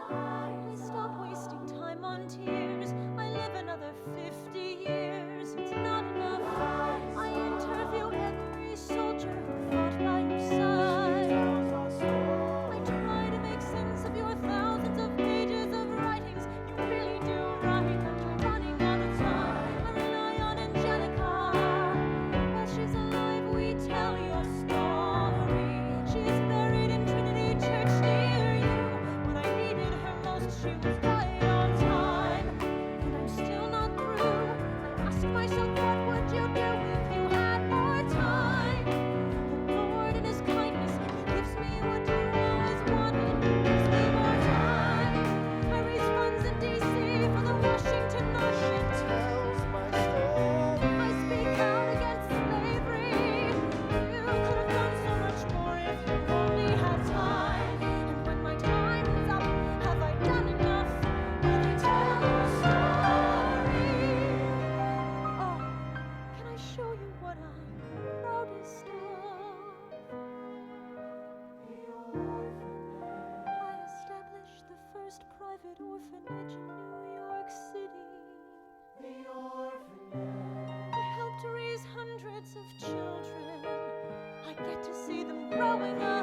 I stop wasting time on tears. I live another 50 years. It's not enough. I interview every soldier who fought by your side. I try to make sense of your thousands of pages of writings. You really do write, but you're running out of time. I rely on Angelica. While she's alive, we tell your story. She's buried in Trinity Church near you. When I needed her most, she was right on time. And I'm still not through. I ask myself, what would you do if you had more time? The Lord in His kindness, He gives me what you always wanted. He gives me more time. I raise funds in D.C. for the Washington March. Tells my story. I speak out against slavery. You could have done so much more if you only had time. And when my time's up, have I done enough? Will you tell your story? Oh, can I show you what I'm proudest of? I established the first private orphanage in New York City. I helped raise hundreds of children. I get to see them growing up.